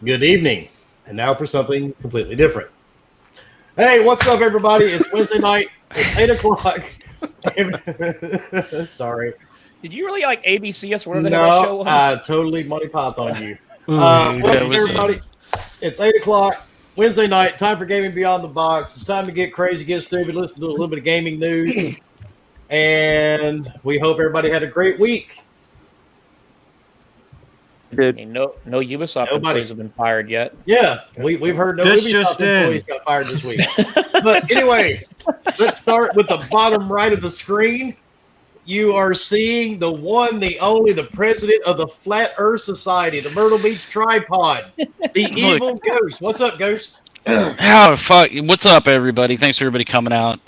Good evening. And now for something completely different. Hey, what's up, everybody? It's Wednesday night. It's 8 o'clock. Sorry. Did you really like ABC us? Whatever the hell that show was? I totally money popped on you. Welcome, everybody. It's 8 o'clock. Wednesday night. Time for Gaming Beyond the Box. It's time to get crazy, get stupid, listen to a little bit of gaming news. And we hope everybody had a great week. Hey, no Ubisoft employees have been fired yet. Yeah, we've heard no Ubisoft employees got fired this week. But anyway, let's start with the bottom right of the screen. You are seeing the one, the only, the president of the Flat Earth Society, the Myrtle Beach Tripod, the evil Ghost. What's up, Ghost? Oh, fuck. What's up, everybody? Thanks for everybody coming out,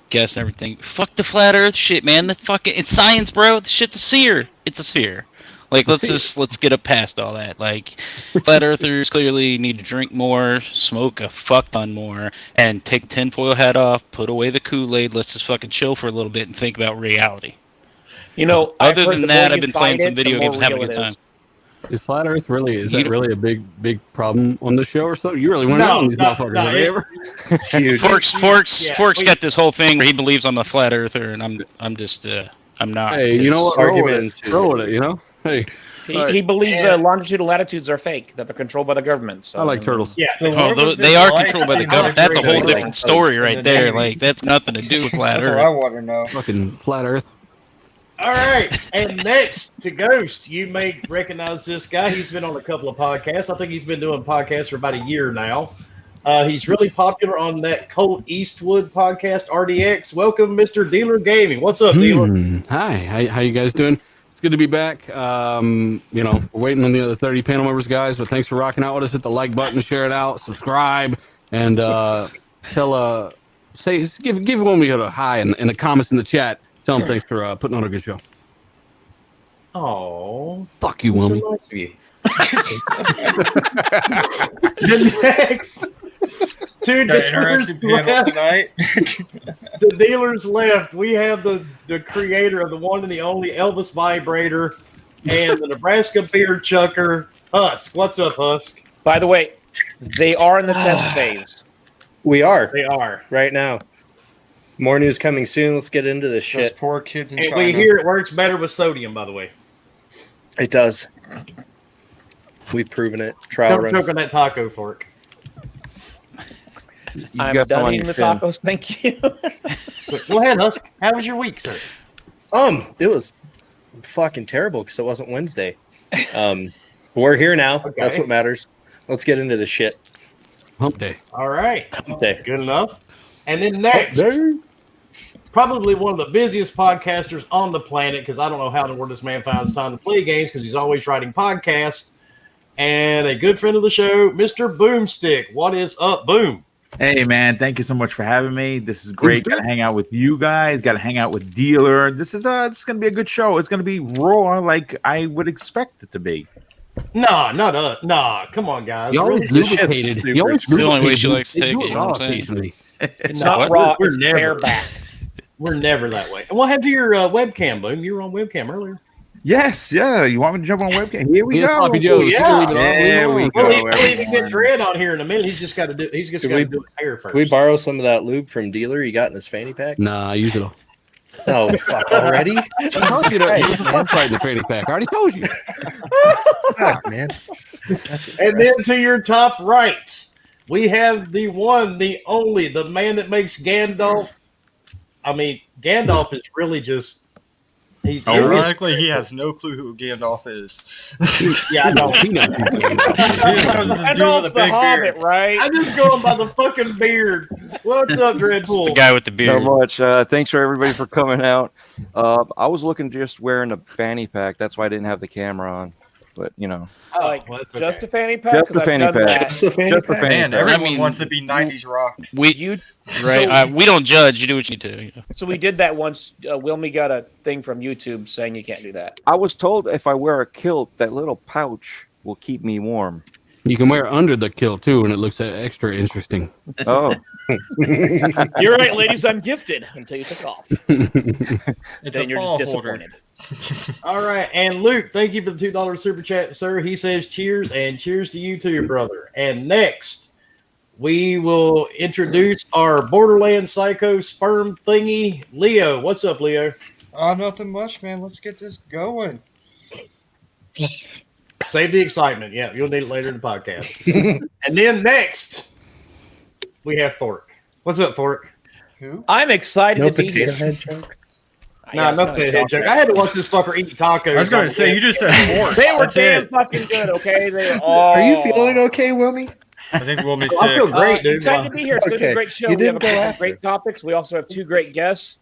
guests and everything. Fuck the Flat Earth shit, man. It's science, bro. The shit's a sphere. It's a sphere. Like, let's get up past all that. Like, flat earthers clearly need to drink more, smoke a fuck ton more, and take the tinfoil hat off, put away the Kool-Aid. Let's just fucking chill for a little bit and think about reality. You know, other than that, I've been playing some video games and having a good time. Is flat Earth really? Is that really a big problem on the show or something? You really went out on these motherfuckers, Forks got this whole thing where he believes I'm a flat earther, and I'm just I'm not. Hey, you know what? Roll with it. You know. Hey. He believes longitude and latitudes are fake, that they're controlled by the government. So, I like turtles. Yeah. So they are controlled by the government. That's a whole different story right there. Like, that's nothing to do with flat Earth. I want to know. Fucking flat Earth. All right. And next to Ghost, you may recognize this guy. He's been on a couple of podcasts. I think he's been doing podcasts for about a year now. He's really popular on that Colt Eastwood podcast, RDX. Welcome, Mr. Dealer Gaming. What's up, Dealer? Hi. How you guys doing? Good to be back. We're waiting on the other 30 panel members, guys, but thanks for rocking out with us. Hit the like button, share it out, subscribe, and give when we got a hi in the comments in the chat. Tell them thanks for putting on a good show. Oh, fuck you, Wilmy. So nice of you. The next two interesting panel tonight. The dealers left. We have the creator of the one and the only Elvis vibrator and the Nebraska beer chucker, Husk. What's up, Husk? By the way, they are in the test phase. We are. They are right now. More news coming soon. Let's get into this shit. Those poor kids in and China. we hear it works better with sodium, by the way. It does. We've proven it. Trial Don't choke on that taco fork. I'm done eating the tacos. Thank you. So, go ahead, Husk. How was your week, sir? It was fucking terrible because it wasn't Wednesday. We're here now. Okay. That's what matters. Let's get into this shit. Hump day. All right. Hump day. Good enough. And then next, probably one of the busiest podcasters on the planet, because I don't know how in the world this man finds time to play games because he's always writing podcasts. And a good friend of the show, Mr. Boomstick. What is up, Boom? Hey, man. Thank you so much for having me. This is great. Got to hang out with you guys. Got to hang out with Dealer. This is going to be a good show. It's going to be raw like I would expect it to be. Nah. Come on, guys. You always lubricated. It's the only way she likes to take it. You know what I'm saying? It's not raw. It's bareback. We're never that way. And what happened to your webcam, Boom? You were on webcam earlier. Yes, yeah. You want me to jump on webcam? Here we go. Sloppy Joe's. There we go. We'll even get Dread on here in a minute. He's just got to do. He's just got to do his hair first. Can we borrow some of that lube from Dealer? You got in his fanny pack? Nah, I use it all. Oh, fuck, already? Jesus Christ, you in the fanny pack. I already told you. Fuck, man. And then to your top right, we have the one, the only, the man that makes Gandalf. I mean, Gandalf is really just. Ironically, he has no clue who Gandalf is. Yeah, I know. He knows who Gandalf's the Hobbit, right? I'm just going by the fucking beard. What's up, Dreadpool? The guy with the beard. Not much. Thanks for everybody for coming out. I was looking just wearing a fanny pack. That's why I didn't have the camera on. But, you know. Just a fanny pack? Just a fanny pack. Just a fanny pack. Man, everyone wants to be 90s rock. We don't judge. You do what you do. You know? So we did that once. Wilmy got a thing from YouTube saying you can't do that. I was told if I wear a kilt, that little pouch will keep me warm. You can wear it under the kilt, too, and it looks extra interesting. Oh. You're right, ladies. I'm gifted until you took off. It's then you're just disappointed. All right, and Luke, thank you for the $2 super chat, sir. He says cheers and cheers to you too, brother. And next, we will introduce our Borderland Psycho sperm thingy, Leo. What's up, Leo? Nothing much, man. Let's get this going. Save the excitement. Yeah, you'll need it later in the podcast. And then next, we have Fork. What's up, Fork? Who? I'm excited No to be potato here. head joke. Nah, no potato joke. I had to watch this fucker eat tacos. I was going to say, you just said four. They were That's damn it. fucking good, okay? They were all... Are you feeling okay, Wilmy? I think we'll be I feel sick. great, dude. Excited to be here. It's going to be a Okay. great show. You We have a didn't go couple after. great topics. We also have 2 great guests.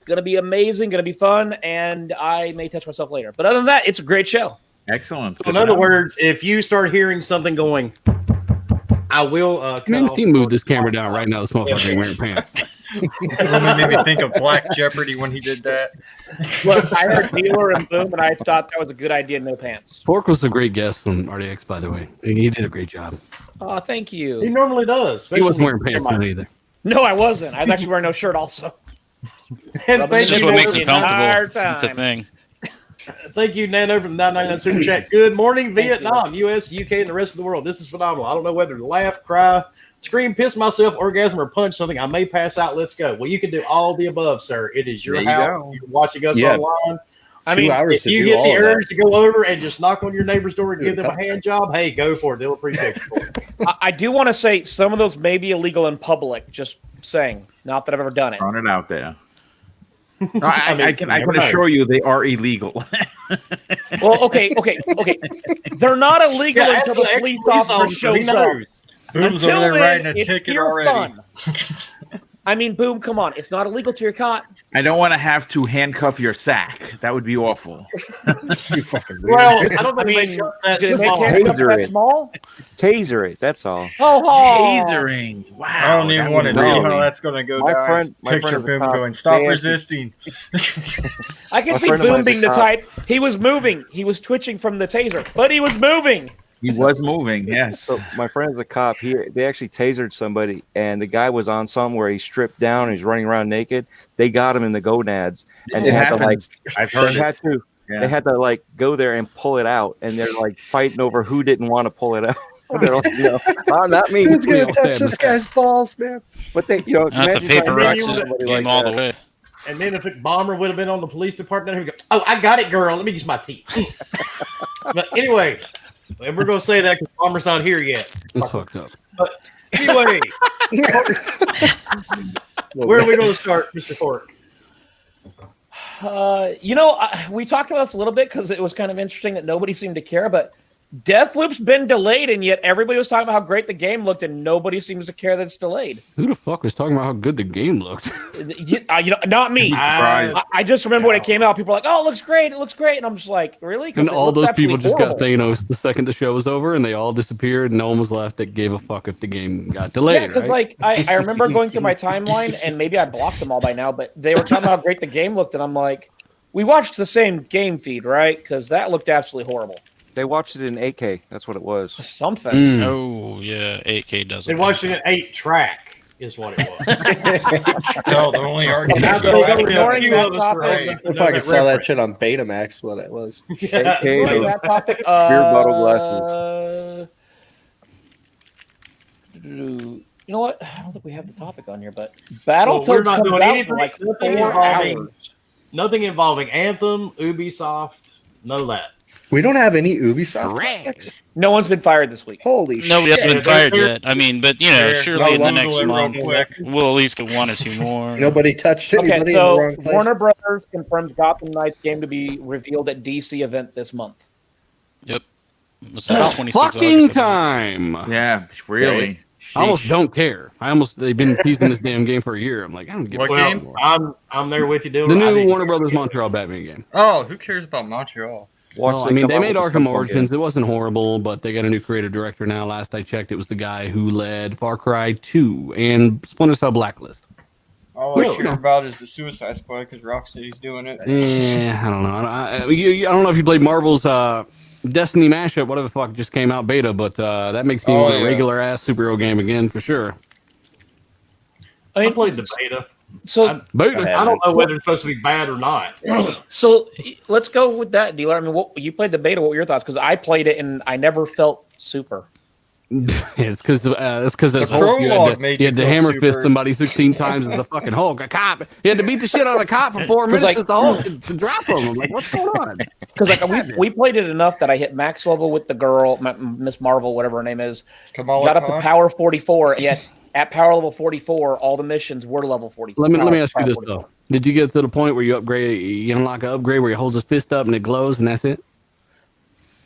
Going to be amazing. Going to be fun. And I may touch myself later. But other than that, it's a great show. Excellent. So in other words, if you start hearing something going, I will cut Man, off. he moved this camera down right now. This motherfucker ain't wearing pants. It made me think of Black Jeopardy when he did that. Look, I heard Dealer and Boom, and I thought that was a good idea. No pants. Fork was a great guest on RDX, by the way. He did a great job. Oh, thank He you. normally does. He wasn't wearing especially- pants tonight either. No, I wasn't. I was actually wearing no shirt also. And Rubbing thank It's just you, what Nano, makes it comfortable. That's a time. thing. thank you, Nano, from the 999 Super Chat. Good morning, Vietnam, US, UK, and the rest of the world. This is phenomenal. I don't know whether to laugh, cry, scream, piss myself, orgasm, or punch something. I may pass out. Let's go. Well, you can do all the above, sir. It is your There you house. go. You're watching us Yeah. online. I 2 mean, hours if to you do get all the of that. urge to go over and just knock on your neighbor's door and Do give a them a couple hand job, hey, go for it. They'll appreciate you for it. I do want to say some of those may be illegal in public. Just saying. Not that I've ever done it. Throwing it out there. No, I mean, can never know. assure you they are illegal. Well, okay. They're not illegal Yeah, until the that's the police ex-police officer he shows up. knows. Boom's Until over there then, writing a it's ticket pure already. fun. I mean, Boom, come on. It's not illegal to your cot. I don't want to have to handcuff your sack. That would be awful. You fucking weird. Well, I don't think I they mean, cut that Did they small. make handcuffs Taser that it. small? Taser it. That's all. Oh, Tasering. Wow. I don't even that want to would see really- how that's going to go, My guys. friend- my Picture friend at the Boom top, going, stop they actually- resisting. I can My see friend of mine Boom at being the the top- type. He was moving. He was twitching from the taser, but he was moving. He was moving, yes. So my friend's a cop. They actually tasered somebody, and the guy was on something where he stripped down and he's running around naked. They got him in the gonads, and It they had to like happens. I've heard they had it. to Yeah. they had to like go there and pull it out, and they're like fighting over who didn't want to pull it out. They're like, not me. Who's gonna Wheel touch stand. this guy's balls, man? But they, That's a imagine paper trying to rock taser scissors somebody game like all that. the way. And then if a bomber would have been on the police department, he'd go, "Oh, I got it, girl. Let me use my teeth." But anyway, and we're gonna say that because bomber's not here yet. It's fucked up. Anyway, where are we going to start, Mr. Fork? We talked about this a little bit because it was kind of interesting that nobody seemed to care, but Deathloop's been delayed, and yet everybody was talking about how great the game looked, and nobody seems to care that it's delayed. Who the fuck was talking about how good the game looked? Not me. I just remember when it came out, people were like, "Oh, it looks great! It looks great!" And I'm just like, "Really?" 'Cause And it all looks those people just absolutely got horrible. Thanos the second the show was over, and they all disappeared, and no one was left that gave a fuck if the game got delayed. Yeah, because right? I remember going through my timeline, and maybe I blocked them all by now, but they were talking about how great the game looked, and I'm like, we watched the same game feed, right? Because that looked absolutely horrible. They watched it in 8K. That's what it was. Something. Mm. Oh yeah, 8K does They it. watched it at 8-track, is what it was. No, the only argument Now is they go go after ignoring few that of us topic. were right. If I could saw that shit on Betamax, what it was. 8K, Ignoring the that topic, beer bottle glasses. You know what? I don't think we have the topic on here, but Well, we're Battletoads not comes doing out anything- for like nothing 4 involving- hours. Nothing involving Anthem, Ubisoft, none of that. We don't have any Ubisoft topics? No one's been fired this week. Holy Nobody shit. has been fired yet. I mean, but Fair. surely in the I'll next Google it real month quick. we'll at least get 1 or 2 more. Nobody touched Okay, anybody in so the wrong place. Warner Brothers confirms Gotham Knights game to be revealed at DC event this month. What's that, 26 Fucking August? time! Yeah, really. I almost don't care. They've been teasing this damn game for a year. I'm like, I don't give a What fuck. game? Well, I'm there with you, dude. The new Warner Brothers Montreal Batman game. Oh, who cares about Montreal? Well, I mean, they made Arkham Origins. It wasn't horrible, but they got a new creative director now. Last I checked, it was the guy who led Far Cry 2 and Splinter Cell Blacklist. All I Well, care about is the Suicide Squad because Rocksteady's doing it. Yeah, I don't know. I don't know if you played Marvel's Destiny mashup, whatever the fuck just came out beta, but that makes me want a regular ass superhero game again for sure. I played the beta. So I don't know whether it's supposed to be bad or not. So let's go with that, Dealer. I mean, you played the beta. What were your thoughts? Because I played it and I never felt super. It's because this Hulk. prologue You made had to you feel hammer super. fist somebody 16 times as a fucking Hulk. A cop. You had to beat the shit out of a cop for 4 minutes like- as the Hulk to drop him. I'm like, what's going on? Because like we played it enough that I hit max level with the girl, Miss Marvel, whatever her name is. Kamala Got up to Khan? power 44, yet at power level 44, all the missions were level 44. Let me ask you Power this 44. though: did you get to the point where you unlock an upgrade where he holds his fist up and it glows and that's it?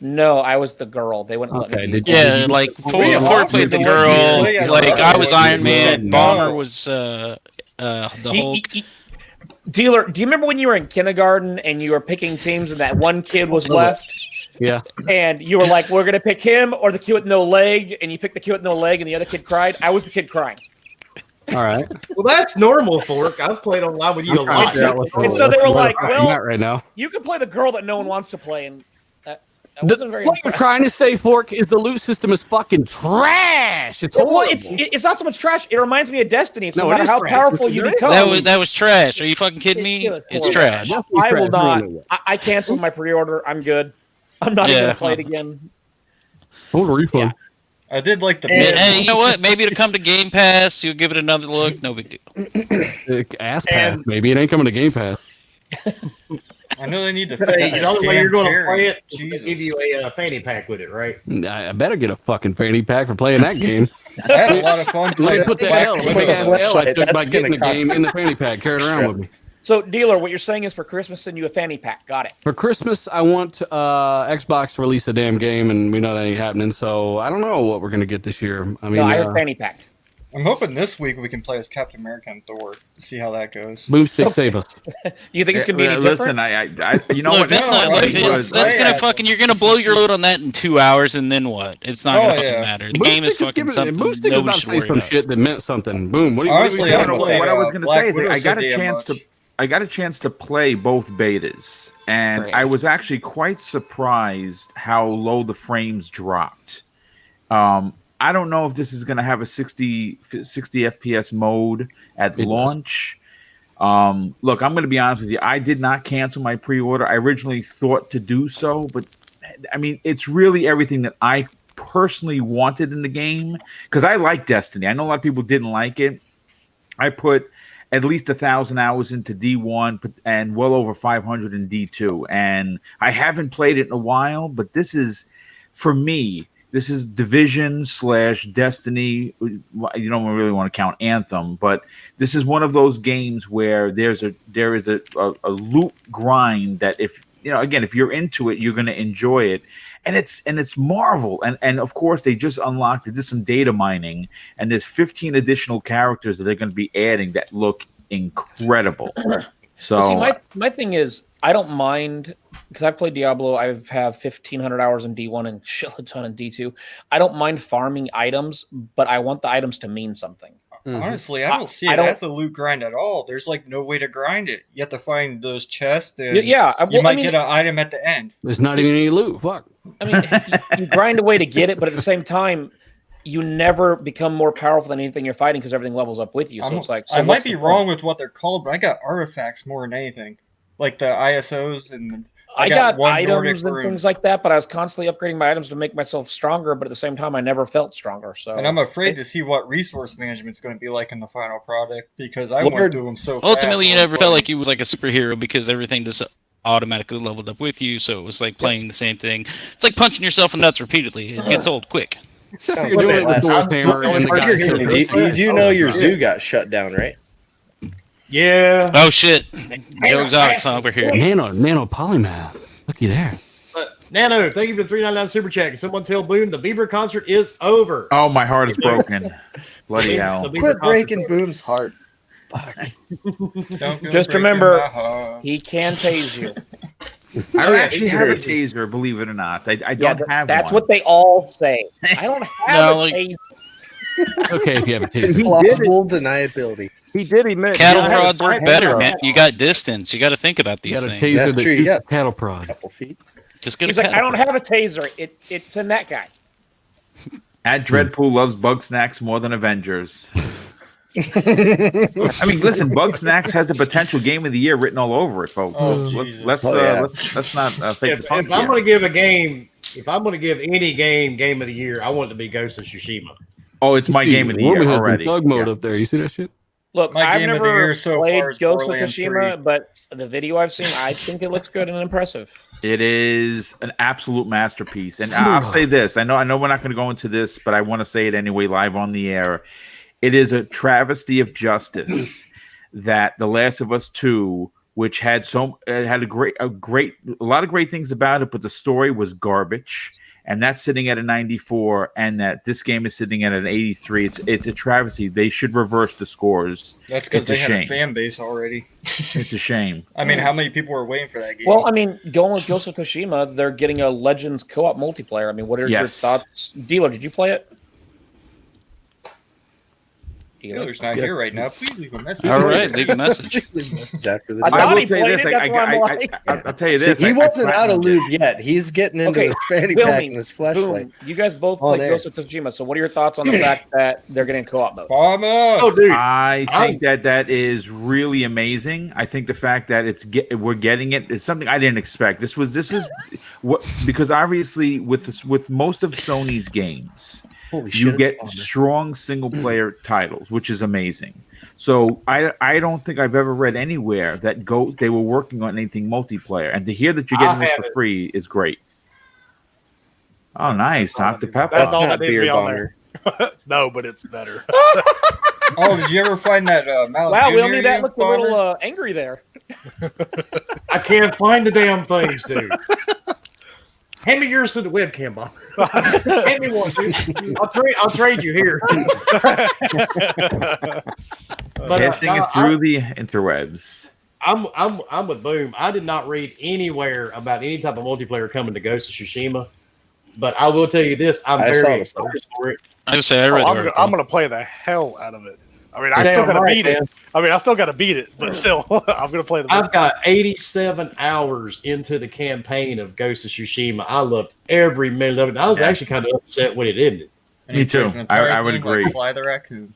No, I was the girl. They wouldn't let Okay, me. Yeah, like before played the girl, like I was Iron Man, Bomber was the Hulk. Dealer, do you remember when you were in kindergarten and you were picking teams and that one kid was left? Yeah. And you were like, we're going to pick him or the kid with no leg. And you picked the kid with no leg and the other kid cried. I was the kid crying. All right. Well, that's normal, Fork. I've played online with you a lot. And so they were like, well, not right now. you can play the girl that no one wants to play. And that What wasn't very you're impressed. trying to say, Fork, is the loot system is fucking trash. It's horrible. Well, it's not so much trash. It reminds me of Destiny. It's No, no it matter is how trash. powerful you There is- become. That was trash. Are you fucking kidding me? It was It's horrible. trash. I will not. Anyway. I canceled my pre-order. I'm good. I'm not even Yeah. going to play it again. Hold a refund. I did like the. Hey, you know what? Maybe it'll come to Game Pass. You'll give it another look. No big deal. Ass pass. Maybe it ain't coming to Game Pass. I know they need to. Hey, the only way you're going to Damn play it, Jesus. they give you a fanny pack with it, right? I better get a fucking fanny pack for playing that game. I had a lot of fun Let me playing put that Black L. Widow. Big ass L I Flashlight, took by that's getting the gonna cost game me in the fanny pack, carried around with me. So, Dealer, what you're saying is for Christmas, send you a fanny pack. Got it. For Christmas, I want Xbox to release a damn game, and we know that ain't happening. So I don't know what we're gonna get this year. I mean, No, I heard fanny pack. I'm hoping this week we can play as Captain America and Thor. See how that goes. Boomstick save us. You think it's going to be any Listen, different? I you know Look, what? that's No, not right, like because that's gonna I- fucking. You're gonna blow your load on that in 2 hours, and then what? It's not gonna fucking matter. The game is fucking something. Boomstick is Nobody about to should say worry some about. shit that meant something. Boom. What do you Honestly, I I don't know played, what I was going to Black say. Is Widow I got so a damn chance much. to. I got a chance to play both betas, and Trash. I was actually quite surprised how low the frames dropped. I don't know if this is going to have a 60 FPS mode at It launch. Look, I'm going to be honest with you. I did not cancel my pre-order. I originally thought to do so, but I mean, it's really everything that I personally wanted in the game because I like Destiny. I know a lot of people didn't like it. I put at least 1,000 hours into D1 and well over 500 in D2, and I haven't played it in a while. But this is, for me, this is Division / Destiny. You don't really want to count Anthem, but this is one of those games where there is a loot grind that if you're into it, you're going to enjoy it. And it's Marvel, and of course they just unlocked. They did some data mining, and there's 15 additional characters that they're going to be adding that look incredible. So See, my thing is, I don't mind because I've played Diablo. I have 1,500 hours in D1 and a ton in D2. I don't mind farming items, but I want the items to mean something. Honestly, I don't see I it don't- as a loot grind at all. There's like no way to grind it. You have to find those chests, and Yeah, you might I mean, get an item at the end. There's not even any loot. Fuck. I mean, you grind away to get it, but at the same time, you never become more powerful than anything you're fighting because everything levels up with you. So it's like, so I might what's be the wrong point? with what they're called, but I got artifacts more than anything, like the ISOs and. I got one items Nordic and rune. things like that, but I was constantly upgrading my items to make myself stronger. But at the same time, I never felt stronger. So, And I'm afraid to see what resource management is going to be like in the final product because I Lord. went through them so Ultimately, fast. you never felt like you was like a superhero because everything just automatically leveled up with you. So it was like playing the same thing. It's like punching yourself in the nuts repeatedly. It gets old quick. Sounds You're like doing that it with last- Thor's hammer and the Parker, guy. you do know your zoo got shut down, right? Yeah. Oh shit, Joe Exotic's over here. Nano polymath. Looky there. Nano, thank you for the $3.99 super chat. Can someone tell Boone the Bieber concert is over? oh, my heart is broken. Bloody The hell! Bieber Quit concert's breaking over. Boone's heart. Don't go Just breaking remember, my heart. he can tase you. I don't actually it's have a crazy. taser, believe it or not. I Yeah, don't have that's one. what they all say. I don't have No, a like- taser. Okay, if you have a taser. Plausible deniability. He did admit Cattle I had a prods work fire better, hammer. man. You got distance. You got to think about You these got a things. taser That's that true, shoots yeah. cattle prod. Couple feet. Just get He's a like, I cattle don't prod. have a taser. It's in that guy. At Dreadpool loves bug snacks more than Avengers. I mean, listen, Bug Snacks has the potential game of the year written all over it, folks. Let's not fake the funk if I'm here. going to give a game, if I'm going to give any game of the year, I want it to be Ghost of Tsushima. Oh, it's my game of the year already. Thug mode up there. You see that shit? Look, My I've game of the never year so played far is Ghost of Borderlands Tsushima, 3. but the video I've seen, I think it looks good and impressive. It is an absolute masterpiece. And I'll say this. I know we're not going to go into this, but I want to say it anyway live on the air. It is a travesty of justice that The Last of Us 2, which had a lot of great things about it, but the story was garbage. And that's sitting at a 94, and that this game is sitting at an 83. It's a travesty. They should reverse the scores. That's because they shame. had a fan base already. It's a shame. I mean, how many people were waiting for that game? Well, I mean, going with Ghost of Tsushima, they're getting a Legends co-op multiplayer. I mean, what are your thoughts? Dealer, did you play it? Dealer's not here right now. Please leave a message. All right, leave a message. After the I I will he say played this. it, that's why I'm like- I'll tell you See, this. he wasn't out of platinumed it. loop yet. He's getting into Okay, his fanny Bill pack me. and his Boom. flashlight. You guys both On played air. Ghost of Tsushima, so what are your thoughts on the fact that they're getting co-op mode? Bomb up! Oh, dude. I think that is really amazing. I think the fact that we're getting it is something I didn't expect. This is what, because obviously with most of Sony's games, Holy you shit! get it's on. strong single player titles, which is amazing. So I don't think I've ever read anywhere that they were working on anything multiplayer, and to hear that you're getting it for free is great. Oh, nice, Dr. Pepper. That's all Not that needs to beer be on bonger. there. No, but it's better. Oh, did you ever find that Mount Wow, we Junior only that you, looked a Bomber? little angry there. I can't find the damn things, dude. Hand me yours to the webcam, Bob. Hand me one, dude. I'll trade you here. But, Passing it through the interwebs. I'm with Boom. I did not read anywhere about any type of multiplayer coming to Ghost of Tsushima, but I will tell you this: I'm I saw very the excited for it. I just say I read. I'm gonna play the hell out of it. I mean, I Damn still gotta right, beat man. it. I mean, I still gotta beat it, but still, I'm gonna play the. I've got 87 hours into the campaign of Ghost of Tsushima. I loved every minute of it. I was actually kind of upset when it ended. And Me he too. plays an I entire would game like agree. Fly the Raccoon.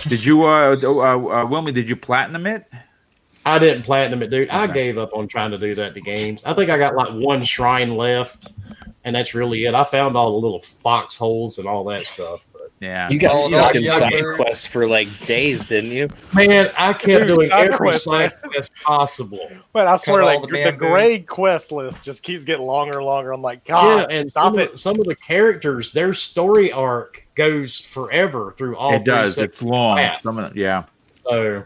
Did you, Wilmy? Did you platinum it? I didn't platinum it, dude. I gave up on trying to do that to games. I think I got like one shrine left, and that's really it. I found all the little foxholes and all that stuff. But Yeah. You got Oh, stuck no, in yeah, side bird. quests for like days, didn't you? man, I kept Dude, doing side every quest, side quest possible. Man, I swear, all like the the bamboo. gray quest list just keeps getting longer and longer. I'm like, Yeah, God, and stop it. some of the characters, their story arc goes forever through all. It does. three It's long. Yeah. Some of it, yeah. So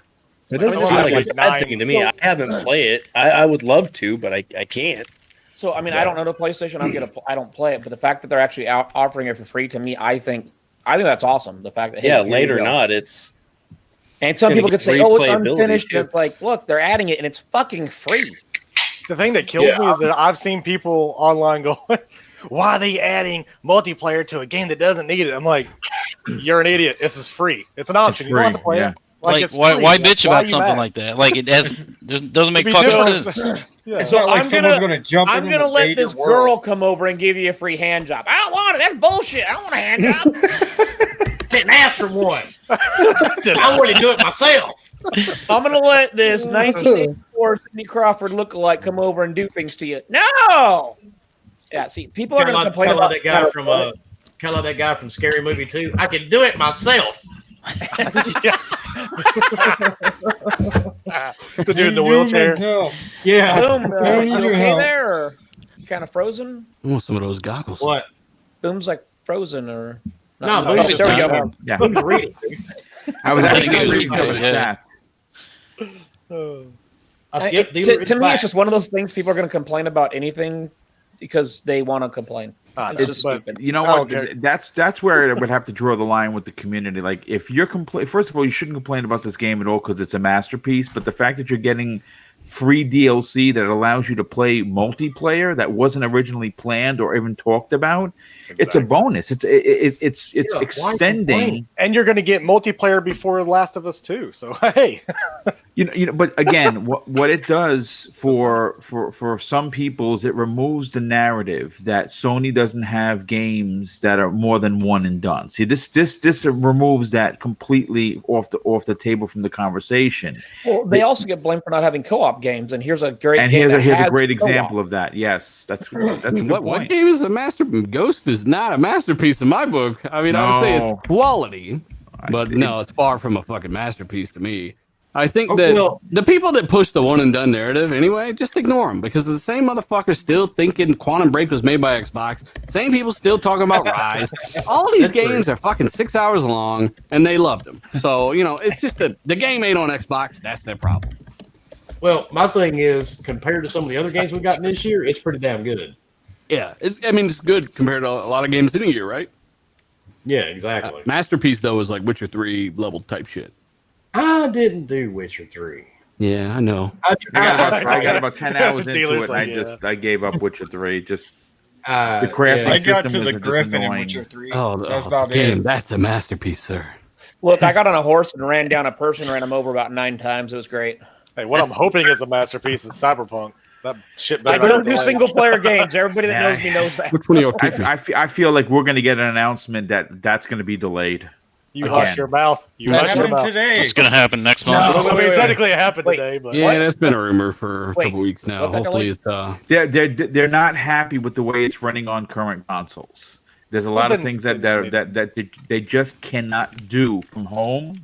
It doesn't I seem think like it's a bad 9. thing to me. I haven't played it. I would love to, but I can't. So, I mean, I don't know the PlayStation. I don't play it, but the fact that they're actually out offering it for free to me, I think that's awesome. The fact that hey, Yeah, here late you or go. not, it's And some gonna people get could say, "Oh, it's replayability, unfinished." too. And it's like, look, they're adding it, and it's fucking free. The thing that kills me is that I've seen people online go, "Why are they adding multiplayer to a game that doesn't need it?" I'm like, "You're an idiot. This is free. It's an option. You don't have to play yeah. it." Like, it's why free. bitch Why are about you something mad? like that? Like it doesn't make Be fucking different. sense. Yeah. It's not like I'm someone's gonna- going to jump I'm in gonna and let invade this your world. girl come over and give you a free hand job. I don't want it. That's bullshit. I don't want a hand job. didn't ask for one. I want to do it myself. I'm gonna let this 1984 Sidney Crawford lookalike come over and do things to you. No. Yeah. See, people are Kind gonna of complain about that guy from kind of that guy from Scary Movie 2. I can do it myself. The dude in the wheelchair. Yeah. Boom. I You need your okay help. there? Or you kind of frozen? I want some of those goggles. What? Boom's like frozen or No, no, Boom's just there we not. go. Yeah. Who's reading? I was I actually think it was reading some of the yeah. chat. To me, it's just one of those things people are going to complain about anything because they want to complain. It's just stupid. You know what? That's where I would have to draw the line with the community. Like, if you're first of all, you shouldn't complain about this game at all because it's a masterpiece. But the fact that you're getting free DLC that allows you to play multiplayer that wasn't originally planned or even talked about, it's a bonus. It's extending. And you're going to get multiplayer before Last of Us 2. So hey, but again, what it does for some people is it removes the narrative that Sony doesn't have games that are more than one and done. See, this removes that completely off the table from the conversation. Well, they also get blamed for not having co-op games, and here's a great and game here's a co-op. great example of that. Yes, that's a good point. What game is a masterpiece? Ghost is not a masterpiece in my book. I mean, I would say it's quality, but no, it's far from a fucking masterpiece to me. I think that the people that push the one and done narrative anyway, just ignore them, because the same motherfuckers still thinking Quantum Break was made by Xbox. Same people still talking about Rise. All these games are fucking 6 hours long, and they loved them. So it's just that the game ain't on Xbox. That's their problem. Well, my thing is, compared to some of the other games we got this year, it's pretty damn good. Yeah, it's good compared to a lot of games in a year, right? Yeah, exactly. Masterpiece though is like Witcher 3 level type shit. I didn't do Witcher 3. Yeah, I know. I got about 10 hours into it, and I gave up Witcher 3. Just the crafting I got system to was the Griffin in annoying. Witcher 3. That's about game. it. That's a masterpiece, sir. Look, I got on a horse and ran down a person, ran him over about 9 times. It was great. Hey, what I'm hoping is a masterpiece is Cyberpunk. That shit. I don't do single player games. Everybody that knows me knows that. Which one are you I feel like we're going to get an announcement that's going to be delayed. You hush your mouth. That happened today. It's going to happen next month. I mean, technically it happened today, but Yeah, that's been a rumor for a couple weeks now. Hopefully it's They're not happy with the way it's running on current consoles. There's a lot of things that they just cannot do from home.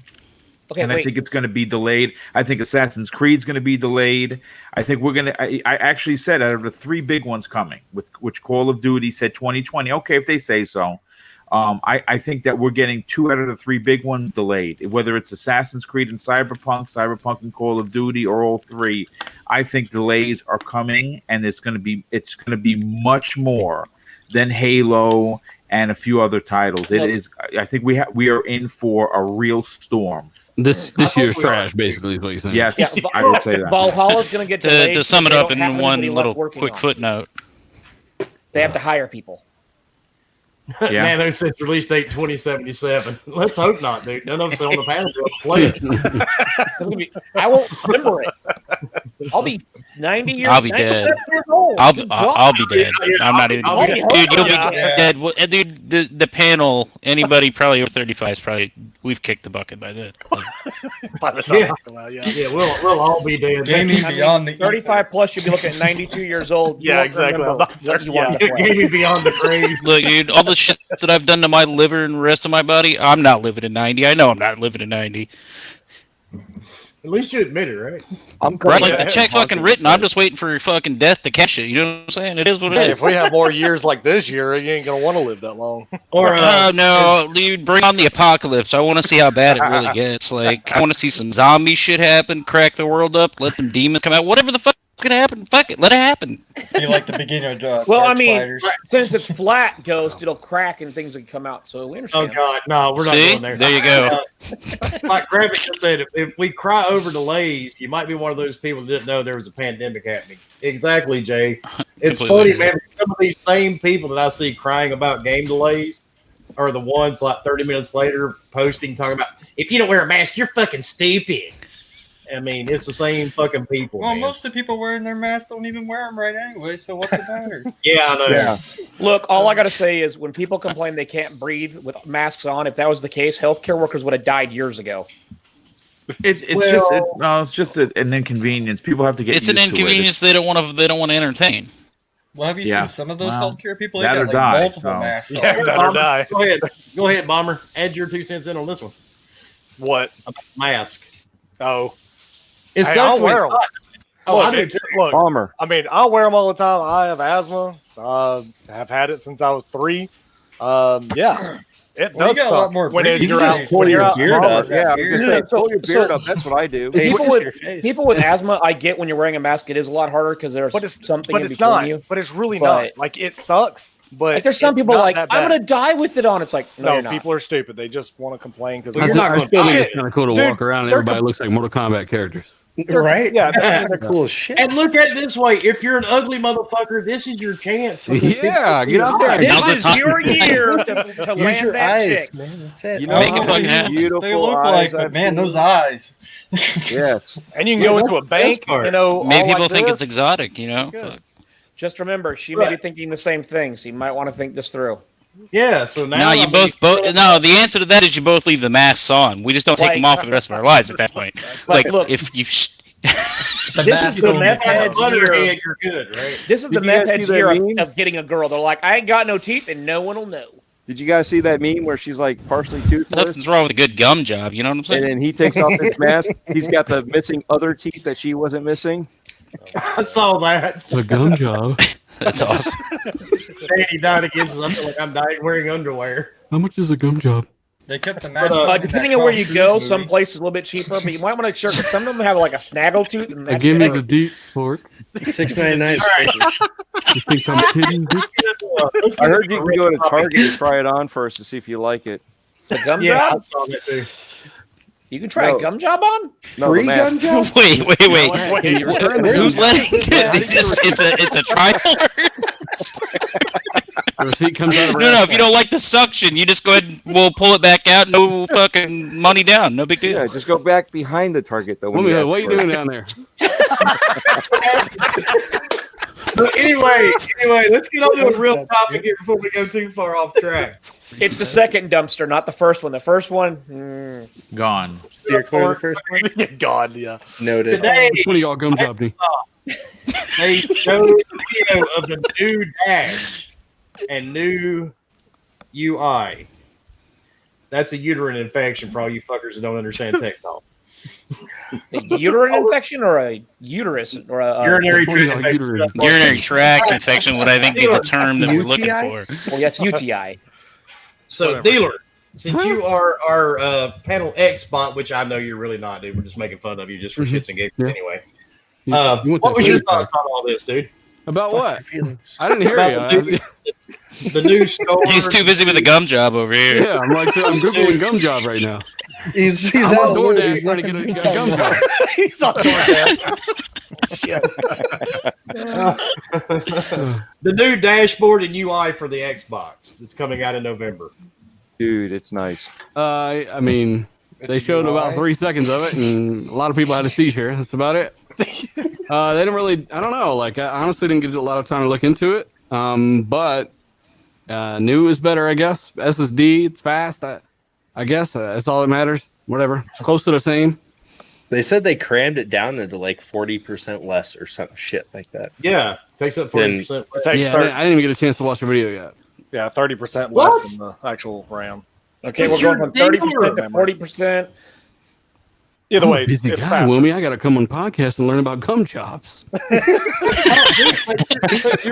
Okay, I think it's going to be delayed. I think Assassin's Creed's going to be delayed. I think we're going to. I actually said out of the 3 big ones coming, which Call of Duty said 2020. Okay, if they say so. I think that we're getting 2 out of the 3 big ones delayed. Whether it's Assassin's Creed and Cyberpunk and Call of Duty, or all 3, I think delays are coming, and it's going to be much more than Halo and a few other titles. It is. I think we are in for a real storm. This year's trash, basically, is what you're saying. Yes, I would say that. Valhalla's going to get delayed. To sum it up in one little quick footnote. They have to hire people. Yeah. Nano says release date 2077. Let's hope not, dude. None of us on the panel will play it. I won't remember it. I'll be 90 years. I'll be dead. Years old. I'll be dead. I'm not even. Dude, you'll be dead. Dude, the panel. Anybody probably over 35 is probably. We've kicked the bucket by then. by the time we'll all be dead. Gaming beyond the 35 plus, you'll be looking at 92 years old. Yeah, exactly. Gaming beyond the grave. Look, dude, all the shit that I've done to my liver and rest of my body, I'm not living to 90. I know I'm not living to 90. At least you admit it, right? I'm right, like the check fucking written. I'm just waiting for your fucking death to catch it. You know what I'm saying? It is what it is. If we have more years like this year, you ain't gonna want to live that long. Or no, dude, bring on the apocalypse. I want to see how bad it really gets. Like, I want to see some zombie shit happen, crack the world up, let some demons come out. Whatever the fuck can happen, fuck it, let it happen. You like the beginning of well, I mean, since it's flat, Ghost, it'll crack and things will come out. So we understand. Oh God, no, we're not going there. There you go. Like Gravik just said, if we cry over delays, you might be one of those people that didn't know there was a pandemic happening. Exactly, Jay. It's funny, man. Some of these same people that I see crying about game delays are the ones like 30 minutes later posting, talking about, if you don't wear a mask, you're fucking stupid. I mean, it's the same fucking people. Well, man. most of the people wearing their masks don't even wear them right anyway, so what's the matter? Yeah, I know. Yeah. Look, all I got to say is when people complain they can't breathe with masks on, if that was the case, healthcare workers would have died years ago. It's just an inconvenience. People have to get. It's an inconvenience they don't want to entertain. Well, have you seen some of those healthcare people? They Rather got die, multiple masks. Yeah, better die. Go ahead, Bomber. Add your 2 cents in on this one. What? Mask. Oh. It Hey, sucks I'll wear them. Oh, look, I do too. Look, Bomber. I mean, I'll wear them all the time. I have asthma. Have had it since I was 3. Yeah, it Well, does you got a lot suck more when breathing you're out. space. When you're out, beard up. Yeah, pull your beard up. That's what I do. People with asthma, I get when you're wearing a mask, it is a lot harder because there's something in between not. you. But it's really not. Like, it sucks. But Like, there's some it's people not like, that I'm bad. going to die with it on. It's like, no, you're not. People are stupid. They just want to complain because I still think it's kind of cool to walk around and everybody looks like Mortal Kombat characters. Right? Yeah, They're cool as shit. And look at it this way: if you're an ugly motherfucker, this is your chance. Yeah, get out there. Now's the This is time. your year to Use land your that eyes, chick. man. That's it. You know Make it how fucking happen. beautiful They look eyes like, but I've man, those seen? eyes. Yes. and you can go into a bank, part. you know. Maybe all people like think this. it's exotic, you know. Good. Fuck. Just remember, she may be thinking the same thing, so you might want to think this through. Yeah. So now No, you both. No, the answer to that is you both leave the masks on. We just don't take Like- them off for the rest of our lives at that point. Like, Like, look, if you. this is the meth head's year. Butterhead, you're good, right? This is the Did you guys meth head's see that year of, meme? of getting a girl. They're like, I ain't got no teeth, and no one will know. Did you guys see that meme where she's like partially toothless? Nothing's wrong with a good gum job. You know what I'm And saying? then he takes off his mask. He's got the missing other teeth that she wasn't missing. I saw that. A gum job. That's awesome. Danny died against us. I feel like I'm dying wearing underwear. How much is a gum job? They kept the mask. Depending on where you go, some places a little bit cheaper, but you might want to make sure because some of them have like a snaggle tooth. And that's Give me it. the deep fork. $6.99. You think I'm kidding? I heard you can go to Target and try it on first to see if you like it. The gum Yeah, I job? saw that too. You can try a gum job on? Free the gun mask. jobs? Wait. Wait. Who's letting? It's a trial. The receipt comes out of her No, ass. if you don't like the suction, you just go ahead and we'll pull it back out. No fucking money down. No big deal. Yeah, just go back behind the Target though. What are you doing down there? But anyway, let's get on to a real topic here before we go too far off track. It's the second dumpster, not the first one. The first one, Gone. Steer clear of the first one. God, yeah. Noted. Today, Which one of y'all gum job me? they showed a video of the new Dash and new UI. That's a uterine infection for all you fuckers that don't understand technology. a uterine infection or a uterus or a Urinary What are y'all tract infection. uterine? Urinary tract infection would I think be the term that we're looking UTI? for. Well, that's UTI. So, Whatever. dealer, since you are our panel X bot, which I know you're really not, dude. We're just making fun of you just for shits and giggles Yeah. anyway. You want What that was your feedback. thoughts on all this, dude? About what? Feelings. I didn't hear About you. the new store. He's too busy with the gum job over here. Yeah, I'm googling gum job right now. He's I'm out on of loot. DoorDash He's trying to looking get for a gum something. job. He's on The new dashboard and UI for the Xbox that's coming out in November. Dude, it's nice. I mean, they showed about 3 seconds of it, and a lot of people had a seizure. That's about it. They didn't really. I don't know. Like, I honestly didn't get a lot of time to look into it. But new is better, I guess. SSD, it's fast. I guess that's all that matters. Whatever, it's close to the same. They said they crammed it down into like 40% less or some shit like that. Yeah, takes up 40%. Yeah, I didn't even get a chance to watch the video yet. Yeah, 30% What? less than the actual RAM. Okay, But we're going from you're 30% to dealer. 40%. Either I'm way, a busy it's guy, faster. Wilmy. I got to come on podcast and learn about gum jobs.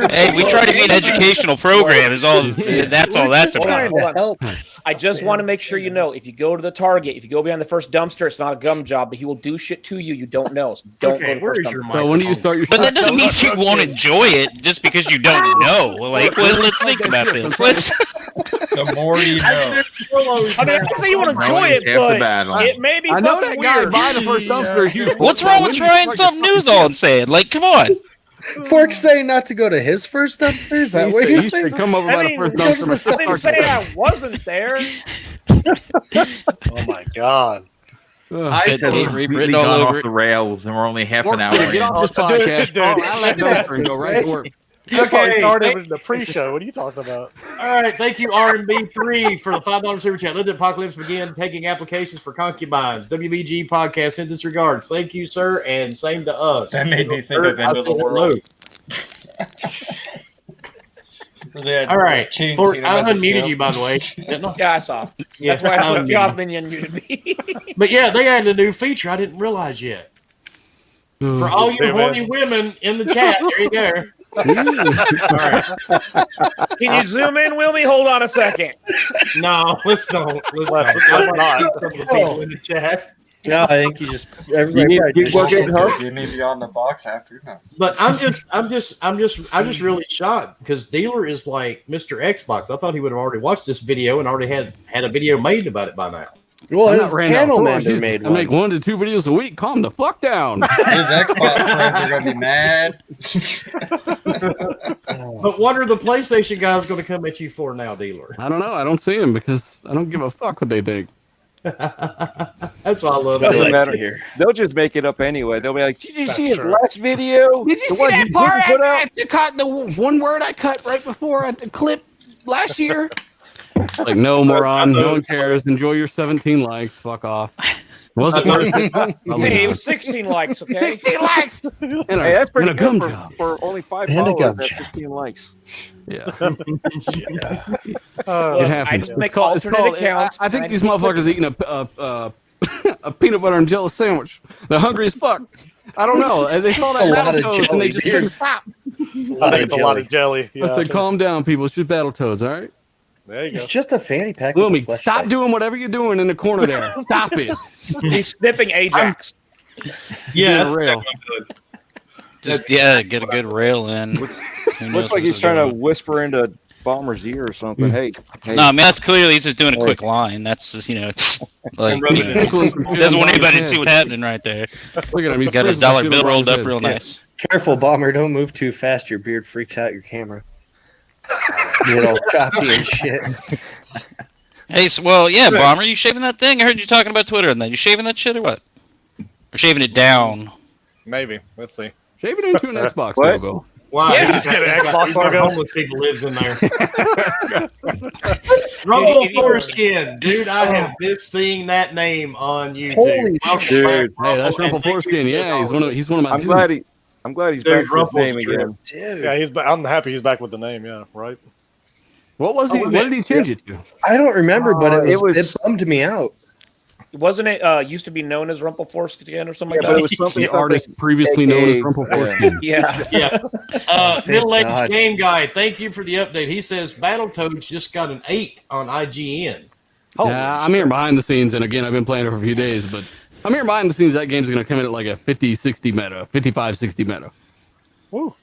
Hey, we try to be an educational program. Is all. That's all that's Hold on, about. hold on. I just want to make sure you know, if you go to the Target, if you go behind the first dumpster, it's not a gum job, but he will do shit to you don't know. So don't go to the first dumpster. So when do you start your? But that doesn't mean you won't enjoy it just because you don't know. Like, let's think about this. Let's. The more you know. I mean, I don't say you want to enjoy it, After but battle. it may be I know fucking that guy weird. buying the first dumpster is you. What's wrong with trying something new? Is all I'm saying. Like, come on. Fork's saying not to go to his first dumpster? Is that what you're saying? Come over I by the mean, first I dumpster. didn't say I wasn't there. Oh my god. It's It's got date completely written gone all off over the it. rails, and we're only half an Fork's hour gonna get in. off this podcast. Dude. I'll let dumpster and go right to work. Okay, started with the pre-show. What are you talking about? All right, thank you, RB3, for the $5 super chat. Let the apocalypse begin. Taking applications for concubines. WBG podcast sends its regards. Thank you, sir, and same to us. That made me think of End of the World. All right, Fork, I unmuted you, by the way. Didn't I? Yeah, I saw. Yeah, That's why I put unmuted you off, then you unmuted me. But yeah, they added a new feature I didn't realize yet. For all you Zoom horny in. women in the chat, there you go. Can you zoom in, Wilmy? Hold on a second. No, let's don't. Let's not. Some of the people in the chat. No, I think you just You everybody need probably to keep just- working, huh? You need to be on the box after. No. But I'm just really shocked because Dealer is like Mr. Xbox. I thought he would have already watched this video and already had a video made about it by now. Well, I'm his not Randall panel Flores. mender He's- made I one. make 1 to 2 videos a week. Calm the fuck down. His Xbox friends are gonna be mad. But what are the PlayStation guys going to come at you for now, dealer? I don't know. I don't see him because I don't give a fuck what they think. That's why I love Doesn't it. matter. They'll just make it up anyway. They'll be like, "Did you That's see his true. last video? Did you The see one that he part? didn't put out?" I cut the one word I cut right before I the clip last year. Like, no, moron. No one cares. Enjoy your 17 likes. Fuck off. Was it worth it? Probably Hey, it not. was 16 likes, okay? 16 likes. And Hey, a, that's pretty and a gum good job. for only 5 And a followers. gum That's job. 15 likes. Yeah. Look, It I happens. just make It's alternate called- accounts. I think and these keep motherfuckers clicking. eating a peanut butter and jelly sandwich. They're hungry as fuck. I don't know. They saw that That's a lot of Battletoads and jelly, they just dude. couldn't stop. It's a I lot think of it's a lot jelly. of jelly. Yeah, I said, calm down, people. It's just Battletoads, all right? there you go. It's just a fanny pack. with a Lumi, flashlight. stop doing whatever you're doing in the corner there. Stop it. He's snipping Ajax. Yeah, Get a that's rail. good. Just get a good rail in. Who knows Looks like where he's this is trying to going. whisper into Bomber's ear or something. Hey, No, I mean that's clearly he's just doing a quick line. That's just it's like I'm rubbing it. doesn't want anybody to see what's happening right there. Look at him. He's got his dollar bill rolled up real nice. Careful, Bomber. Don't move too fast. Your beard freaks out your camera. You get all choppy and shit. Hey, so, well, yeah, Bomber, you shaving that thing? I heard you talking about Twitter and that. You shaving that shit or what? Or shaving it down? Maybe. Let's see. Shave it into an Xbox What? logo. Wow, Yeah, he's just get an got Xbox logo. homeless people lives in there. Rumble Foreskin, dude, I have missed seeing that name on YouTube. Holy Welcome shit. back, Hey, that's Rumble, Rumple and thank you Foreskin. for Yeah, the he's one of my I'm dudes. glad he's Dude, back with his Rumple's name true. again. Dude, Yeah, I'm happy he's back with the name. Yeah, right. What was he? What did he change it to? I don't remember, but it was- it bummed me out. Wasn't it used to be known as Rumple Foreskin or something Yeah, like but it that? was something. The artist previously known as Rumple Foreskin. Yeah. Yeah. Thank Middle-aged God. game guy, thank you for the update. He says Battletoads just got an 8 on IGN. Yeah, I'm here behind the scenes, and again, I've been playing it for a few days, but I'm here behind the scenes. That game's going to come in at like a 50-60 meta, 55-60 meta. Woo.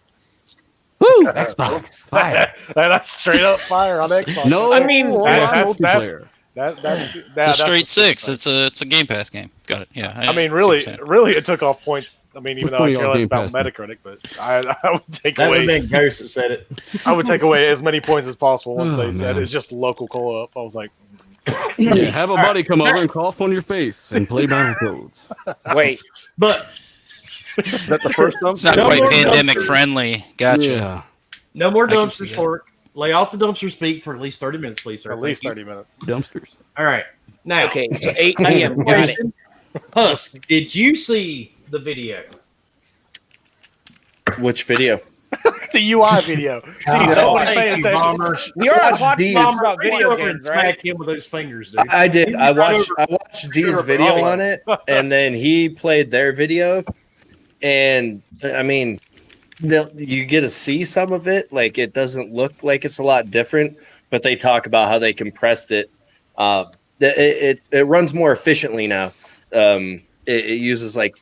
Woo! Xbox. Fire. That's straight up fire on Xbox. No, I mean, multiplayer. That's It's a straight 6. It's a Game Pass game. Got it. Yeah. I mean, see what you're really, saying. really, it took off points. I mean, even Which though one I of care y'all less Game about Pass, man? Metacritic, but I would take That would away. have been Ghost that said it. I would take away as many points as possible once Oh, they said man. it's just local co-op. I was like, Yeah, have a buddy come over and cough on your face and play Battletoads. Wait. But Is that the first one? It's not No quite more pandemic dumpsters. friendly. Gotcha. Yeah. no more I can see dumpster that. sport. Lay off the dumpster speak for at least 30 minutes, please, sir. at least Thank you. 30 minutes. Dumpsters. All right. Now, Okay, so 8 p.m. Got it. Husk, did you see the video? Which video? The UI video. Jeez, no, nobody's paying Thank you, attention. Bomber. We are Watch watching these. Bomber about Reach video over and games, right? smack him with those fingers, dude. I did. He's I right watched. over- I watched D's Sure, video audio. on it, and then he played their video, and I mean, you get to see some of it. Like it doesn't look like it's a lot different, but they talk about how they compressed it. It runs more efficiently now. It uses like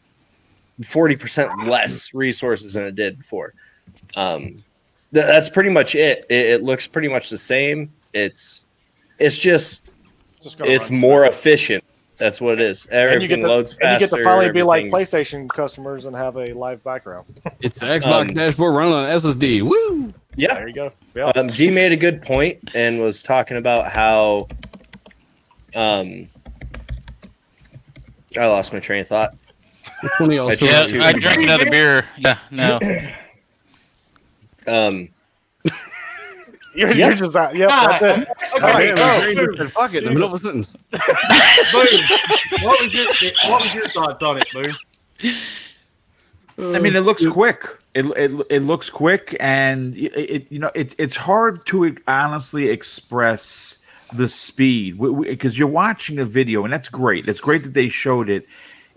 40% less resources than it did before. That's pretty much it. It looks pretty much the same. It's just Just gonna it's run. more efficient. That's what it is. And you Everything get to, loads faster. and you get to finally be like everything's- PlayStation customers and have a live background. It's the Xbox dashboard running on SSD. Woo! Yeah. There you go. Yeah. D made a good point and was talking about how I lost my train of thought. Which one of y'all I still Yeah, Sure. got I your- drank another beer. Yeah, no. You're yeah. just out. Yep, that's it. Okay, All right, go. Brain just said, fuck it in the middle of a sentence. Boom. What was your thoughts on it, Boom? I mean, it looks quick. It looks quick, and it's hard to honestly express the speed because you're watching a video, and that's great. It's great that they showed it.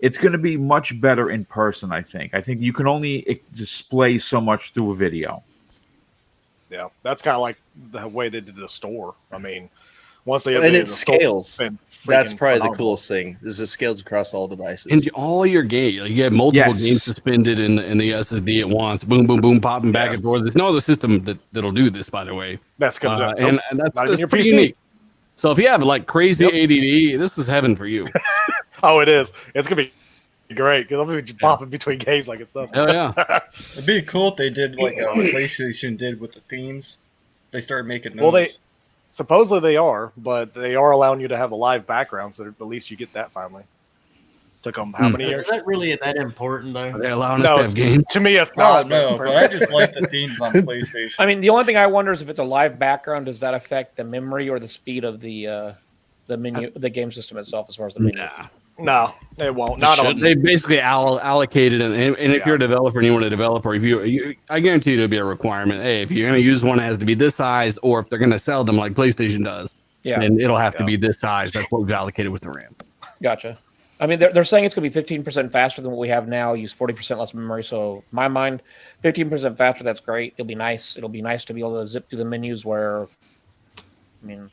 It's going to be much better in person. I think you can only display so much through a video. Yeah, that's kind of like the way they did the store. I mean, once they And updated it the store, scales. it's been That's freaking probably the phenomenal. coolest thing is it scales across all devices. And all your games, like you have multiple Yes. games suspended in the SSD at once. Boom, boom, boom, popping back Yes. and forth. There's no other system that'll do this, by the way. That's coming And up. that's Not even your pretty PC. unique. So if you have like crazy ADD, this is heaven for you. Oh, it is. It's gonna be great because I'm gonna be popping between games like it's nothing. Oh yeah. It'd be cool if they did like PlayStation did with the themes. They started making those. Well, they supposedly they are, but they are allowing you to have a live background, so at least you get that finally. Took them how many years? Is that really that important though? Are they allowing us to have games? To me, it's No, not. no, but I just like the themes on PlayStation. I mean, the only thing I wonder is if it's a live background, does that affect the memory or the speed of the menu, the game system itself, as far as the menu? No, it won't. Not on. They basically allocated, and if you're a developer and you want to develop a review, I guarantee you it'll be a requirement. Hey, if you're going to use one, it has to be this size, or if they're going to sell them like PlayStation does, then it'll have to be this size. That's what we've allocated with the RAM. Gotcha. I mean, they're saying it's going to be 15% faster than what we have now. Use 40% less memory. So, in my mind, 15% faster. That's great. It'll be nice. It'll be nice to be able to zip through the menus. Where, I mean,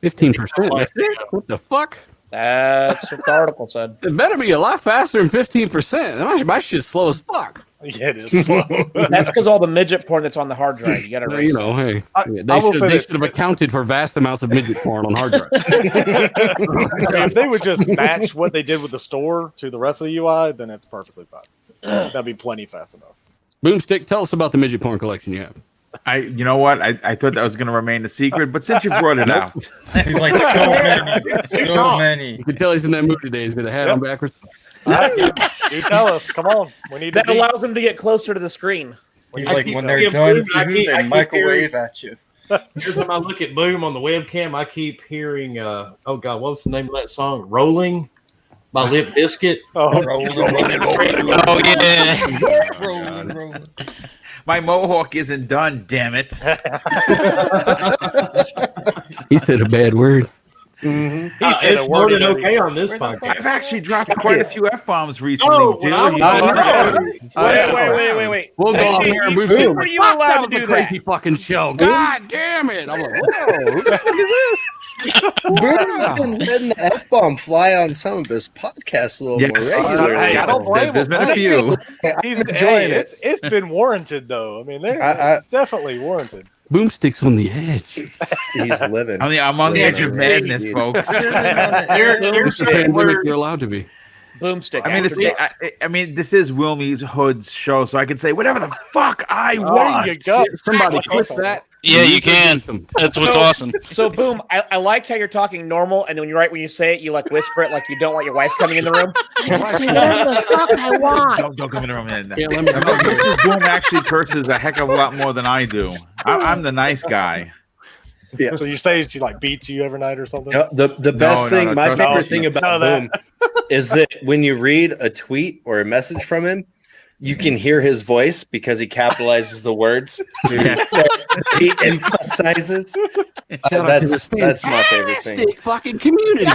15%. That's it. What the fuck? That's what the article said. It better be a lot faster than 15%. My shit's slow as fuck. Yeah, it is slow. That's because all the midget porn that's on the hard drive. You got to, you know, hey, they should have accounted for vast amounts of midget porn on hard drive. If they would just match what they did with the store to the rest of the UI, then it's perfectly fine. That'd be plenty fast enough. Boomstick, tell us about the midget porn collection you have. You know what? I thought that was going to remain a secret, but since you brought it out, he's like so many. You can tell he's in that mood today. He's got a hat on backwards. You tell us. Come on. We need that allows them to get closer to the screen. He's like, when they're done, they microwave at you. Every time I look at Boom on the webcam, I keep hearing, oh God, what's the name of that song? Rolling by Limp Bizkit. Oh, Oh yeah. rolling. My mohawk isn't done, damn it. He said a bad word. Mm-hmm. It's more than okay on this podcast. I've actually dropped quite a few F-bombs recently. Wait. We'll go off here and move. Were you allowed to do crazy fucking show. God damn it. I'm like, whoa, look at this. Boom's been letting the F-bomb fly on some of his podcasts a little more regularly. Hey, I don't blame There's been a few. He's enjoying it. It's been warranted, though. I mean, they're definitely warranted. Boomstick's on the edge. He's living. I'm on the edge of madness, folks. You're allowed to be. Boomstick. I mean, this is Wilmy Hood's show, so I can say whatever the fuck I want. There you go. Somebody click that. Yeah, you can. That's what's awesome. So, Boom, I like how you're talking normal, and then when you say it, you like whisper it like you don't want your wife coming in the room. Whatever the fuck I want. Don't come in the room. Mrs. Boom actually curses a heck of a lot more than I do. I'm the nice guy. Yeah. So you say she like beats you every night or something? The best thing, my favorite thing about Boom is that when you read a tweet or a message from him, you can hear his voice because he capitalizes the words. He emphasizes. That's my favorite thing. Fucking community.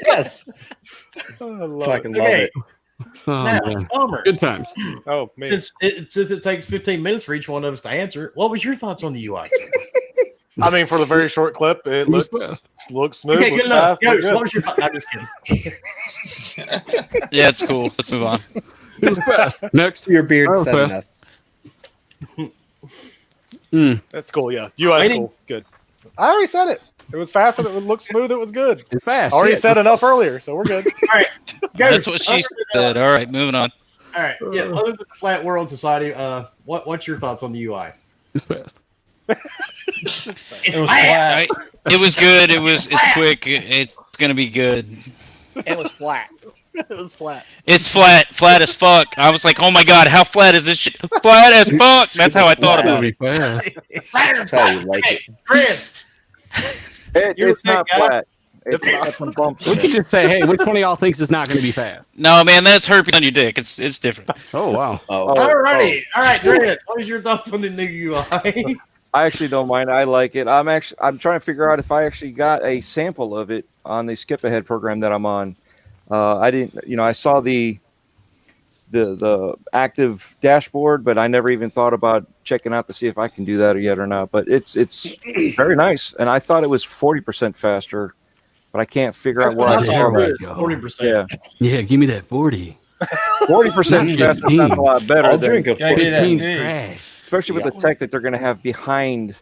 Yes. Fucking love it. Oh, Now, man. Palmer, Good times. Oh man. since it takes 15 minutes for each one of us to answer, what was your thoughts on the UI? I mean, for the very short clip, it looks smooth. Okay, good enough. fast, Yo, looks what good. was your thoughts? I'm just kidding. Yeah, it's cool. Let's move on. It was fast. Next. Your beard Oh, said enough. That's cool. Yeah, UI is cool. Good. I already said it. It was fast and it looked smooth. It was good. It's fast. I already shit. said enough earlier, so we're good. All right. That's what she said. All right, moving on. All right. Yeah, other than the Flat World Society, what's your thoughts on the UI? It's fast. It's was flat. All right. It was good. It's quick. It's gonna be good. It was flat. It was flat. It's flat as fuck. I was like, oh my god, how flat is this shit? Flat as fuck. That's how I thought about it. That's how you like it. Grant, It's not guy. flat. It's got some bumps. We could just say, hey, which one of y'all thinks it's not going to be fast? No, man, that's herpes on your dick. It's different. Oh, wow. all righty. All right, Grant, what was your thoughts on the new UI? I actually don't mind. I like it. I'm trying to figure out if I actually got a sample of it on the skip ahead program that I'm on. I didn't, I saw the active dashboard, but I never even thought about checking out to see if I can do that yet or not. But it's very nice, and I thought it was 40% faster, but I can't figure out where I saw that. 40%. Yeah, give me that 40. 40% faster sounds a lot better. I'll drink a 15 trash. especially with the tech that they're going to have behind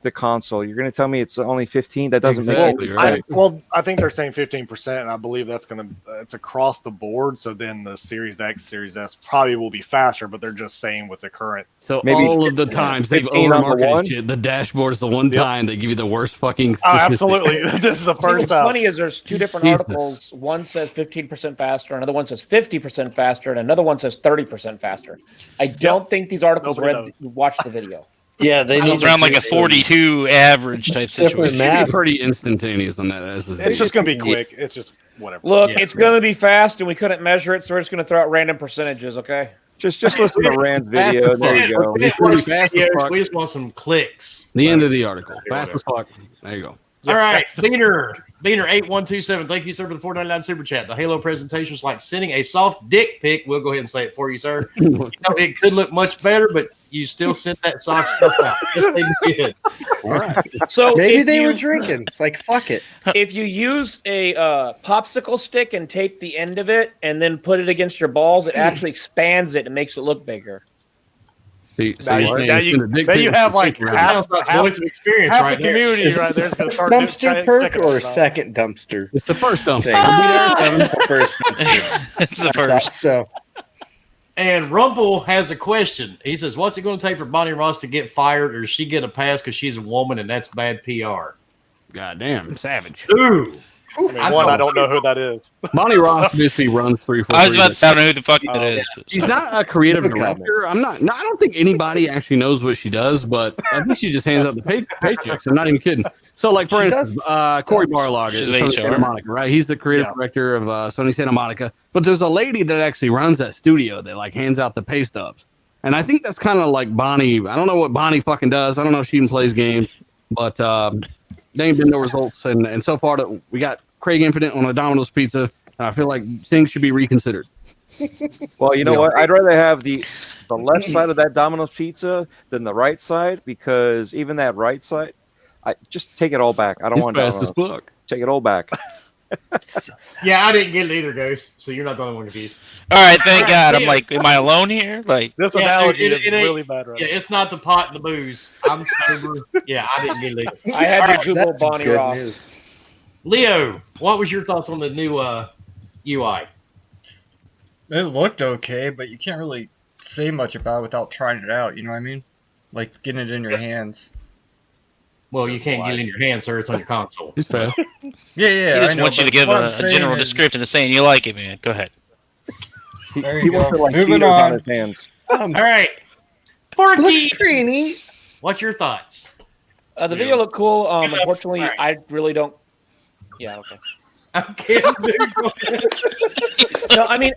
the console. You're going to tell me it's only 15? That doesn't Exactly, make right. sense. Well, I think they're saying 15%, and I believe it's across the board. So then the Series X, Series S probably will be faster, but they're just saying with the current. So Maybe all of the times they've 15 on the one? over-marketed shit, the dashboard is the one Yep. time they give you the worst fucking Oh, statistic. absolutely. This is the See, first what's time. funny is there's two different Jesus. articles. One says 15% faster, another one says 50% faster, and another one says 30% faster. I don't think these articles Nobody watched the video. Yeah, they So need it's to around like do a some 42 average type different situation. It should math. be pretty instantaneous on that. It's just going to be quick. It's just whatever. Look, Yeah. it's going to be fast, and we couldn't measure it, so we're just going to throw out random percentages, okay? Just listen to Rand's video. There you go. We just pretty want some fast as videos, fuck. we just want some clicks. The So- end of the article. Yeah, Fast as fuck. There you go. All right, Beaner8127. Thank you, sir, for the $4.99 super chat. The Halo presentation was like sending a soft dick pic. We'll go ahead and say it for you, sir. You know, it could look much better, but you still sent that soft stuff out. Yes, they did. All right. So Maybe if they you, were drinking. It's like, fuck it. If you use a popsicle stick and tape the end of it and then put it against your balls, it actually expands it and makes it look bigger. See, so Now you're you, saying now send a you, dick now pic you to have the like picture. half, Sounds like half, voice of experience half right the there. community Is right there is going to First start dumpster perk checking or it out. second dumpster? It's the first dumpster. Thing. I'll be there. It's the first dumpster. It's the first. So And Rumple has a question. He says, what's it going to take for Bonnie Ross to get fired, or does she get a pass because she's a woman and that's bad PR? God damn, savage. Ooh. I mean, I don't know who that is. Bonnie Ross basically runs 3-4. I was about to say, I don't know who the fuck that is. But She's not a creative Look at director. I don't think anybody actually knows what she does, but I think she just hands out the paychecks. I'm not even kidding. So, like for She instance, does Corey Barlog She's is Sony HR. Santa Monica, right? He's the creative director of Sony Santa Monica. But there's a lady that actually runs that studio that like hands out the pay stubs, and I think that's kind of like Bonnie. I don't know what Bonnie fucking does. I don't know if she even plays games, but there ain't been no results. And so far that we got Craig Infinite on a Domino's pizza, and I feel like things should be reconsidered. Well, you know what? I'd rather have the left side of that Domino's pizza than the right side, because even that right side, I just take it all back. I don't He's want fast as Domino's. fuck. Take it all back. Yeah, I didn't get it either, Ghost. So you're not the only one confused. all right, thank God. I'm like, am I alone here? Like, This Yeah, analogy it is ain't- really bad right Yeah, it's not the pot and the booze. I'm sober. Yeah, I didn't get it either. I had to Google that's Bonnie good Ross. news. Leo, what was your thoughts on the new UI? It looked okay, but you can't really say much about it without trying it out. You know what I mean? Like getting it in your hands. Well, you can't get it in your hand, sir. It's on your console. He's fast. Yeah, he I just know, wants you to but give what I'm a saying general is- description of saying you like it, man. Go ahead. There He you wants go. to like Moving cheaters on on. his hands. All right. Looks Forky, pretty neat. what's your thoughts? The video looked cool. Unfortunately, All right. I really don't. Yeah, okay. I'm kidding, dude. No, I mean,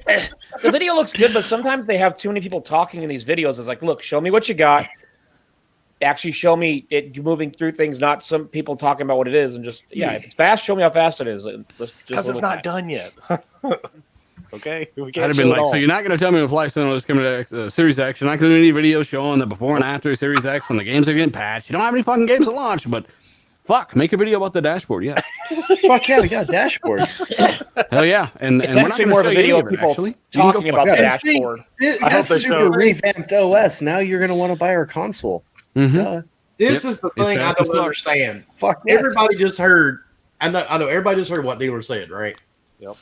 the video looks good, but sometimes they have too many people talking in these videos. It's like, look, show me what you got. Actually, show me it moving through things, not some people talking about what it is, and just if it's fast, show me how fast it is. Because it's not done yet. Okay, we I'd can't have show been it like, all. so you're not going to tell me when Flight Simulator is coming to Series X. You're not going to do any videos showing the before and after Series X when the games are getting patched. You don't have any fucking games to launch, but fuck, make a video about the dashboard. Yeah, Fuck yeah, we got a dashboard. hell yeah. And It's we're not actually gonna more of a show you video any of of it, people actually. You can go talking fuck about the yeah. dashboard. I hope they Super show. revamped OS. Now you're gonna want to buy our console. Mhm. Duh. This Yep. is the It's thing I fast as don't fuck. understand. Fuck yes. Everybody just heard. I know everybody just heard what Dealer said, right? Yep.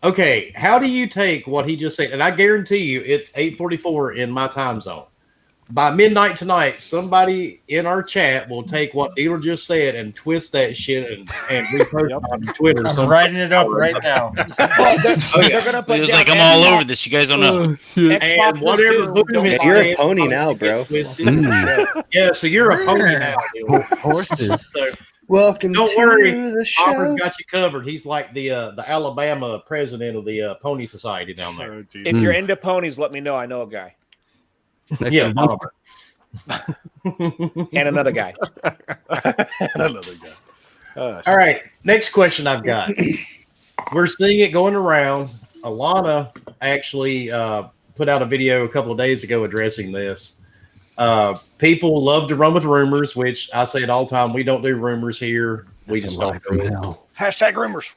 Okay, how do you take what he just said? And I guarantee you, it's 8:44 in my time zone. By midnight tonight, somebody in our chat will take what Dealer just said and twist that shit and repost it on Twitter. I'm So writing it up right now. They're gonna put It was down like, I'm all Xbox- over this. You guys don't know. Oh, shit. Xbox and whatever One, Boom don't is You're a saying, pony I'm now, gonna bro. get twisted. Mm. Yeah, so you're a pony now, Dealer. Horses. So Welcome Don't to worry, the Auburn show. got you covered. He's like the Alabama president of the Pony Society down there. Oh, geez. If you're into ponies, let me know. I know a guy Next Yeah, time, Auburn. and another guy. Another guy. All right, next question I've got. We're seeing it going around. Alana actually put out a video a couple of days ago addressing this. People love to run with rumors, which I say it all the time. We don't do rumors here. We just don't do it. Hashtag rumors.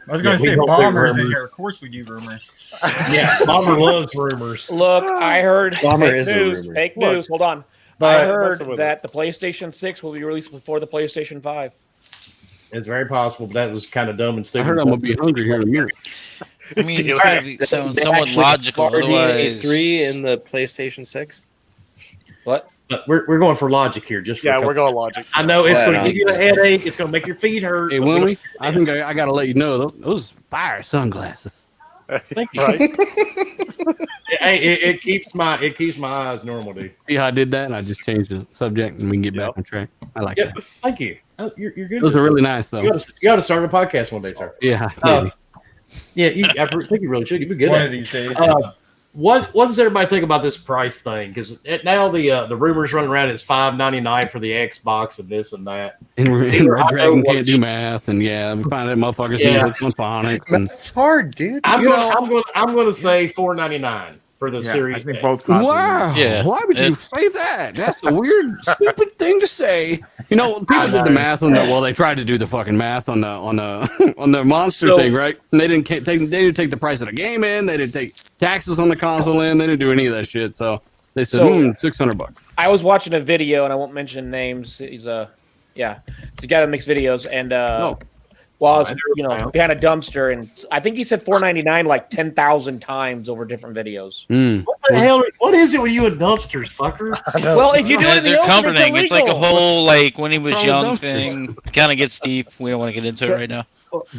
I was going to we say don't do bombers in rumors. here. Of course we do rumors. Yeah, Bomber loves rumors. Look, I heard Bomber fake is a news. rumor. Fake Look. news. Hold on. But I heard that the PlayStation 6 will be released before the PlayStation 5. It's very possible, but that was kind of dumb and I stupid. heard I'm gonna be hungry here in a minute. I mean, it's gotta be somewhat logical. Otherwise, 3 in the PlayStation 6. What? But we're going for logic here. Just for we're going logic. I know it's Yeah, going to give you a headache. It's going to make your feet hurt. Hey, Willie, I think I got to let you know those fire sunglasses. Thank you. Right. Hey, it keeps my eyes normal, dude. See how I did that? And I just changed the subject, and we can get back on track. I like Yeah, that. thank you. Oh, you're good. Those are really nice, though. You got to start a podcast one day, sir. Yeah. Yeah, I think you really should. You'd be good One at of it. these days. What does everybody think about this price thing? Because now the rumors running around it's $5.99 for the Xbox and this and that. And Red I Dragon know can't what do you- math, and we find that motherfuckers Yeah. need on phonics. And It's hard, dude. I'm going to say $4.99 for the Yeah, Series I think X. both consoles. wow, Yeah. why would you say that? That's a weird, stupid thing to say. You know, people did the math on the. Well, they tried to do the fucking math on the monster So- thing, right? And they didn't take the price of the game in. They didn't take taxes on the console in. They didn't do any of that shit. So they said, So- $600. I was watching a video, and I won't mention names. He's a guy that makes videos, and while I was behind a dumpster, and I think he said $4.99 like 10,000 times over different videos. What the hell? What is it with you and dumpsters, fucker? Well, if you do it in the they're open, comforting. It's like a illegal. whole like when he was wrong young with thing. Kind of gets deep. We don't want to get into it right now.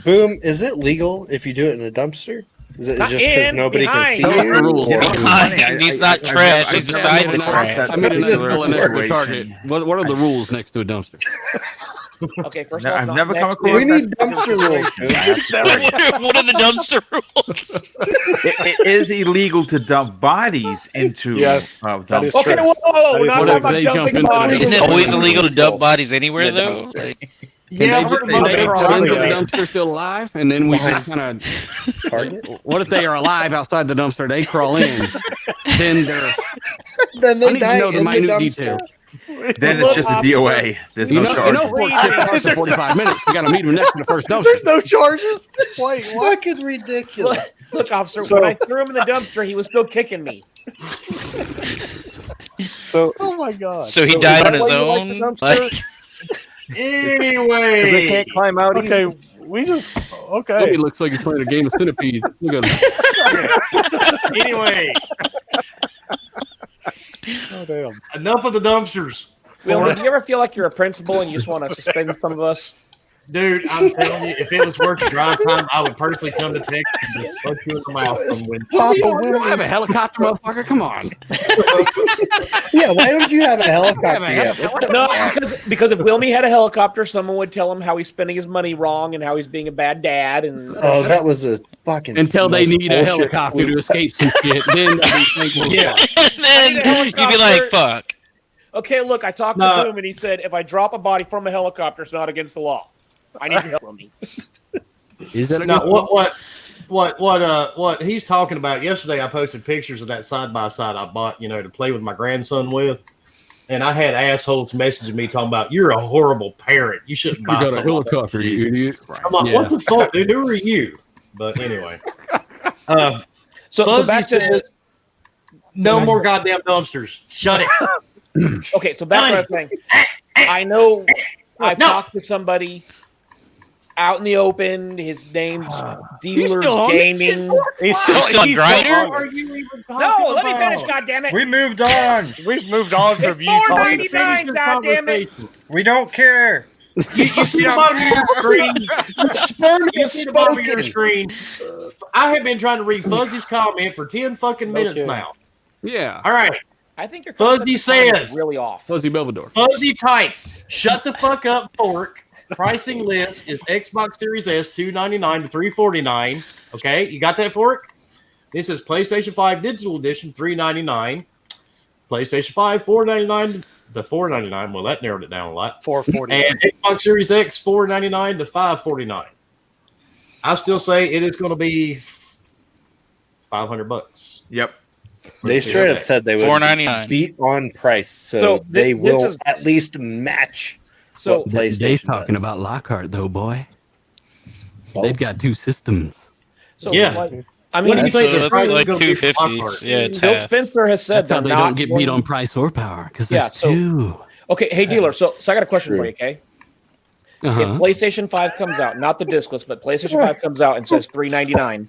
Boom, is it legal if you do it in a dumpster? Is it Not just because in, nobody behind. can see Those are the you? rules. Or- He's not trash. He's beside the trash. I mean, it's just pulling next to a Target. What are the rules next to a dumpster? Okay, first No, of all, I've it's never not come next across to- We need dumpster rules, dude. What are the dumpster rules? It is illegal to dump bodies into Yes, that is dumpsters. Okay, true. whoa, That is not what talking if about they jump dumping into the bodies. Isn't it always illegal to dump bodies anywhere though? Like, Yeah, And I heard they about get that. into the Yeah. dumpster still alive, and then we just kind of. Target? What if they are alive outside the dumpster? They crawl in. Then they're. Then I they need to die know the in the minute dumpster. details. Then it's just a DOA. There's no charge. Sports shit starts in 45 minutes. You got to meet him next to the first dumpster. There's no charges. Wait, It's what? fucking ridiculous. Look, officer, when I threw him in the dumpster, he was still kicking me. So Oh my god. so he So died is on that his why you like own. the dumpster? Like, they Anyway, can't climb out Okay, easy. we just Toby okay. looks like he's playing a game of Centipede. Look at him. anyway, Oh damn. enough of the dumpsters. Will, do you ever feel like you're a principal and you just want to suspend some of us? Dude, I'm telling you, if it was worth the drive time, I would personally come to Texas and just punch you in the mouth some Wednesday. Papa You don't Willie. have a helicopter, motherfucker. Come on. Yeah, why don't you have a helicopter yet? No, because if Wilmy had a helicopter, someone would tell him how he's spending his money wrong and how he's being a bad dad. And Oh, that was a fucking. Until they most need a bullshit helicopter tweet. to escape some shit, then they'll be thankful. Yeah. and then you'd be like, "Fuck." okay, look, I talked to Boom and he said if I drop a body from a helicopter, it's not against the law. I need your help, me. Is that a No, good what he's talking about? Yesterday, I posted pictures of that side by side I bought, to play with my grandson with, and I had assholes messaging me talking about you're a horrible parent. You shouldn't You buy got a something like that helicopter, shit." you idiot. I'm like, Yeah. what the fuck, dude? Who are you? But anyway, So Fuzzy back to says, no more goddamn dumpsters. Shut it. okay, so back to what I was saying. I know I've No. talked to somebody out in the open. His name's Dealer still on it? Gaming. He's Your son he's Grinder? on What it. are you even talking No, let me about? finish, goddammit. We moved on. We've moved on from It's you talking $4.99. to Finish your Goddammit. conversation. We don't care. You see the bottom of your screen? Sperm You is see the bottom of your spoken. screen? I have been trying to read Fuzzy's comment for 10 fucking minutes Okay. now. Yeah. All right. I think your Fuzzy concept is says- really off. Fuzzy Belvedere. Fuzzy Tights. Shut the fuck up, Fork. Pricing list is Xbox Series S $299 to $349. Okay, you got that, Fork? This is PlayStation 5 Digital Edition $399. PlayStation 5 $499 to $499. Well, that narrowed it down a lot. 440. And Xbox Series X $499 to $549. I still say it is going to be $500. Yep. They straight up said they would $4.99. beat on price, so, So they this will is- at least match. So what PlayStation Dave's does. talking about Lockhart, though, boy. Oh. They've got two systems. So Yeah. I mean, What do you think So the price that's is like gonna be for 250. Lockhart? Yeah, it's Bill half. Spencer has said That's how they're they not don't get beat on price or power because Yeah, there's so- two. Okay, hey dealer. So I got a question for you. Okay, if Uh-huh. PlayStation 5 comes out, not the discless, but PlayStation 5 comes out and says $399,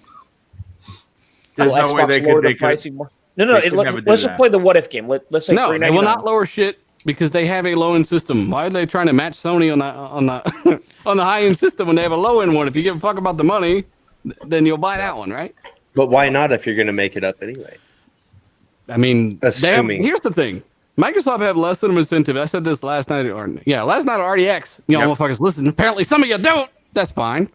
There's will no way Xbox they lower could. the They could. pricing more? No. they could Let's never do just that. play the what if game. Let's say No, $399. they will not lower shit because they have a low end system. Why are they trying to match Sony on the on the high end system when they have a low end one? If you give a fuck about the money, then you'll buy that one, right? But why not if you're going to make it up anyway? I mean, Assuming. here's the thing. Microsoft have less of an incentive. I said this last night at RDX. You know, motherfuckers, listen. Apparently, some of you don't. That's fine.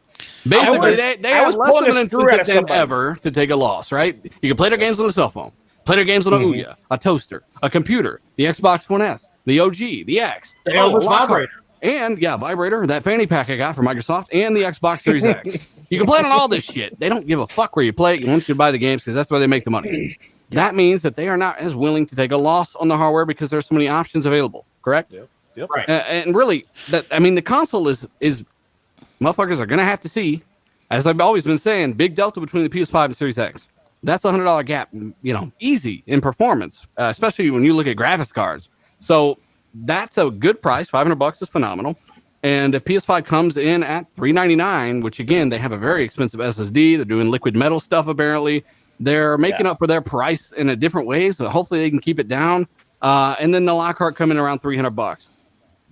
Basically, they have less of an incentive than ever to take a loss, right? You can play their games on a cell phone, play their games on a Ouya, a toaster, a computer, the Xbox One S, the OG, the X, The Elvis vibrator. and vibrator, that fanny pack I got from Microsoft, and the Xbox Series X. You can play it on all this shit. They don't give a fuck where you play it. You want you to buy the games because that's where they make the money. That means that they are not as willing to take a loss on the hardware because there's so many options available. Correct? Yep. Right. And really, the console is motherfuckers are gonna have to see, as I've always been saying, big delta between the PS5 and Series X. That's $100 gap, easy in performance, especially when you look at graphics cards. So that's a good price. $500 is phenomenal. And if PS5 comes in at $399, which again they have a very expensive SSD, they're doing liquid metal stuff apparently. They're making up for their price in a different way, so hopefully they can keep it down. And then the Lockhart coming around $300.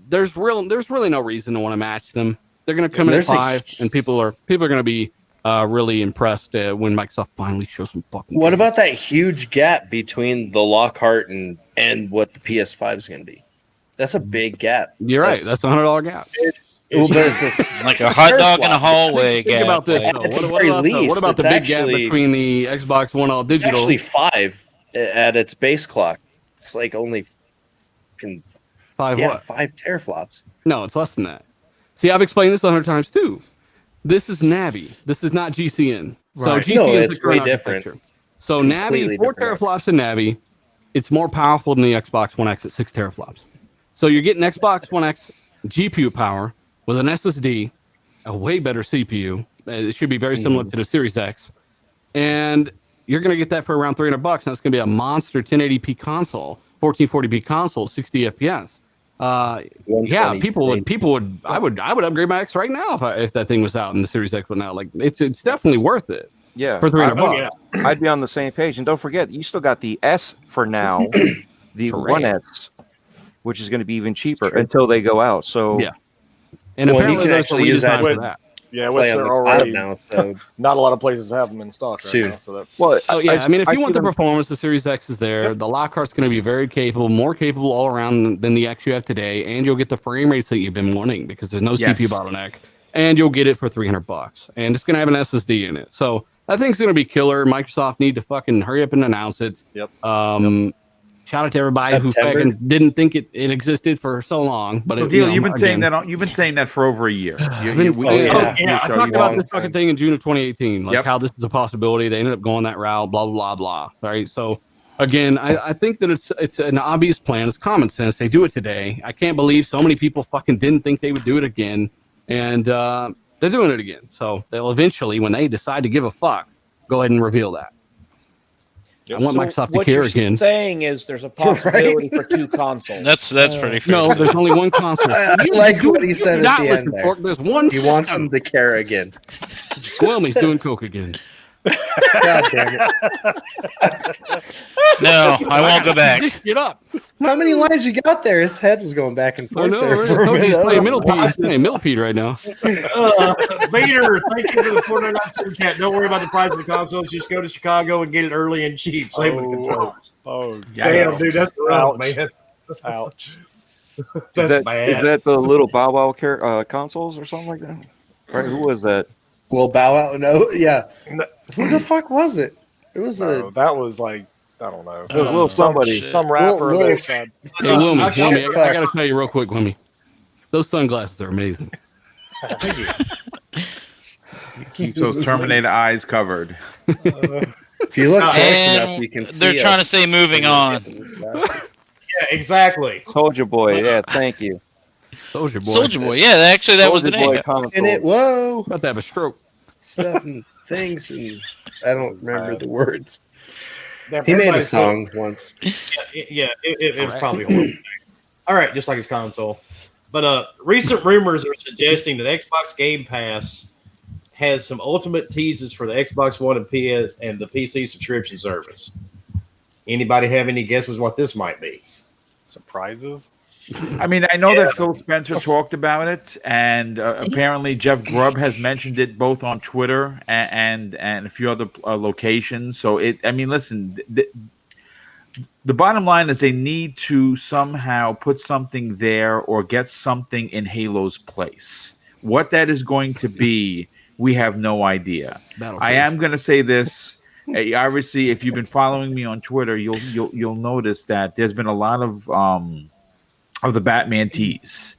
There's really no reason to want to match them. They're going to come in at $500, and people are going to be really impressed when Microsoft finally shows some fucking. What about that huge gap between the Lockhart and what the PS5 is going to be? That's a big gap. You're right. That's $100 gap. It's Like a hot dog in a hallway. Think about this. Like, Though. What about the big gap between the Xbox One All Digital? Actually, 5 at its base clock. It's like only 5 what? 5 teraflops. No, it's less than that. See, I've explained this 100 times too. This is Navi. This is not GCN. So Right. GCN No, is it's the current way different. architecture. So Navi, 4 teraflops in Navi. It's more powerful than the Xbox One X at 6 teraflops. So you're getting Xbox One X GPU power with an SSD, a way better CPU. It should be very similar to the Series X. And you're going to get that for around $300. And that's going to be a monster 1080p console, 1440p console, 60 FPS. People would. I would upgrade my X right now if that thing was out and the Series X went out. Like it's definitely worth it. Yeah, for $300. I'd be on the same page. And don't forget, you still got the S for now, the One S, which is going to be even cheaper until they go out. So yeah, and apparently you can actually use that for that. Yeah, which play on they're the already cloud now. So not a lot of places have them in stock right Soon. now. So that's I mean, if you want the performance, the Series X is there. The Lockhart's going to be very capable, more capable all around than the X you have today, and you'll get the frame rates that you've been wanting because there's no CPU bottleneck, and you'll get it for $300, and it's going to have an SSD in it. So that thing's going to be killer. Microsoft need to fucking hurry up and announce it. Yep. Shout out to everybody who fucking didn't think it existed for so long. But you've been saying that. You've been saying that for over a year. I talked about this fucking thing in June of 2018, like how this is a possibility. They ended up going that route. Blah blah blah. Right. So again, I think that it's an obvious plan. It's common sense. They do it today. I can't believe so many people fucking didn't think they would do it again, and they're doing it again. So they'll eventually, when they decide to give a fuck, go ahead and reveal that. I want Microsoft to care again. What you're saying is there's a possibility for 2 consoles. That's pretty fair. No, there's only one console. I like what he said at the end listen, there. Pork. There's one. He wants them to care again. Well, he's doing coke again. God damn it. No, I won't go back. Get up. How many lines you got there? His head was going back and I forth know. there Right? for a He's minute. playing millipede. He's playing millipede right now. Vader, thank you for the $4.99 super chat. Don't worry about the price of the consoles. Just go to Chicago and get it early and cheap. Save with the controllers. Oh, damn, dude, that's rough, man. Ouch. That's bad. Is that the little Bow Wow consoles or something like that? Right? Who was that? Will Bow Wow? No, yeah. Who the fuck was it? It was that was like, I don't know. It was a little somebody. Some rapper. Will- they said. Hey, Wilmy, I got to tell you real quick, Wilmy. Those sunglasses are amazing. Thank you. Keep those Terminator eyes covered. If you look close And enough, you can see. they're trying to say moving on. Yeah, exactly. Soldier Boy. Yeah, thank you. Soldier Boy. Soldier Boy. Yeah, actually, that was the Soldier Boy name. console. And it, whoa. About to have a stroke. stuff and things, and I don't remember the words. Damn, He made a everybody's song once. Yeah, it was probably horrible. All right, just like his console. But recent rumors are suggesting that Xbox Game Pass has some ultimate teases for the Xbox One and the PC subscription service. Anybody have any guesses what this might be? surprises. I mean, I know that Phil Spencer talked about it, and apparently Jeff Grubb has mentioned it both on Twitter and a few other locations. So I mean, listen, the bottom line is they need to somehow put something there or get something in Halo's place. What that is going to be, we have no idea. I am going to say this. Obviously, if you've been following me on Twitter, you'll notice that there's been a lot of the Batman tease,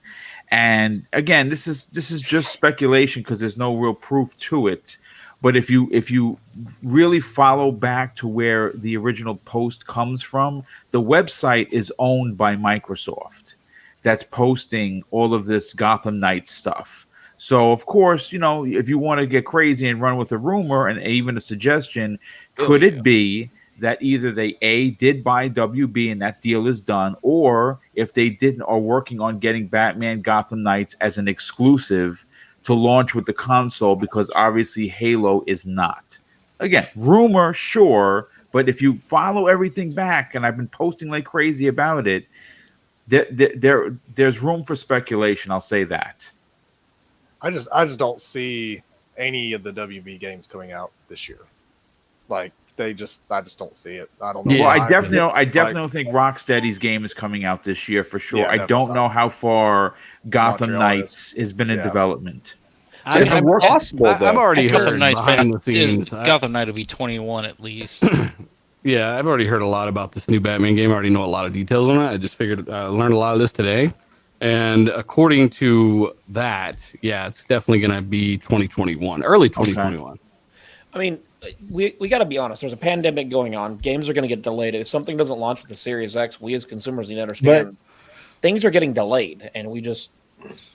and again, this is just speculation because there's no real proof to it. But if you really follow back to where the original post comes from, the website is owned by Microsoft. That's posting all of this Gotham Knights stuff. So, of course, if you want to get crazy and run with a rumor and even a suggestion, could it be that either they did buy WB and that deal is done, or if they didn't, are working on getting Batman Gotham Knights as an exclusive to launch with the console, because obviously Halo is not. Again, rumor, sure, but if you follow everything back, and I've been posting like crazy about it, there's room for speculation. I'll say that. I just don't see any of the WB games coming out this year. Like I just don't see it. I don't know. Yeah, why. I definitely don't think Rocksteady's game is coming out this year for sure. Yeah, I don't know how far Gotham Montreal Knights has been in development. It's impossible, though. I've already heard Gotham Knights behind the scenes. Gotham Knight will be 21 at least. Yeah, I've already heard a lot about this new Batman game. I already know a lot of details on it. I just figured learned a lot of this today. And according to that, yeah, it's definitely going to be 2021, early 2021. Okay. I mean, we got to be honest. There's a pandemic going on. Games are going to get delayed. If something doesn't launch with the Series X, we as consumers need to understand things are getting delayed, and we just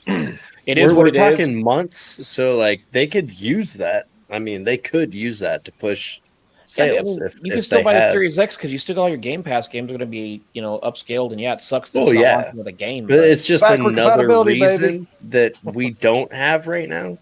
we're talking months, so like they could use that. I mean, they could use that to push sales. You can still buy the Series X because you still got all your Game Pass games are going to be upscaled, and it sucks that it's not launching with a game. But it's just another reason that we don't have right now.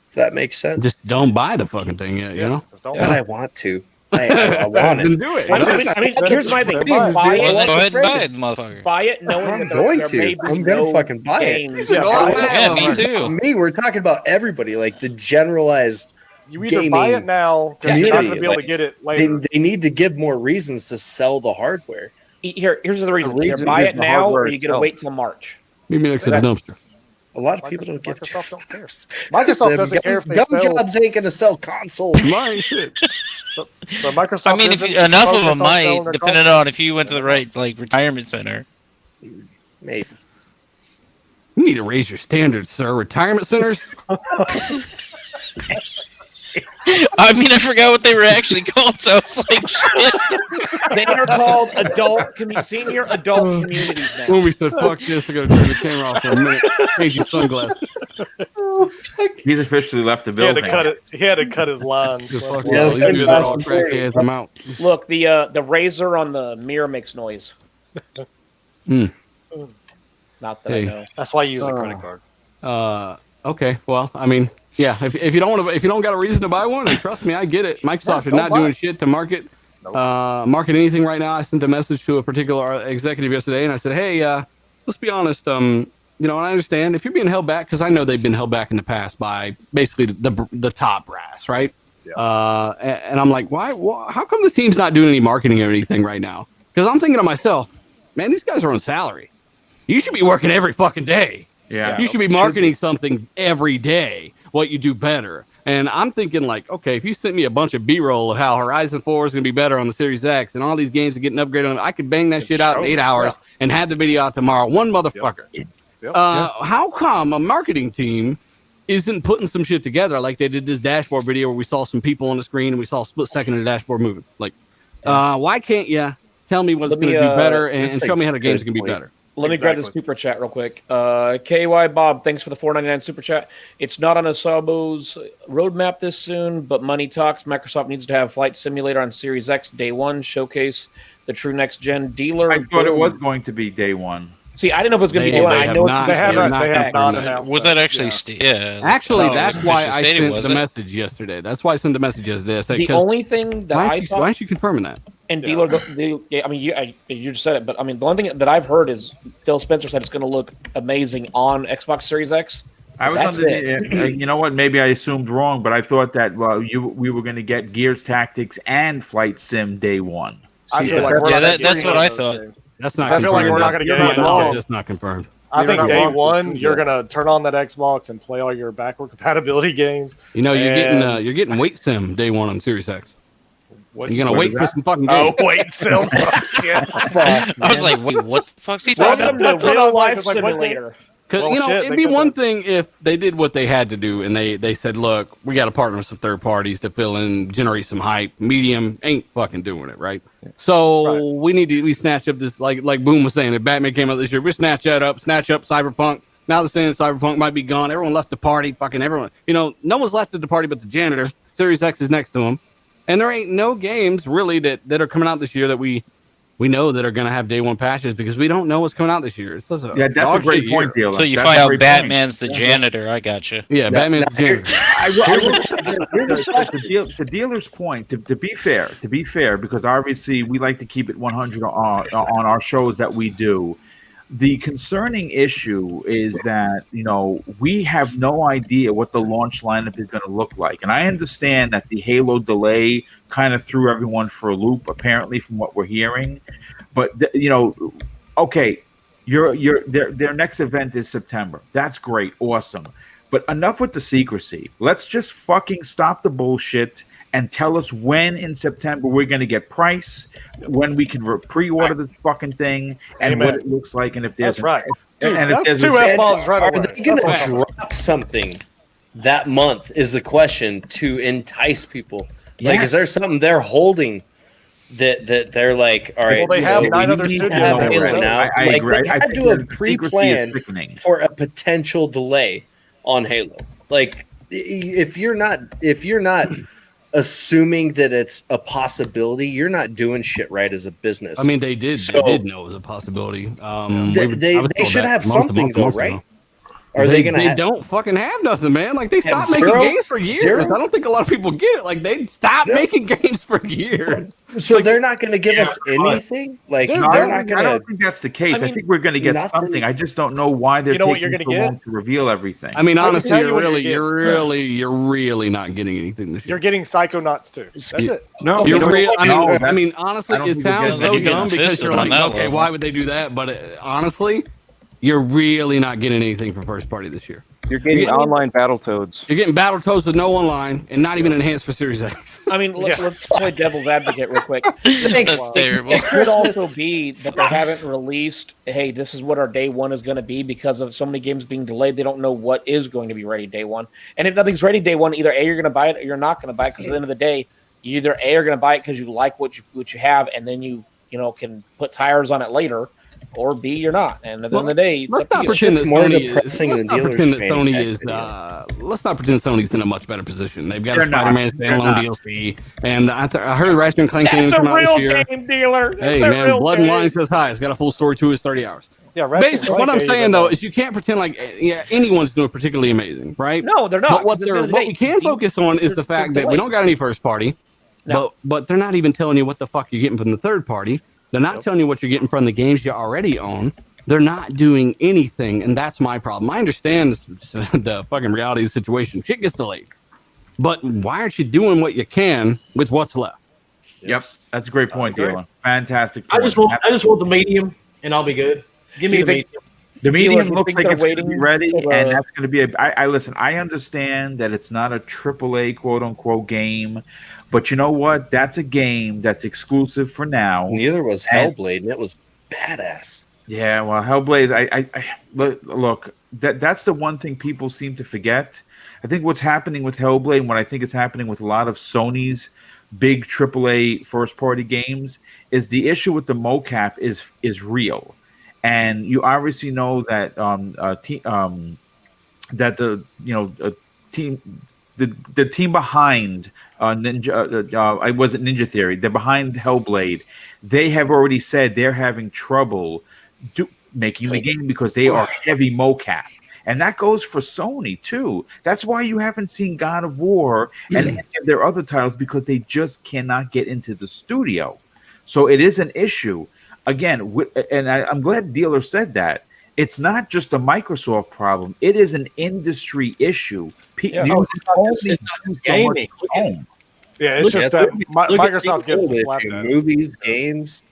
If that makes sense. Just don't buy the fucking thing yet, you know. But I want to. I want it. Then do it. I mean, here's my thing. Go ahead and buy it, motherfucker. Buy it knowing I'm that going there may to. be I'm gonna fucking buy games. it. Yeah, me too. Me, we're talking about everybody, like the generalized. You either buy it now because you're not going to be able to get it later. They need to give more reasons to sell the hardware. Here's the reason. Either buy it now or you got to wait till March. Meet me next to the dumpster. A lot of people don't give Microsoft don't care. Microsoft doesn't care if they Dumb sell. jobs ain't gonna sell consoles. My shit. So Microsoft. I mean, if enough of them might, depending on if you went to the right retirement center. Maybe. You need to raise your standards, sir. Retirement centers. I mean, I forgot what they were actually called, so I was like, shit. They are called senior adult communities now. When we said fuck this, I gotta turn the camera off for a minute. Change your sunglasses. He's officially left the He had building. to cut his line. I'm out. Look, the razor on the mirror makes noise. Not that I know. That's why you use a credit card. Okay. Well, I mean, yeah. If you don't got a reason to buy one, then trust me, I get it. Microsoft is not doing shit to market anything right now. I sent a message to a particular executive yesterday, and I said, hey, let's be honest. And I understand if you're being held back, because I know they've been held back in the past by basically the top brass, right? Yeah. And I'm like, why? How come the team's not doing any marketing or anything right now? Because I'm thinking to myself, man, these guys are on salary. You should be working every fucking day. Yeah. You should be marketing something every day, what you do better. And I'm thinking like, okay, if you sent me a bunch of B-roll of how Horizon 4 is going to be better on the Series X and all these games are getting upgraded, I could bang that shit out in 8 hours and have the video out tomorrow. One motherfucker. How come a marketing team isn't putting some shit together like they did this dashboard video where we saw some people on the screen and we saw a split second of the dashboard moving? Like, why can't you tell me what's going to do better and show me how the games can be better? Let me grab the super chat real quick. KY Bob, thanks for the $4.99 super chat. It's not on Asabo's roadmap this soon, but money talks. Microsoft needs to have Flight Simulator on Series X day one, showcase the true next gen dealer. I thought it was going to be day one. See, I didn't know if it was going to be day one. I know they have not announced. Was that actually? Yeah. Actually, that's why I sent the message yesterday. That's why I sent the message yesterday. I said, the only thing that why aren't you confirming that? And dealer, I mean, you just said it, but I mean, the only thing that I've heard is Phil Spencer said it's going to look amazing on Xbox Series X. I was you know what? Maybe I assumed wrong, but I thought that we were going to get Gears Tactics and Flight Sim day one. I feel like that's what I thought. That's not. I feel like we're not going to get any of those. That's not confirmed. I think day one, you're going to turn on that Xbox and play all your backward compatibility games. You know, you're getting Weight Sim day one on Series X. You're gonna wait for some fucking games. Oh, Weight Sim. I was like, wait, what the fuck's he talking about? Welcome to real life simulator. Because it'd be one thing if they did what they had to do and they said, look, we got to partner with some third parties to fill in, generate some hype. Medium ain't fucking doing it, right? So we need to snatch up this, like Boom was saying, if Batman came out this year, we snatch up Cyberpunk. Now they're saying Cyberpunk might be gone. Everyone left the party. Fucking everyone. No one's left at the party but the janitor. Series X is next to him. And there ain't no games really that are coming out this year that we know that are going to have day one patches because we don't know what's coming out this year. It's that's a great point, Dealer. So you find out Batman's the janitor. I got you. Yeah, Batman's the janitor. To Dealer's point, to be fair, because obviously we like to keep it 100 on our shows that we do. The concerning issue is that, we have no idea what the launch lineup is going to look like. And I understand that the Halo delay kind of threw everyone for a loop, apparently, from what we're hearing. But, okay, their next event is September. That's great. Awesome. But enough with the secrecy. Let's just fucking stop the bullshit and tell us when in September we're going to get price, when we can pre-order the fucking thing, and what it looks like, and if there's Dude, and if there's two F-bombs right away. Are they going to drop something that month? Is the question to entice people? Yeah. Like, is there something they're holding that they're like, all right? Well, they have 9 other studios now. I agree. They had to have pre-planned for a potential delay on Halo. Like, if you're not assuming that it's a possibility, you're not doing shit right as a business. I mean, they did know it was a possibility. They should have something though, right? Are they gonna? They don't fucking have nothing, man. Like they stopped making games for years. I don't think a lot of people get it. Like they stopped making games for years. So they're not going to give us anything. Like they're not going to. I don't think that's the case. I think we're going to get something. I just don't know why they're taking so long to reveal everything. I mean, honestly, you're really not getting anything this year. You're getting Psychonauts too. That's it. No, I mean, honestly, it sounds so dumb because you're like, okay, why would they do that? But honestly, you're really not getting anything from first party this year. You're getting online Battletoads. You're getting Battletoads with no online and not even enhanced for Series X. I mean, let's play devil's advocate real quick. That's terrible. It could also be that they haven't released, hey, this is what our day one is going to be because of so many games being delayed. They don't know what is going to be ready day one. And if nothing's ready day one, either A, you're going to buy it or you're not going to buy it because at the end of the day, you either A, are going to buy it because you like what you have and then you can put tires on it later. Or B, you're not. And at the end of the day, let's not pretend that Sony's in a much better position. They've got a Spider-Man standalone DLC, and I heard Ratchet and Clank came out this year. Game dealer. Hey man, Blood and Wine says hi. It's got a full story to it. It's 30 hours. Yeah, basically, what I'm saying though is you can't pretend like anyone's doing particularly amazing, right? No, they're not. But what we can focus on is the fact that we don't got any first party, but they're not even telling you what the fuck you're getting from the third party. They're not telling you what you're getting from the games you already own. They're not doing anything, and that's my problem. I understand the fucking reality of the situation. Shit gets delayed. But why aren't you doing what you can with what's left? Yep, that's a great point, Dylan. Fantastic. I just want the medium, and I'll be good. Give me the medium. The medium looks like it's going to be ready, and that's going to be listen, I understand that it's not a AAA quote-unquote game, but you know what? That's a game that's exclusive for now. Neither was Hellblade, and it was badass. Yeah, well, Hellblade, I look, that's the one thing people seem to forget. I think what's happening with Hellblade, and what I think is happening with a lot of Sony's big AAA first-party games, is the issue with the mocap is real. and you obviously know that that the team behind Ninja, I wasn't Ninja Theory. They're behind Hellblade. They have already said they're having trouble making the game because they are heavy mocap. And that goes for Sony too. That's why you haven't seen God of War and any of their other titles, because they just cannot get into the studio. So it is an issue. Again, and I'm glad Dealer said that. It's not just a Microsoft problem. It is an industry issue. Gaming. Yeah, it's just that Microsoft gets slapped at. Movies, games,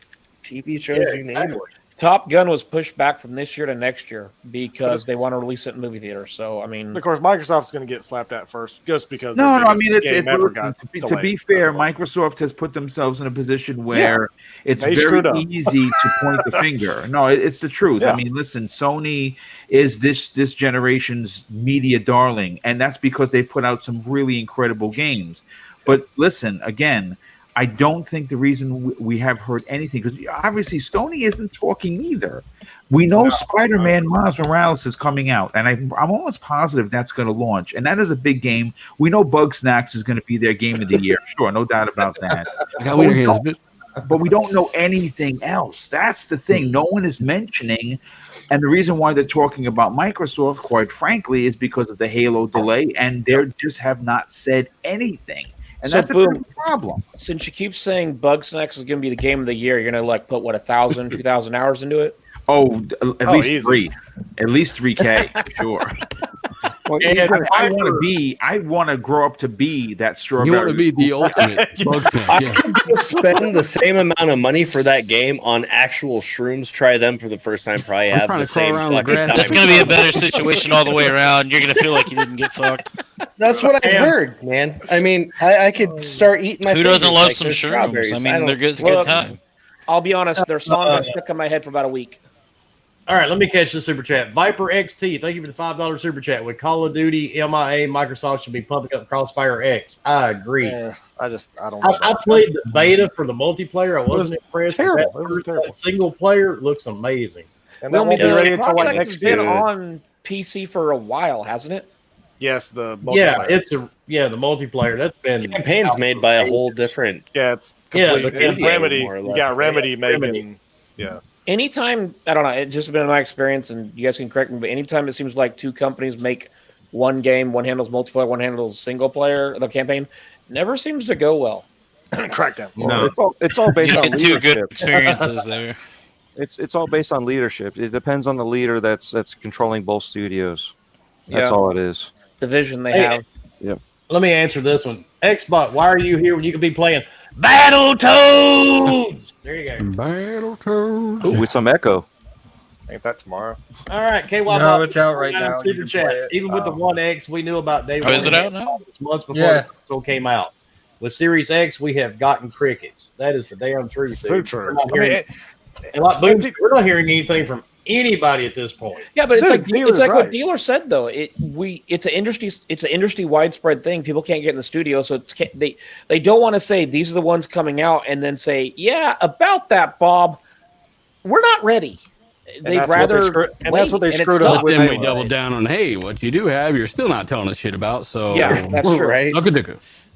TV shows, you name it. Top Gun was pushed back from this year to next year because they want to release it in movie theaters. So, I mean, of course, Microsoft's going to get slapped at first, just because. No. I mean, to be fair, Microsoft has put themselves in a position where it's very easy to point the finger. No, it's the truth. Yeah. I mean, listen, Sony is this generation's media darling, and that's because they've put out some really incredible games. But listen, again, I don't think the reason we have heard anything, because obviously Sony isn't talking either. We know Spider-Man Miles Morales is coming out, and I'm almost positive that's going to launch, and that is a big game. We know Bugsnax is going to be their game of the year. Sure, no doubt about that. But we don't know anything else. That's the thing. No one is mentioning, and the reason why they're talking about Microsoft, quite frankly, is because of the Halo delay, and they just have not said anything. And so that's a big problem. Since you keep saying Bugsnax is going to be the game of the year, you're going to put 1,000, 2,000 hours into it? Oh, at least easy. 3. At least 3K, for sure. Well, I want to grow up to be that strawberry. You want to be the ultimate Bugsnax. I would spend the same amount of money for that game on actual shrooms. Try them for the first time. Probably have the same fucking time. That's going to be a better situation all the way around. You're going to feel like you didn't get fucked. That's what I've heard, man. I mean, I could start eating my. Who doesn't love some shrooms? I mean, they're good. It's a good time. I'll be honest. Their song got stuck in my head for about a week. All right, let me catch the super chat. Viper XT, thank you for the $5 super chat. With Call of Duty, MIA, Microsoft should be pumping up Crossfire X. I agree. Yeah, I don't. I played the beta for the multiplayer. I wasn't impressed. Terrible. It was terrible. Single player looks amazing. And that won't be ready until like next year. It's been on PC for a while, hasn't it? Yes, the multiplayer. The multiplayer. That's been campaign's made by a whole different. Yeah, it's Remedy. You got Remedy making. Yeah. Anytime, I don't know, it's just been in my experience, and you guys can correct me, but anytime it seems like two companies make one game, one handles multiplayer, one handles single player, the campaign, never seems to go well. Crackdown. No. It's all based on leadership. 2 good experiences there. It's all based on leadership. It depends on the leader that's controlling both studios. That's all it is. The vision they have. Yep. Let me answer this one. Xbox, why are you here when you could be playing Battletoads? There you go. Battletoads. Ooh, with some echo. Ain't that tomorrow? All right, KY. No, it's out right now. Super chat. Even with the 1X, we knew about day 1. Is it out now? It's months before the console came out. With Series X, we have gotten crickets. That is the damn truth. So true. We're not hearing anything from anybody at this point. Yeah, but it's like what Dealer said though. It's an industry widespread thing. People can't get in the studio, so they don't want to say these are the ones coming out and then say, yeah, about that, Bob, we're not ready. They'd rather that's what they screwed up with. Then we double down on, hey, what you do have, you're still not telling us shit about. So yeah, that's true. Right?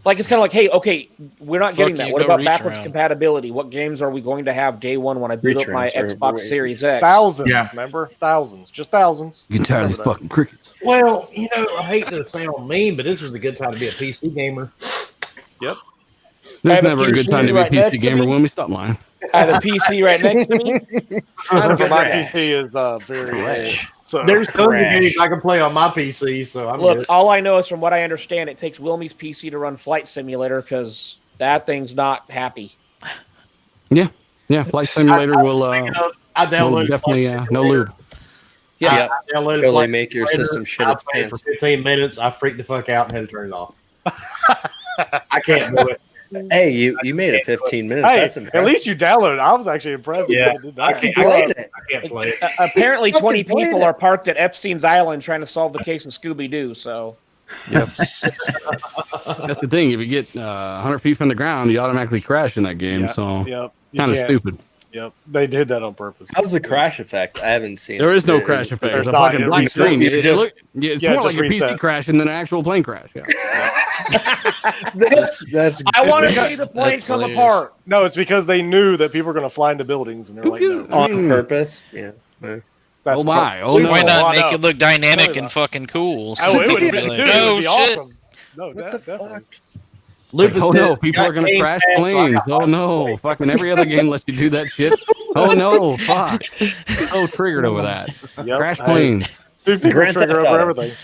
Like, it's kind of like, hey, okay, we're not getting that. What about backwards compatibility? What games are we going to have day one when I boot up my Xbox Series X? Thousands, remember? Thousands. Just thousands. You get tired of the fucking crickets. Well, I hate to sound mean, but this is a good time to be a PC gamer. Yep. There's never a good time to be a PC gamer when we stop lying. I have a PC right next to me. My PC is very fresh. So there's tons of games I can play on my PC. So look, all I know is from what I understand, it takes Wilmy's PC to run Flight Simulator because that thing's not happy. Yeah, Flight Simulator will. I downloaded definitely no lube. Yeah, I downloaded really make your system shit its pants. For 15 minutes, I freaked the fuck out and had to turn it off. I can't do it. Hey, you made it 15 minutes. Hey, that's impressive. At least you downloaded. I was actually impressed. Yeah, I can't play it. Apparently, 20 people are parked at Epstein's Island trying to solve the case in Scooby-Doo. So, yep. That's the thing. If you get 100 feet from the ground, you automatically crash in that game. So, kind of stupid. Yep, they did that on purpose. How's the crash effect? I haven't seen. There it. is no crash effect. there's It's a not. fucking It blank resets. screen. It just- It's yeah, more like just a PC reset. crashing than an actual plane crash. Yeah. That's. I want to good. see the plane That's come hilarious. apart. No, it's because they knew that people were going to fly into buildings, and they're like, no. On purpose. Yeah. That's Oh my! Oh Super no! Why not why make not? it look dynamic Totally and fucking cool? Oh, it would Be be, like, dude, it oh would be shit! awesome. No, What the definitely. fuck? Lupus Oh said, no! People are gonna "Game crash Pass, so I planes. got Oh lots of no! play." Fucking every other game lets you do that shit. Oh no! Fuck! So triggered over that. Yep. Crash Hey, planes. dude, people Grand trigger Theft over Auto. everything.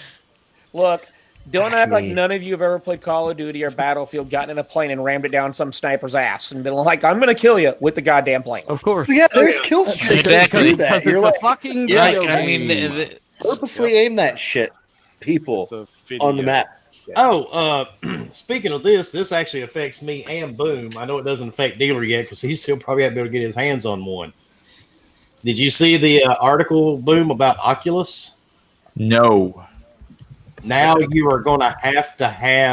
Look, don't act like me. none of you have ever played Call of Duty or Battlefield, gotten in a plane and rammed it down some sniper's ass and been like, I'm going to kill you with the goddamn plane. Of course. Yeah, there's kill streaks. Exactly. Do that. Because You're it's like a fucking Yeah, video I mean, game. purposely aim that shit, people It's a video. on the map. Oh, speaking of this actually affects me and Boom. I know it doesn't affect Dealer yet because he's still probably not able to get his hands on one. Did you see the article, Boom, about Oculus? No. Now you are going to have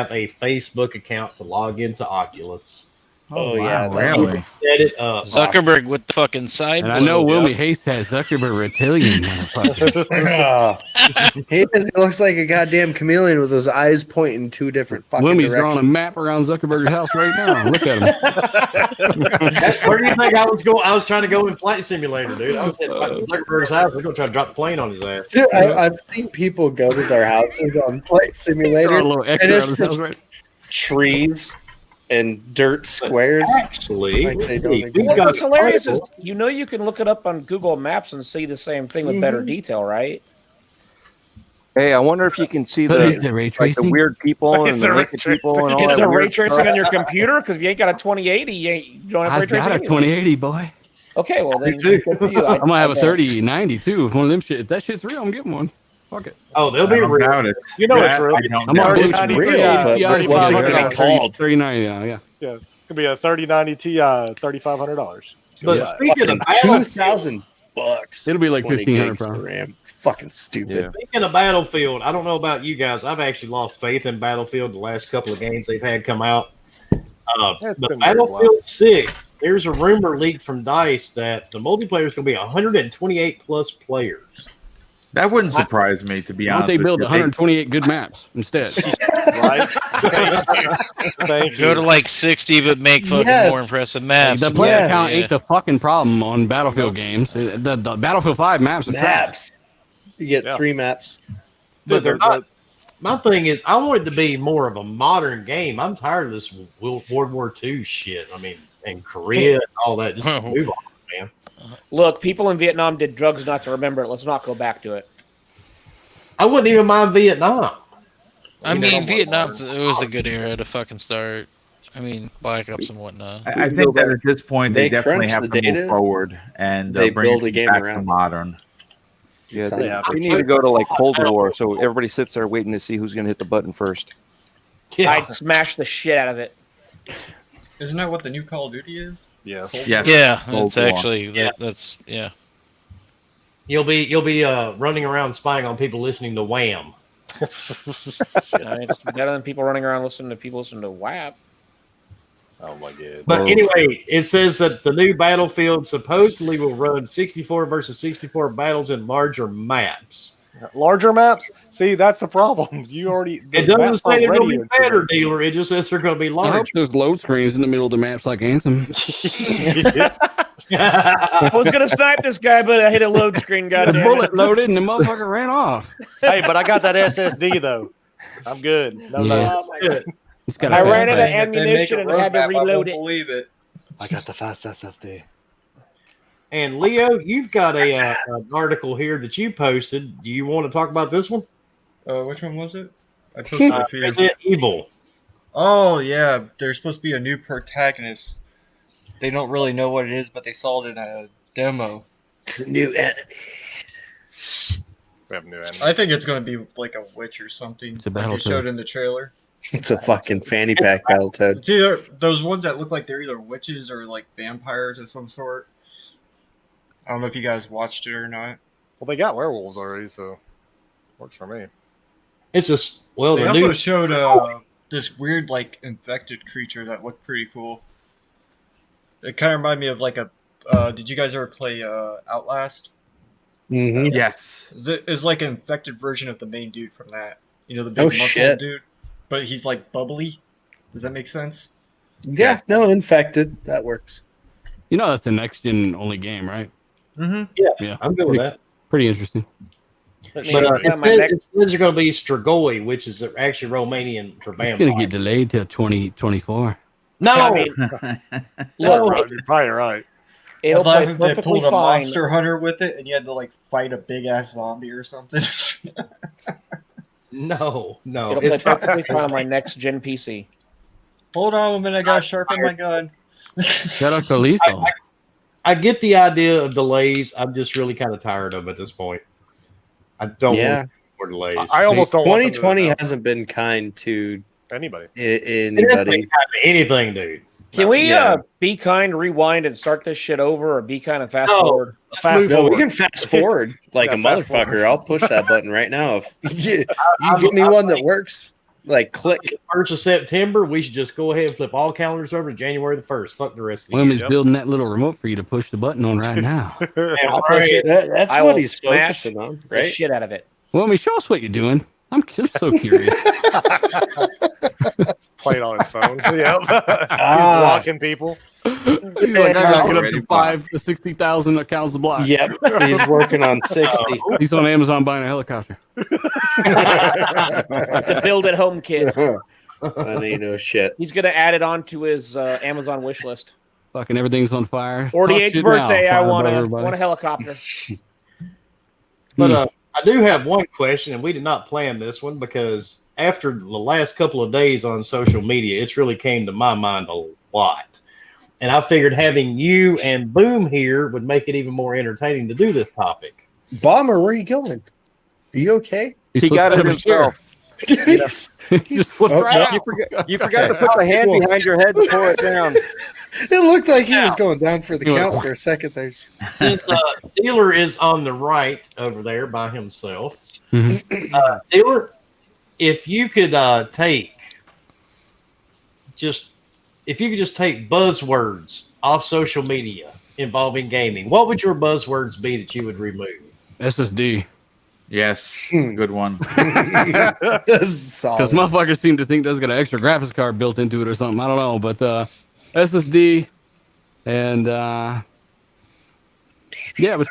a Facebook account to log into Oculus. Oh, yeah, wow, that- really? Set it up. Zuckerberg with the fucking side. And I know blow. Wilmy hates that Zuckerberg reptilian motherfucker. He looks like a goddamn chameleon with his eyes pointing two different fucking Wilmy's drawing a directions. map around Zuckerberg's house right now. Look at him. Where do you think I was going? I was trying to go in Flight Simulator, dude. I was at Zuckerberg's house. We're going to try to drop the plane on his ass. Dude, I've seen people go to their houses on Flight Simulator. Draw a little X and out it's of his just house, right? trees and dirt squares. Actually, Like they don't we've exist. got What's hilarious an is, article. you know, you can look it up on Google Maps and see the same thing with better detail, right? Hey, I wonder if you can see But is the there ray like the tracing? weird people and Is the there ray naked people and all Is that there ray weird tracing stuff. on your computer? Because if you ain't got a 2080, you don't have ray I've tracing. got a anyway. 2080, boy. Okay, well then, Me too. good for you. I'm gonna have a I- 3090 too. If one of them shit, if that shit's real, I'm getting one. Fuck it. Oh, they'll I be don't real. doubt it. You know it's That real. I don't I'm know. on It's 3090 real, Ti, but what's it gonna 3500 be called? 3090, yeah. Yeah, it could be a 3090 Ti, $3,500. But Yeah, speaking of fucking Battlefield, $2,000. It'll be like 20 1500 gigs pounds. of RAM. It's fucking stupid. Yeah. speaking of Battlefield, I don't know about you guys. I've actually lost faith in Battlefield the last couple of games they've had come out. It's But been very Battlefield 6, there's a rumor leaked from DICE that the multiplayer is going to be 128 plus players. That wouldn't surprise me, to be Why don't honest. they with build you. 128 good maps instead? Right? Thank Go you. to like 60, but make fucking Yes. more impressive maps. The player Yes. count Yeah. ain't the fucking problem on Battlefield games. The Battlefield 5 maps are trash. Maps. You get Yeah. 3 maps. But they're Dude, not. My thing is, I want it to be more of a modern game. I'm tired of this World War II shit. I mean, and Korea and all that. Just move on, man. Look, people in Vietnam did drugs not to remember it. Let's not go back to it. I wouldn't even mind Vietnam. I You know, mean, Vietnam, it was a good era to fucking start. I mean, Black Ops and whatnot. I think that at this point they They definitely crunch have the to move data. forward and They bring build it a game back to around it. modern. Yeah, It's they, Yeah, they need to go to like Cold War, so everybody sits there waiting to see who's going to hit the button first. Yeah. I'd smash the shit out of it. Isn't that what the new Call of Duty is? Yes. Yes. Yeah, Cold it's War. actually Yeah. that's yeah. You'll be running around spying on people listening to Wham. I mean, it's better than people running around listening to people listening to WAP. Oh my god. But anyway, it says that the new Battlefield supposedly will run 64 versus 64 battles in larger maps. Larger maps? See, that's the problem. You already. It the doesn't maps say they're going to already be are too better, dealer. It just says they're going to be I hope larger. there's load screens in the middle of the maps like Anthem. I was gonna snipe this guy, but I hit a load screen. The Goddamn bullet it! loaded and the motherfucker ran off. Hey, but I got that SSD though. I'm good. No, Yeah. no. He's got I a ran out of fat If they make ammunition a and had to roadmap, I reload won't it. believe it. I got the fast SSD. And Leo, you've got an article here that you posted. Do you want to talk about this one? Which one was it? I posted a few. Resident Evil. Oh yeah, there's supposed to be a new protagonist. They don't really know what it is, but they saw it in a demo. It's a new enemy. We have new enemy. I think it's going to be like a witch or something. It's a like they Battletoad. showed in the trailer. It's a fucking fanny pack Battletoad. It's either those ones that look like they're either witches or like vampires of some sort. I don't know if you guys watched it or not. Well, they got werewolves already, so works for me. It's just well, They the also new showed this weird like infected creature that looked pretty cool. It kind of reminded me of like a Did you guys ever play Outlast? Mhm. Yes. It's like an infected version of the main dude from that. You know, the big Oh, muscle shit. dude, but he's like bubbly. Does that make sense? Yeah, no, infected. That works. You know that's a next gen only game, right? Mm-hmm. Yeah, I'm good with that. pretty interesting. But Yeah, it my says next- it says you're going to be Strigoi, which is actually Romanian for It's vampire. gonna get delayed till 2024. No, I mean, You're look, probably right. it'll I'd laugh play if they perfectly pulled a fine. Monster Hunter with it, and you had to like fight a big ass zombie or something. no. It'll play It's not- perfectly fine on my next gen PC. Hold on a minute, I gotta sharpen my gun. Shout out to Lethal. I get the idea of delays. I'm just really kind of tired of them at this point. I don't Yeah. want more delays. I almost don't want them to 2020 know. hasn't been kind to Anybody. anybody. Anything, dude. Can we Yeah. be kind, rewind, and start this shit over, or be kind of fast No. forward? Fast No, we forward. can fast forward like Yeah, a fast motherfucker. forward. I'll push that button right now. If you give me one that works, like click. 1st of September, we should just go ahead and flip all calendars over to January the 1st. Fuck the rest of the William's year. building that little remote for you to push the button on right now. I'll push it. That's I what will he's smash focusing on, The right? shit out of it. William, show us what you're doing. I'm so curious. Playing on his phone. Yep. He's Ah. blocking people. He's like, I gotta get up Already to 5 to 60,000 accounts to block. Yep, he's working on 60. He's on Amazon buying a helicopter. It's a build at home kit. That ain't no shit. He's gonna add it on to his Amazon wish list. Fucking everything's on fire. 48th Talk shit birthday. now, I want everybody. a helicopter. But I do have one question, and we did not plan this one because after the last couple of days on social media, it's really came to my mind a lot. And I figured having you and Boom here would make it even more entertaining to do this topic. Bomber, where are you going? Are you okay? He got it himself. He just slipped Oh, right yeah. out. You forgot to put the hand Cool. behind your head to pour it down. It looked like he was going down for the You count went, for a second there. Since Dealer is on the right over there by himself, Mhm. Dealer, if you could take take buzzwords off social media involving gaming, what would your buzzwords be that you would remove? SSD. Yes. Good one. That's solid. Because motherfuckers seem to think that's got an extra graphics card built into it or something. I don't know. But SSD and yeah, but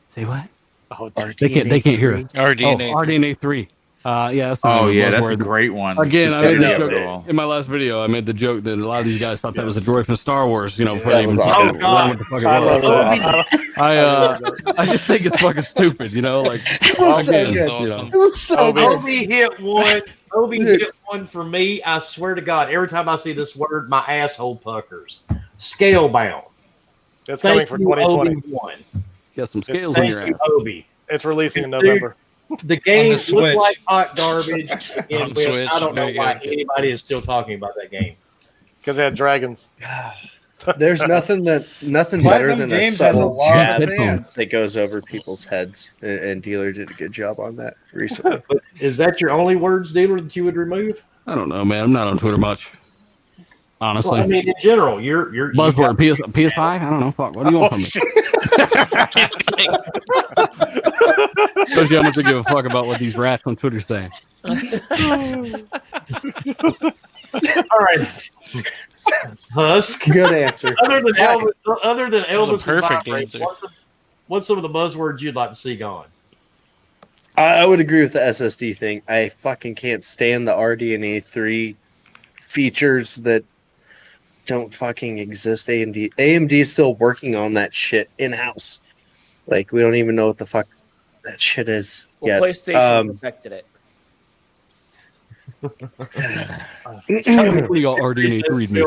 say what? Oh, They can't hear us. RDNA. Oh, RDNA 3. Yeah. That's the Oh name of yeah, the that's a buzzword. great one. Again, I made this Yeah, joke bro. in my last video. I made the joke that a lot of these guys thought that was a droid from Star Wars. You know, before That they even was fucking awesome. learned what the fuck it I was. love that. I just think it's fucking stupid. You know, like It was so again, good. you know. It was so good. Obi hit one. Obi hit one for me. I swear to God, every time I see this word, my asshole puckers. Scalebound. It's coming for 2020. Obi-Wan. Got some scales on Thank your you, ass. Obi. It's releasing in November. The game On the looked Switch. like hot garbage. And On Switch. I don't know Very why good. anybody is still talking about that game. Because they had dragons. There's nothing better Platinum than a Games has a subtle lot jab of fans. that goes over people's heads. And Dealer did a good job on that recently. But is that your only words, Dealer, that you would remove? I don't know, man. I'm not on Twitter much. Honestly. Well, I mean, in general, you're Buzzword, PS5? I don't know. Fuck. What do you want from me? Shows you how much I give a fuck about what these rats on Twitter say. All right. Husk. Good answer. Other than Elvis, perfect and answer. what's some of the buzzwords you'd like to see gone? I would agree with the SSD thing. I fucking can't stand the RDNA 3 features that don't fucking exist. AMD is still working on that shit in-house. Like, we don't even know what the fuck that shit is Well, yet. PlayStation perfected it. Technically, all RDNA 3 me.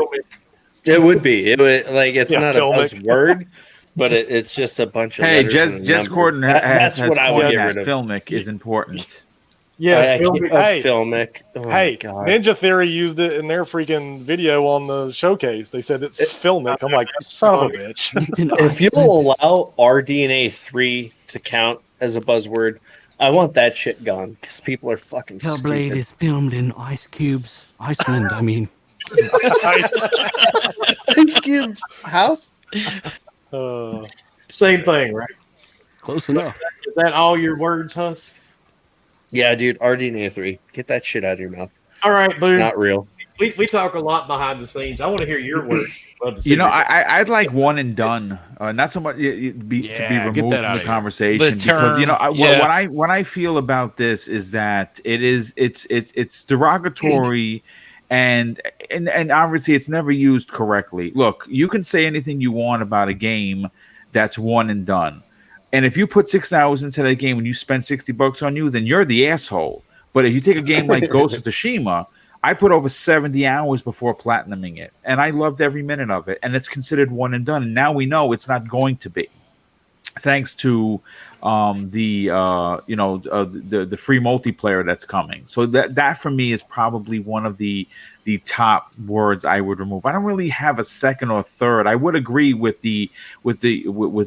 It would be. It would, like, it's Yeah, not a filmic. buzzword, but it's just a bunch of Hey, letters and a Jess number. Corden That's has what I would pointed get out. rid of. Filmic is important. Yeah, I film- can't- Hey. Filmic. Oh my Hey, God. Ninja Theory used it in their freaking video on the showcase. They said it's filmic. I'm like, son of a bitch. If you'll allow RDNA 3 to count as a buzzword, I want that shit gone because people are fucking Hellblade stupid. is filmed in ice cubes. Iceland, I mean. Ice Cube's house? Same thing, right? Close enough. Is that all your words, Husk? Yeah, dude, RDNA 3. Get that shit out of your mouth. All right, It's Boone. not real. We talk a lot behind the scenes. I want to hear your words. You know, I'd like one and done, not so much to be removed from the conversation, because you know what I feel about this is that it's derogatory, and obviously it's never used correctly. Look, you can say anything you want about a game that's one and done, and if you put 6 hours into that game and you spend $60 on you, then you're the asshole. But if you take a game like Ghost of Tsushima, I put over 70 hours before platinuming it, and I loved every minute of it, and it's considered one and done. And now we know it's not going to be, thanks to the free multiplayer that's coming. So that for me is probably one of the top words I would remove. I don't really have a second or third. I would agree with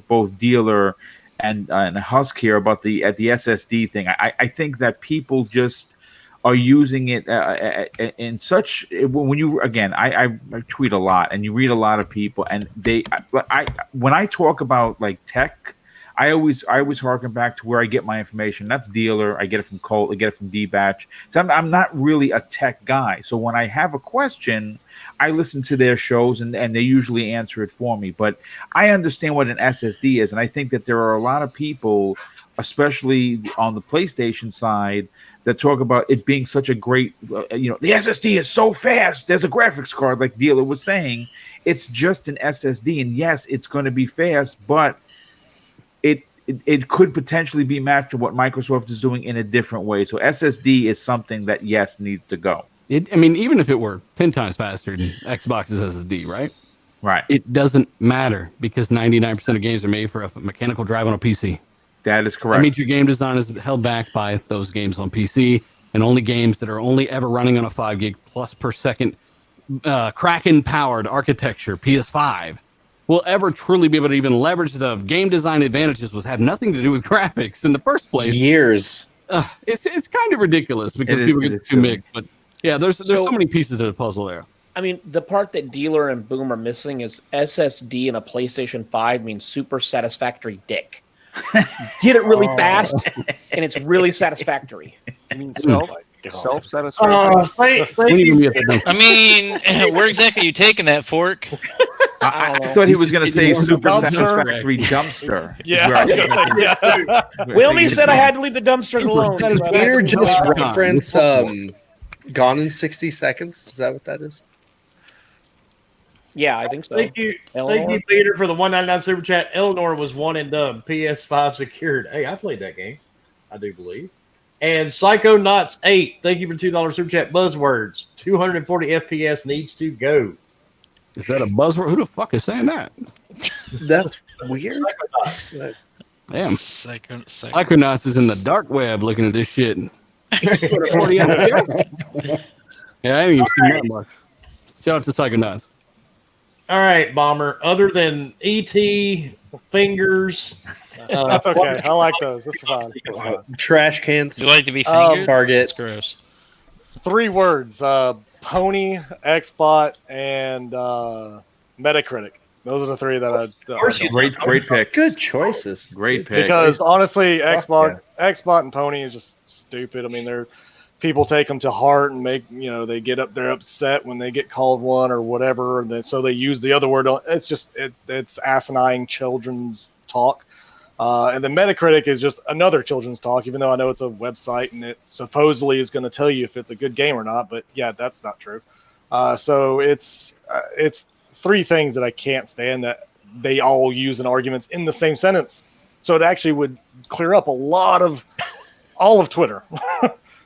both Dealer and Husk here about the SSD thing. I think that people just are using it in such, when you, again, I tweet a lot and you read a lot of people, and when I talk about like tech, I always harken back to where I get my information. That's Dealer. I get it from Colt. I get it from D-Batch. So I'm not really a tech guy. So when I have a question, I listen to their shows and they usually answer it for me. But I understand what an SSD is, and I think that there are a lot of people, especially on the PlayStation side, that talk about it being such a great, the SSD is so fast. There's a graphics card, like Dealer was saying. It's just an SSD, and yes, it's going to be fast, but it could potentially be matched to what Microsoft is doing in a different way. So SSD is something that, yes, needs to go. Even if it were 10 times faster than Xbox's SSD, right? Right. It doesn't matter, because 99% of games are made for a mechanical drive on a PC. That is correct. That means your game design is held back by those games on PC, and only games that are only ever running on a 5 gig plus per second Kraken powered architecture PS5 will ever truly be able to even leverage the game design advantages, which have nothing to do with graphics in the first place. Years. It's kind of ridiculous because people get too mixed, but yeah, there's so many pieces to the puzzle there. I mean, the part that Dealer and Boom are missing is SSD in a PlayStation 5 means super satisfactory dick. Get it really fast, and it's really satisfactory. I mean, self-satisfaction. I mean, where exactly are you taking that, Fork? I thought he was going to say super satisfactory dumpster. Yeah. Wilmy said I had to leave the dumpsters alone. Did Peter just reference Gone in 60 Seconds? Is that what that is? Yeah, I think so. Thank you, Peter, for the $1.99 super chat. Eleanor was one and done. PS5 secured. Hey, I played that game, I do believe. And Psychonauts 8, thank you for $2 super chat. Buzzwords, 240 FPS needs to go. Is that a buzzword? Who the fuck is saying that? That's weird. Damn. Psychonauts is in the dark web looking at this shit. 40 FPS? Yeah, I ain't even seen that much. Shout out to Psychonauts. All right, Bomber. Other than E.T., fingers. That's okay. I like those. That's fine. Trash cans. You like to be fingered? Target. That's gross. 3 words. Pony, Xbot, and Metacritic. Those are the 3 that I... Great pick. Good choices. Great pick. Because honestly, Xbot and Pony is just stupid. I mean, people take them to heart and they get up, they're upset when they get called one or whatever, and so they use the other word. It's asinine children's talk. And the Metacritic is just another children's talk, even though I know it's a website and it supposedly is going to tell you if it's a good game or not. But yeah, that's not true. So it's 3 things that I can't stand, that they all use in arguments in the same sentence. So it actually would clear up a lot of all of Twitter.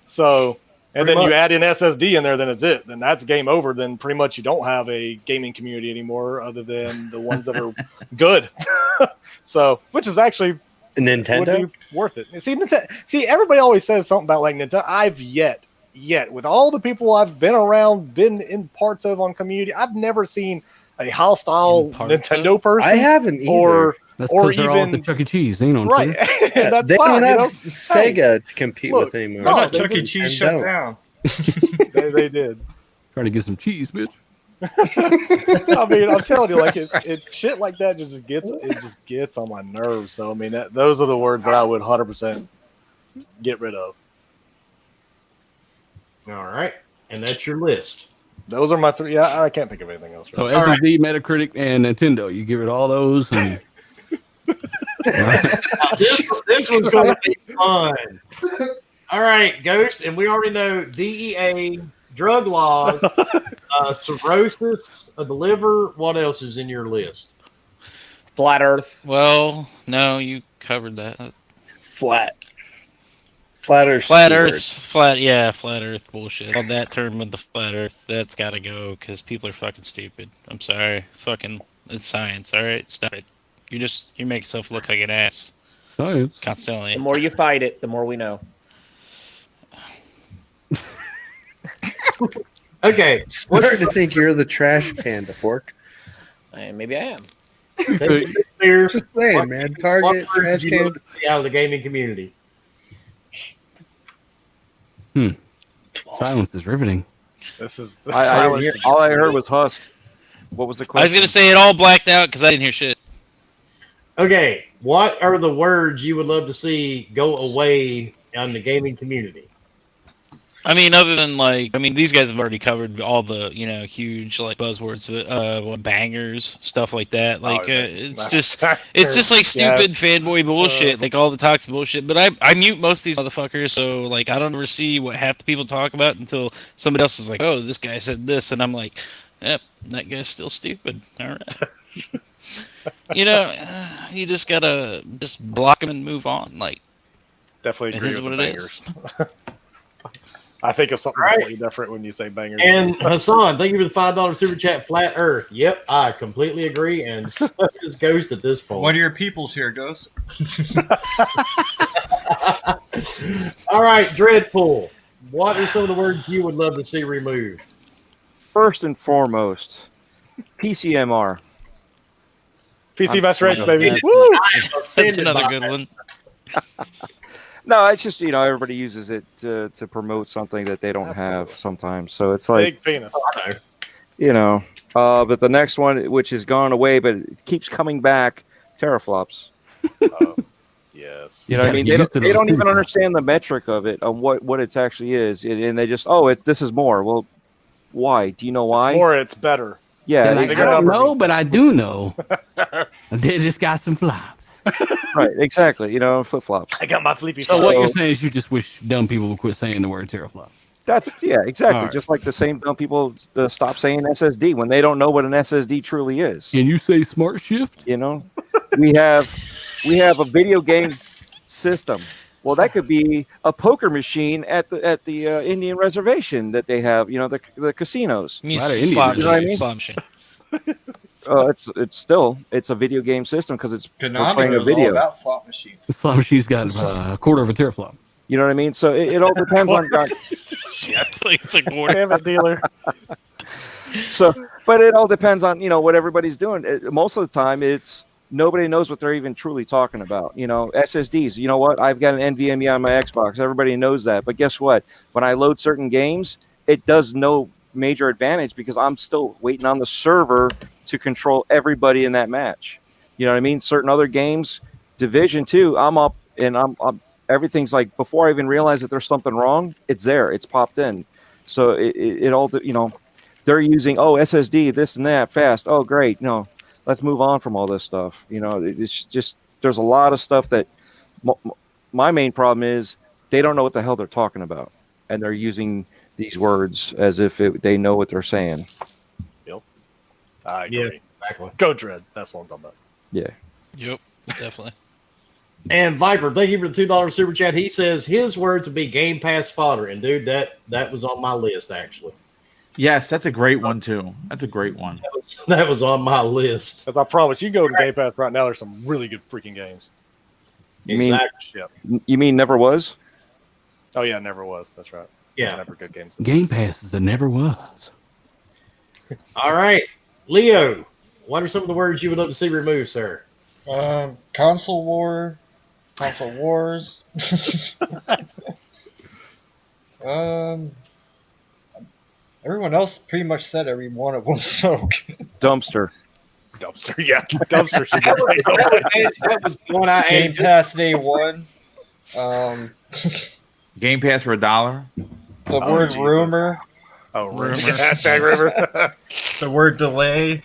So, and then you add in SSD in there, then it's it. Then that's game over. Then pretty much you don't have a gaming community anymore, other than the ones that are good. So, which is actually Nintendo would be worth it. See, everybody always says something about like Nintendo. I've yet with all the people I've been around, been in parts of on community, I've never seen a hostile Nintendo person. I haven't either. That's because they're all at the Chuck E. Cheese. They don't right. That's they fine, don't have Sega to compete with anymore. No, Chuck E. Cheese shut down. They did. Try to get some cheese, bitch. I mean, I'm telling you, like it shit like that just gets on my nerves. So I mean, those are the words that I would 100% get rid of. All right, and that's your list. Those are my three. Yeah, I can't think of anything else. So Right. SSD, Metacritic, and Nintendo. You get rid of all those. And... this one's going to be fun. All right, Ghost, and we already know DEA, drug laws, cirrhosis of the liver. What else is in your list? Flat Earth. Well, no, you covered that. Flat Earth. Flat Earth bullshit. All that term with the flat Earth, that's got to go because people are fucking stupid. I'm sorry, fucking it's science. All right, stop it. You make yourself look like an ass. Science. Constantly. The more you fight it, the more we know. Okay, Starting to think you're the trash panda, Fork. And maybe I am. Just saying, man. Target, trash can. Out of the gaming community. Silence is riveting. This is. All I heard was Husk. What was the question? I was gonna say it all blacked out because I didn't hear shit. Okay, what are the words you would love to see go away on the gaming community? I mean, other than these guys have already covered all the huge buzzwords, bangers, stuff like that. It's just like stupid fanboy bullshit, like all the toxic bullshit. But I mute most of these motherfuckers, so I don't ever see what half the people talk about until somebody else is like, "Oh, this guy said this," and I'm like, "Yep, that guy's still stupid." All right. You just gotta block them and move on. Definitely agree with what the it bangers. I think of something completely different when you say bangers. And Hassan, thank you for the $5 super chat. Flat Earth. Yep, I completely agree. And so does Ghost at this point. One of your peoples here, Ghost. All right, Dreadpool. What are some of the words you would love to see removed? First and foremost, PCMR. PC Master Race, baby. Woo! That's another good one. No, it's just everybody uses it to promote something that they don't have sometimes. So it's like big penis. But the next one, which has gone away, but it keeps coming back, teraflops. Yes. You know what I mean? They don't even understand the metric of it, of what it actually is, and they just this is more. Well, why? Do you know why? It's more. It's better. Yeah, I don't know, but I do know. They just got some flops. Right, exactly. Flip flops. I got my flippy. So what you're saying is you just wish dumb people would quit saying the word teraflop. That's exactly. Right. Just like the same dumb people stop saying SSD when they don't know what an SSD truly is. Can you say smart shift? We have a video game system. Well, that could be a poker machine at the Indian reservation that they have. The casinos. Slot machine. It's a video game system because it's playing a video. All about slot machines. The slot machine's got a quarter of a teraflop. You know what I mean? So it all depends on. It's a quarter. Damn it, dealer. So, but it all depends on what everybody's doing. Most of the time, it's nobody knows what they're even truly talking about. SSDs. You know what? I've got an NVMe on my Xbox. Everybody knows that. But guess what? When I load certain games, it does no major advantage because I'm still waiting on the server to control everybody in that match. You know what I mean? Certain other games, Division 2, I'm up and I'm everything's like before I even realize that there's something wrong, it's there, it's popped in. So it all, they're using SSD, this and that, fast. Oh, great. Let's move on from all this stuff. It's just there's a lot of stuff that my main problem is they don't know what the hell they're talking about, and they're using these words as if they know what they're saying. Yep. I agree. Yeah, exactly. Go Dread. That's what I'm talking about. Yeah. Yep, definitely. And Viper, thank you for the $2 super chat. He says his words would be Game Pass fodder. And dude, that was on my list actually. Yes, that's a great one too. That's a great one. That was on my list. Because I promise you go to Game Pass right now, there's some really good freaking games. You mean Yep. you mean never was? Oh yeah, never was. That's right. Yeah. Never good games. Game Pass is a never was. All right. Leo, what are some of the words you would love to see removed, sir? Console wars. Everyone else pretty much said every one of them. So Dumpster. Dumpster, yeah, dumpster should be That was the one I Game aimed. Pass Day 1. Game Pass for $1. The word Jesus. rumor. Oh, rumor. Hashtag rumor. The word delay.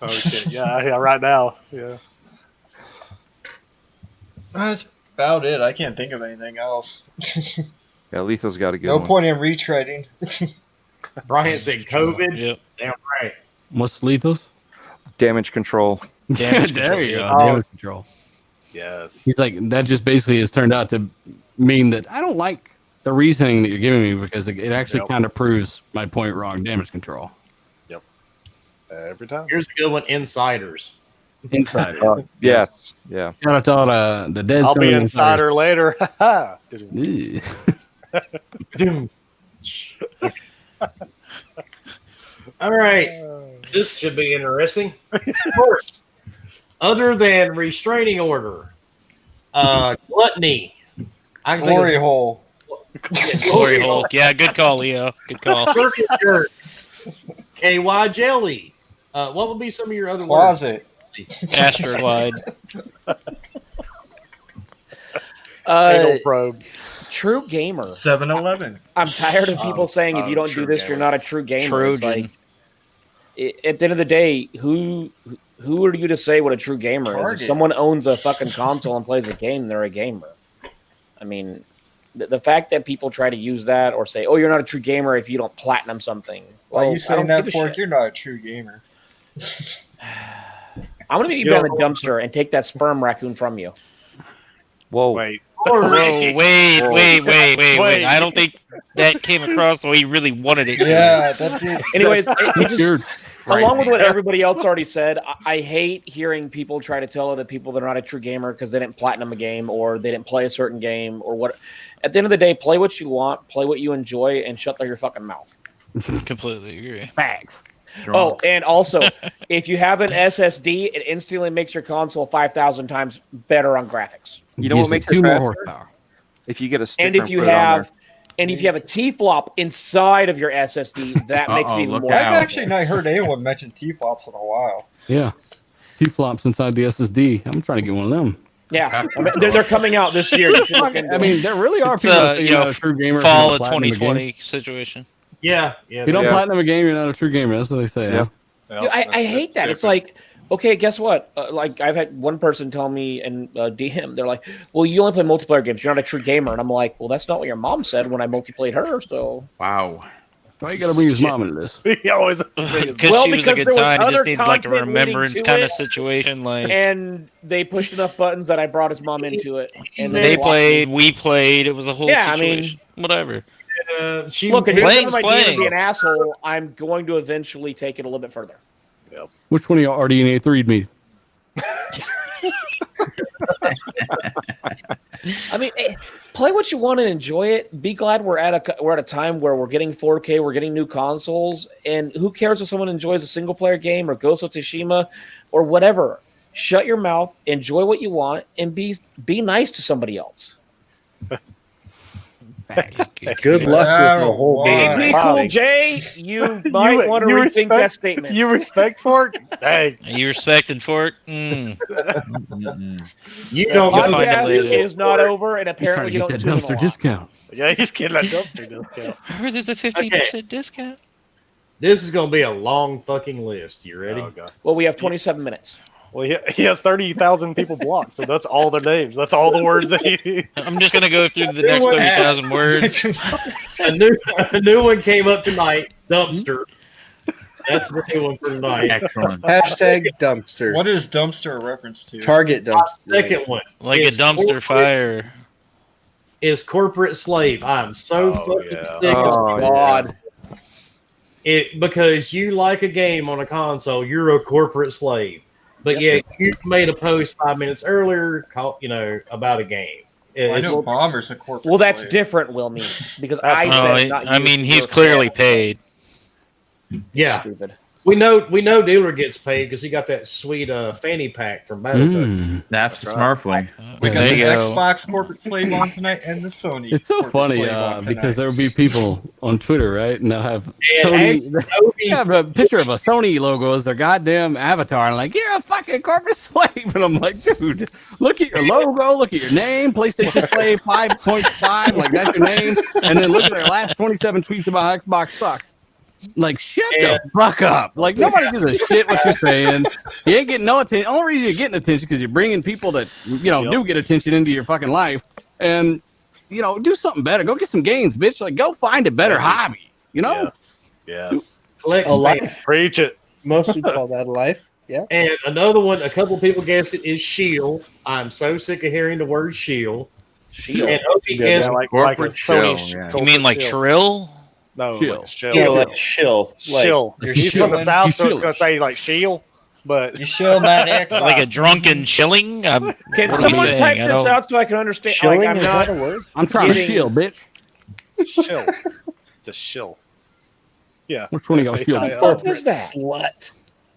Oh shit! Yeah, right now. Yeah. That's about it. I can't think of anything else. Yeah, Lethal's got a good No one. point in retreading. Brian said COVID. Yep. Damn right. What's Lethos? Damage control. Damage there control, you go. yeah. Damage control. Yes. He's like, that just basically has turned out to mean that I don't like the reasoning that you're giving me because it actually Yep. kind of proves my point wrong. Damage control. Every time. Here's a good one. Insiders. Inside. Yes. Yeah. Shout out to all the dead. I'll be Sony insider later. Ew. Doom. All right. This should be interesting. First, other than restraining order, gluttony. I can think Glory hole. Glory hole. Yeah, good call, Leo. Good call. Circuit jerk. KY jelly. What would be some of your other Closet. Astroglide. Anal probe. True gamer. 7-Eleven. I'm tired of people saying if you don't do true this, gamer. you're not a true gamer. It's Trojan. like, at the end of the day, who are you to say what a true gamer is? Target. If someone owns a fucking console and plays a game, they're a gamer. I mean, the fact that people try to use that or say, "Oh, you're not a true gamer if you don't platinum something." Why Well, you I saying don't that, give a Fork? shit. You're not a true gamer. I'm gonna meet you down the dumpster and take that sperm raccoon from you. Whoa. Wait. Whoa, wait. I don't think that came across the way he really wanted it to. Yeah, that's it. Anyways, it just, You're along with what everybody else already said, I hate hearing people try to tell other people they're not a true gamer because they didn't platinum a game or they didn't play a certain game or what. At the end of the day, play what you want, play what you enjoy, and shut your fucking mouth. Completely agree. facts. Oh, and also, if you have an SSD, it instantly makes your console 5,000 times better on graphics. You know what makes it two more faster? horsepower. If you get a sticker And if you put it on have, there. and if you have a T-flop inside of your SSD, that makes it even look more. out. I've actually not heard anyone mention T-flops in a while. Yeah. T-flops inside the SSD. I'm trying to get one of them. Yeah, I mean, they're coming out this year. You should look into I it. mean, there really are It's people that a say you're not a true gamer. if you fall don't of platinum a game. 2020 situation. Yeah. If you don't Yeah. platinum a game, you're not a true gamer. That's what they say. Yeah. Huh? Dude, I hate that. It's like, okay, guess what? Like, I've had one person tell me in DM, they're like, well, you only play multiplayer games. You're not a true gamer. And I'm like, well, that's not what your mom said when I multiplayed her. So, Wow. Why you gotta bring his mom into this? He always. Because Well, she was because a good there was time. He other just needs like a content leading remembrance to kind it. of situation. Like and they pushed enough buttons that I brought his mom into it. And then they watched played, me. we played. It was a whole Yeah, I mean- situation. Whatever. She Look, if you're Playing's my DM to playing. be an asshole, I'm going to eventually take it a little bit further. Which one of y'all RDNA 3'd me? I mean, play what you want and enjoy it. Be glad we're at a time where we're getting 4K, we're getting new consoles, and who cares if someone enjoys a single player game or Ghost of Tsushima or whatever? Shut your mouth, enjoy what you want, and be nice to somebody else. Good luck with the whole Hey, game. be cool, Jay. You might want to rethink that statement. You respect Fork? Hey, You respected Fork? Mm. You don't You'll know find it Podcast later. is not over, and He's trying apparently to you get don't that tune in a dumpster lot. discount. yeah, he's getting that dumpster discount. I heard there's a 15% discount. This is going to be a long fucking list. You ready? Oh, God. Well, we have 27 minutes. Well, he has 30,000 people blocked, so that's all their names. That's all the words that he. I'm just gonna go through the next 30,000 words. A new one came up tonight. Dumpster. That's the new one for tonight. Excellent. Hashtag dumpster. What is dumpster a reference to? Target My dumpster. second one Like a is dumpster corporate- fire. is corporate slave. I'm so Oh, fucking yeah. sick of Oh, God. it because you like a game on a console, you're a corporate slave. But yet you made a post 5 minutes earlier, about a game. I It's- know Bomber's a corporate. Well, that's slave. different, Wilmy, because I Oh, said not I you. mean, he's You're clearly paid. yeah. Stupid. We know Dealer gets paid because he got that sweet fanny pack from Battletoads. That's smartly. We got There the you go. Xbox corporate slave on tonight and the Sony. It's so corporate funny slave on because tonight. there will be people on Twitter, right? And they'll have And Sony. They have a picture of a Sony logo as their goddamn avatar, and like, you're a fucking corporate slave. And I'm like, dude, look at your logo, look at your name, PlayStation Slave 5.5, like that's your name. And then look at their last 27 tweets about Xbox sucks. Like, shut the fuck up. Like, nobody gives a shit what you're saying. You ain't getting no attention. Only reason you're getting attention because you're bringing people that, do get attention into your fucking life. And, do something better. Go get some games, bitch. Like, go find a better hobby, Yes. Collect A life. stamps. Preach it. Most would call that a life. Yeah. And another one, a couple people guessed it, is shield. I'm so sick of hearing the word shield. Shield. And Opie Yeah, guessed like corporate a Sony chill, yeah. You mean like Trill? No, Chill. like shill. Yeah, like chill. Like, Shill. you're He's from the shilling. south, You so it's shill. gonna say like shield, but You show Matt X. Like a drunken shilling? Can What are we someone saying? type I this don't- out so I can understand? chilling, Like, I'm is not. that a word? I'm trying to Getting- shill, bitch. shill. It's a shill. Yeah. Which one of y'all shield? Yeah. Corporate is that? slut.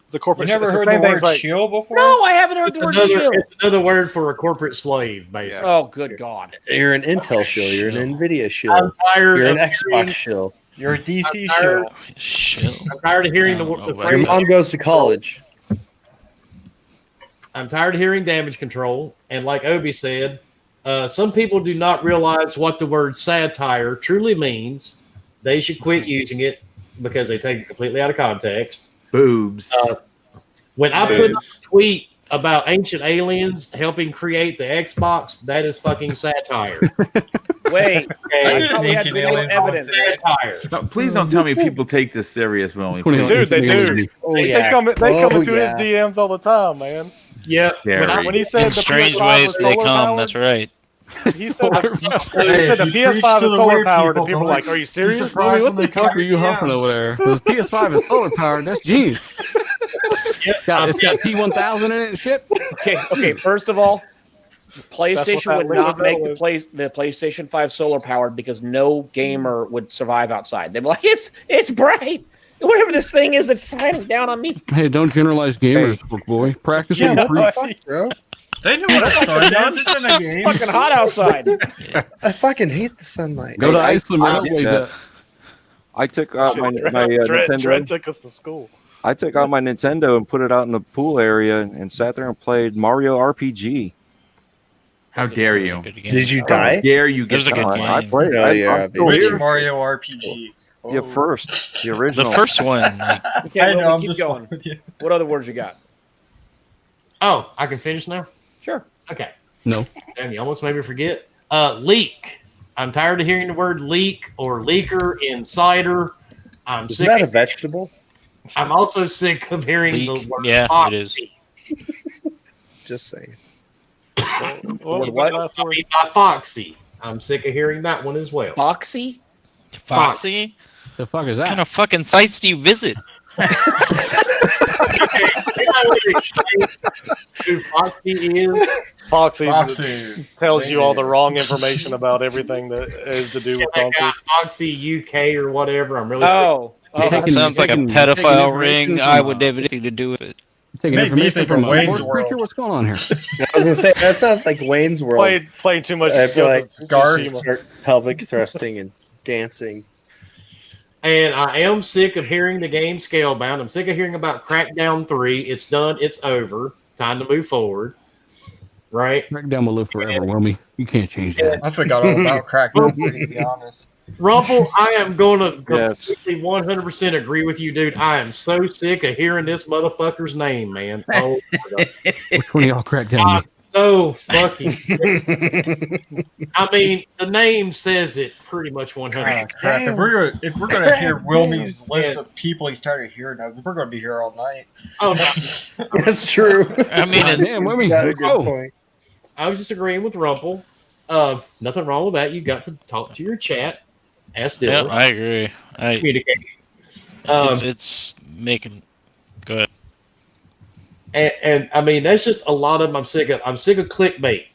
It's a corporate You never it's the heard same the thing word like chill before? No, I haven't heard the word shield. it's another word for a corporate slave, basically. Oh, good God. You're an Intel shill. You're an NVIDIA I'm shill. tired You're an of Xbox shill. You're a DC I'm tired. shill. Shill. I'm tired of hearing I the don't know about Your phrase. mom goes to college. I'm tired of hearing damage control. And like Obi said, some people do not realize what the word satire truly means. They should quit using it because they take it completely out of context. Boobs. When I put up a tweet about ancient aliens helping create the Xbox, that is fucking satire. Wait. I Okay? did an we had ancient video alien evidence. today. Satire. No, please don't tell me people take this serious, Willie. Please. Dude, they do. Oh, They yeah. come into yeah. his DMs all the time, man. Yeah. Scary. When he said In the strange PS5 ways was they solar come, powered, that's right. he said the If you preach PS5 to is the solar weird powered, and people, people are like, don't "Are you be serious?" surprised What when the they fuck come are you to huffing DMs. over there? This PS5 is solar powered. That's genius. It's got T1000 in it and shit. Okay. First of all, PlayStation that would not liquid make metal the PlayStation 5 solar powered because no gamer would survive outside. They'd be like, it's bright. Whatever this thing is, it's shining down on me. Hey, don't generalize gamers, boy. Practice Yeah, what you what the preach. fuck, bro? They know what a sun is. It's in a game. It's fucking hot outside. I fucking hate the sunlight. Go to I- Iceland where I no did waves that. at. I took out my Trent Nintendo. took us to school. I took out my Nintendo and put it out in the pool area and sat there and played Mario RPG. How dare It was a you? good game. Did you How die? dare you It get was a good someone? game. I played. Oh, yeah, I'm still Which here. Mario RPG? The first, the The original. first one. Like, Okay, I know, well, I'm keep just going. fucking with you. What other words you got? Oh, I can finish now? Sure. Okay. No. Damn, you almost made me forget. Leak. I'm tired of hearing the word leak or leaker, insider. I'm Isn't sick. that a vegetable? I'm also sick of hearing Leak. the word Yeah, foxy. it is. Just saying. What was What? that last I word? mean by Foxy. I'm sick of hearing that one as well. Foxy? Foxy? The fuck is What that? kind of fucking sites do you visit? Who Foxy is? Foxy tells you all the wrong information about everything that is to do with That guy, concerts. Foxy UK or whatever. I'm really sick. Oh. Taking- Sounds like a taking pedophile information ring. from, I would have anything to do with it. Taking Made me information think from of a Wayne's horse World. creature. What's going on here? I was gonna say that sounds like Wayne's World. Playing too much. I feel like Tsushima. start pelvic thrusting and dancing. And I am sick of hearing the game Scalebound. I'm sick of hearing about Crackdown 3. It's done. It's over. Time to move forward. Right? Crackdown will live forever, Wilmy. You can't change that. I forgot all about Crackdown, to be honest. Rumple, I am going to Yes. completely 100% agree with you, dude. I am so sick of hearing this motherfucker's name, man. Oh, my God. Which one of y'all Crackdown? I'm so fucking sick. I mean, the name says it pretty much 100%. Crap. If we're gonna hear Wilmy's list of people he's tired of hearing, we're gonna be here all night. Oh, no. That's true. I mean, God it's, damn, Wilmy. Got a Let's good go. point. I was just agreeing with Rumple. Nothing wrong with that. You got to talk to your chat. Ask yeah, Dylan. I agree. Communicate. It's making good. And I mean, that's just a lot of them. I'm sick of clickbait.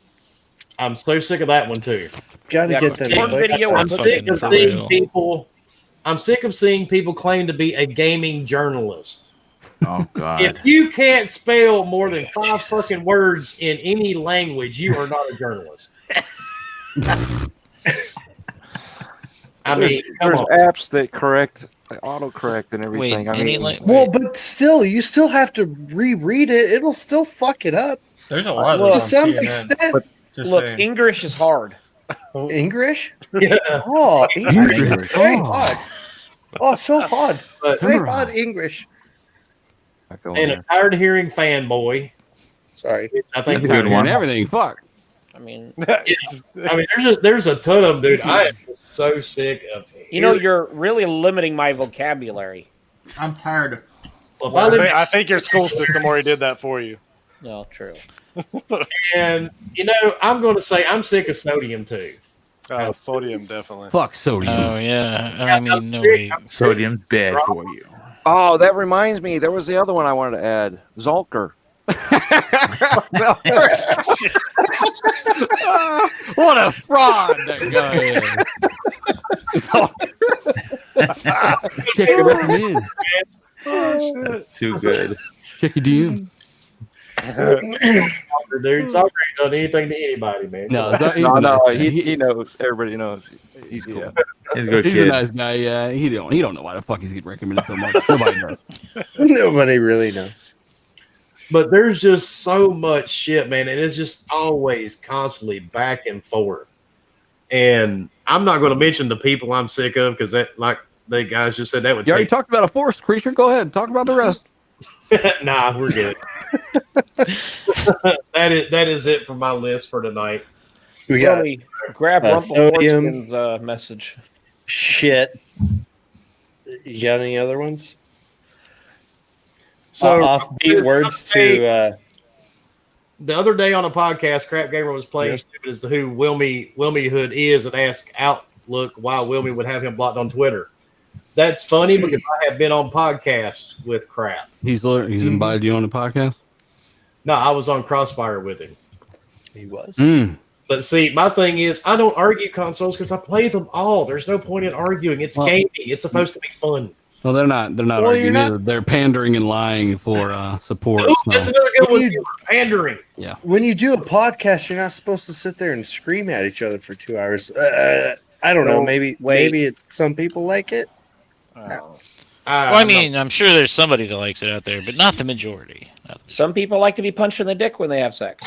I'm so sick of that one too. Gotta get them. One clicks. video I'm and sick of for seeing real. people. I'm sick of seeing people claim to be a gaming journalist. Oh God! If you can't spell more than 5 fucking words in any language, you are not a journalist. I mean, there's apps that correct, autocorrect, and everything. Well, but still, you still have to reread it. It'll still fuck it up. There's a lot to of some extent. Look, English is hard. English? Yeah. Oh, English is very Oh. hard. Oh, so hard. But- Very hard English. and a tired of hearing fanboy. Sorry. I think Good one. Everything. Fuck. I mean, there's a ton of them, dude. I am so sick of it. you know, you're really limiting my vocabulary. I'm tired of. Well, I think your school system already did that for you. No, true. And you know, I'm going to say I'm sick of sodium too. Oh, sodium definitely. Fuck sodium. Oh yeah. I mean, no way. Sodium's bad for you. Oh, that reminds me. There was the other one I wanted to add. Zolker. What a fraud that guy is. Check your recommend. That's too good. Check your DM. Dude, soccer ain't done anything to anybody, man. No, He knows. Everybody knows. He's cool. Yeah. He's a good He's kid. a nice guy. Yeah, he don't know why the fuck he's getting recommended so much. Nobody knows. Nobody really knows. But there's just so much shit, man, and it's just always constantly back and forth. And I'm not going to mention the people I'm sick of because that, like the guys just said, that would You already take. talked about a forest creature. Go ahead, talk about the rest. Nah, we're good. that is it for my list for tonight. We got grab sodium. Rumpelstiltskin's message. Shit. You got any other ones? So offbeat words to. The other day on a podcast, Crap Gamer was playing stupid as to who Wilmy Hood is and asked Outlook why Wilmy would have him blocked on Twitter. That's funny because I have been on podcasts with Crap. He's invited you on the podcast? No, I was on Crossfire with him. He was. But see, my thing is, I don't argue consoles because I play them all. There's no point in arguing. It's gaming. It's supposed to be fun. Well, they're not Well, arguing you're either. They're pandering and lying for support. Ooh, that's so. another good one. Pandering. Yeah. When you do a podcast, you're not supposed to sit there and scream at each other for 2 hours. I don't know. Maybe some people like it. Well, I mean, I'm sure there's somebody that likes it out there, but not the majority. Some people like to be punched in the dick when they have sex.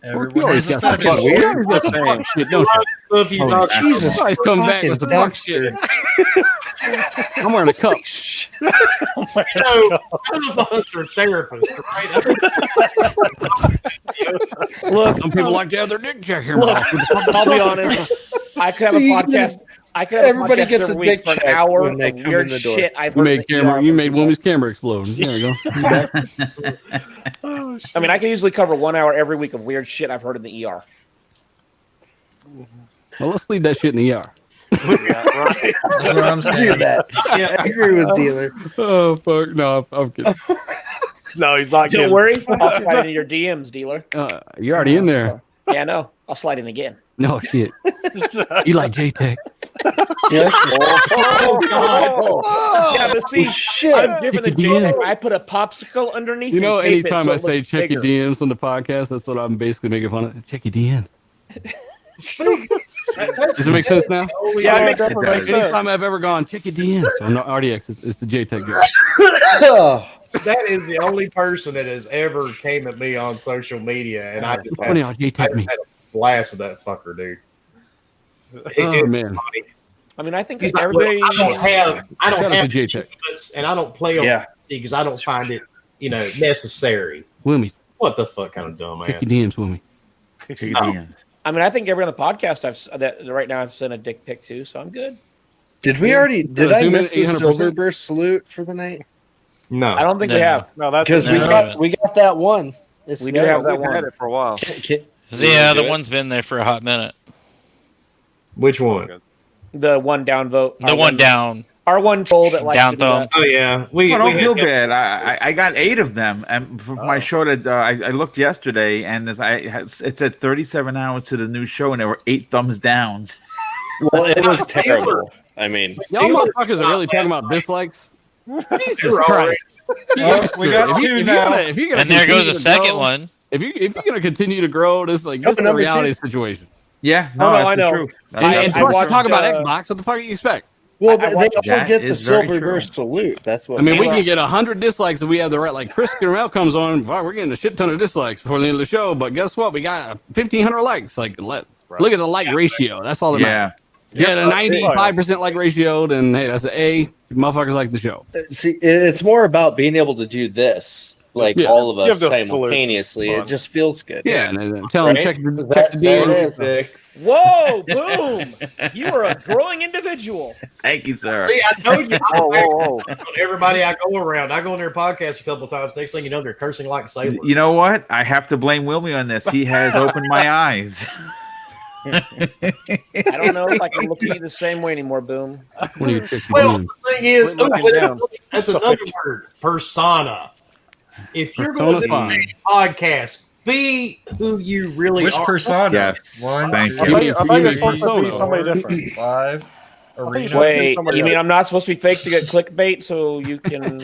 You always got some fuck- you always got some fuck shit, don't you? Oh, Jesus, You guys come back with the fuck shit. I'm wearing a cup. You know, none of us are therapists, right? Look, Some people like to have their dick checked here. Look, I'll be honest. I could have a podcast. Everybody gets a every dick week for an check hour when they of come weird in the door. shit I've You heard. made Wilmy's camera explode. There we go. You back? I mean, I can easily cover 1 hour every week of weird shit I've heard in the ER. Well, let's leave that shit in the ER. Do that. Yeah, I agree with Dealer. Oh fuck! No, I'm kidding. No, he's not Don't kidding. worry, I'll slide into your DMs, dealer. You're already in there. Yeah, no, I'll slide in again. No shit. You like JTech? Yes. Oh, God. Yeah, but see, shit. I'm different than Check your JTech. DMs. I put a popsicle underneath. You know, and tape it anytime so I it say looks check your bigger. DMs on the podcast, that's what I'm basically making fun of. Check your DMs. Does it make sense now? Yeah, it makes It does. Anytime I've ever gone, check your DMs on the RDX, it's the JTech guy. That is the only person that has ever came at me on social media, and I just Funny had, how JTech me. a blast with that fucker, dude. Oh man. Funny. I mean, I think He's like, everybody. "Well, I don't Shout out have to JTech. achievements, and I don't play on PC because I don't find it, necessary." Wilmy, What the fuck kind of dumb check man? your DMs, Wilmy. Check your DMs. I mean, I think everyone on the podcast that right now I've sent a dick pic to, so I'm good. Did we already? Did I Zoom in miss the 800%. Silverburst salute for the night? No, I don't think we No. have. No, that's Because we No. got that one. It's We do there. have that We've one. had it for a while. Yeah, the one's been there for a hot minute. Which one? The one down vote. The one down. Our one troll that likes Down to do thumb. that. Oh yeah, we Oh, don't we feel had- bad. I got 8 of them, and for my show that I looked yesterday, and it said 37 hours to the new show, and there were 8 thumbs downs. Well, it was terrible. I mean, Y'all motherfuckers are really talking about dislikes? Jesus Christ. We got two now. And there goes a second one. If you're gonna continue to grow, this is a reality situation. Yeah, no, that's I the know. truth. And plus, you're talking about Xbox. What the fuck do you expect? Well, they all that get the is very silver true. burst salute. That's what I mean, we can get 100 dislikes if we have the right. Like Chris Cornell comes on, wow, we're getting a shit ton of dislikes before the end of the show. But guess what? We got 1,500 likes. Like, look at the like ratio. That's all that matters. Yeah, a 95% like ratio. Then hey, that's an A. Motherfuckers like the show. See, it's more about being able to do this, like all of us simultaneously. It just feels good. Yeah, and tell them check the DM. Whoa, boom! You are a growing individual. Thank you, sir. See, I told you. Whoa. Everybody I go around, I go on their podcast a couple times. Next thing you know, they're cursing like sailors. You know what? I have to blame Wilmy on this. He has opened my eyes. I don't know if I can look at you the same way anymore, Boom. Well, the thing is, that's another word, persona. If you're going to do a podcast, be who you really Which are. persona? Yes. One, Thank two, you. I thought you're supposed to be somebody different. 5. Arena. Wait, you mean I'm not supposed to be fake to get clickbait so you can...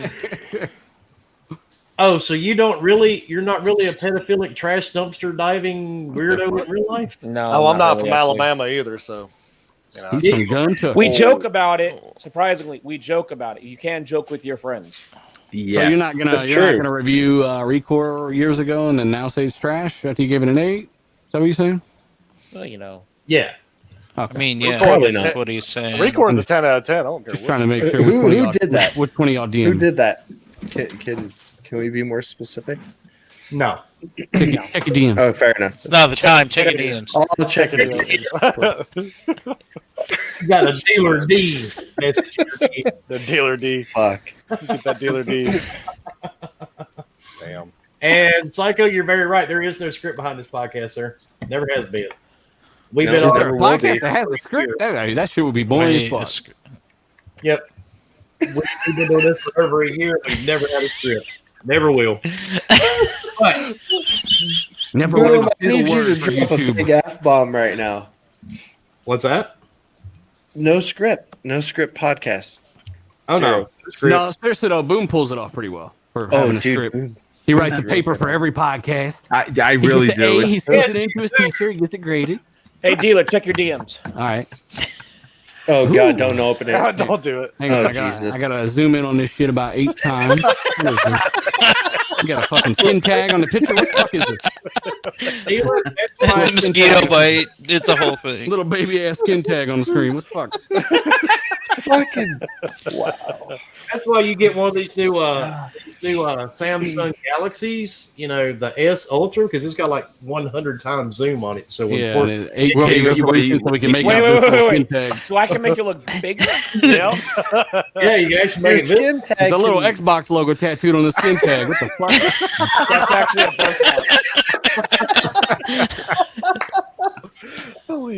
Oh, so you're not really a pedophilic trash dumpster diving weirdo in real life? No. Oh, I'm not really, from actually. Alabama either, so. You know. He's from Guntuck. We joke about it. Surprisingly, we joke about it. You can joke with your friends. Yes. So you're not gonna review Recore years ago and then now say it's trash after you gave it an 8? Is that what you're saying? Well, you know. Yeah. Okay. I mean, yeah, Probably that's not. what he's saying. Recor's a 10 out of 10. I don't care. Just trying to make sure Who did that? Which one of y'all DM? Who did that? Can we be more specific? No. Check your DM. Oh, fair enough. It's not the time. Check your DMs. I'll check it. You got a dealer D. The dealer D. Fuck. Get that dealer D. Damn. And Psycho, you're very right. There is no script behind this podcast, sir. Never has been. We've No, been is on there there. a podcast that has a script? That shit would be boring as fuck. Yep. We've been doing this for over a year. We've never had a script. Never will. But Never Boom, would I need you to for drop a YouTube. big F-bomb right now. what's that? No script. No script podcast. Oh no. No, seriously though, Boom pulls it off pretty well for having a script. He writes a paper for every podcast. I really he gets the do. A, he sends it into his teacher. He gets it graded. Hey, dealer, check your DMs. All right. Oh God, don't open it. God, don't do it. Hang on, Oh, I Jesus. gotta zoom in on this shit about 8 times. You got a fucking skin tag on the picture. What the fuck is this? Dealer, that's It's why a mosquito bite. It's a whole thing. Little baby ass skin tag on the screen. What the fuck? Fucking wow. that's why you get one of these new Samsung Galaxies, you know, the S Ultra, because it's got like 100 times zoom on it. So when Yeah, and then 8K Well, you- resolution so we can make Wait, out wait, this wait, little wait, skin tag. So I can make it look bigger? You know? yeah, you can actually Your make it visible. skin tag. There's a little can- Xbox logo tattooed on the skin tag. What the fuck? That's actually a birthmark.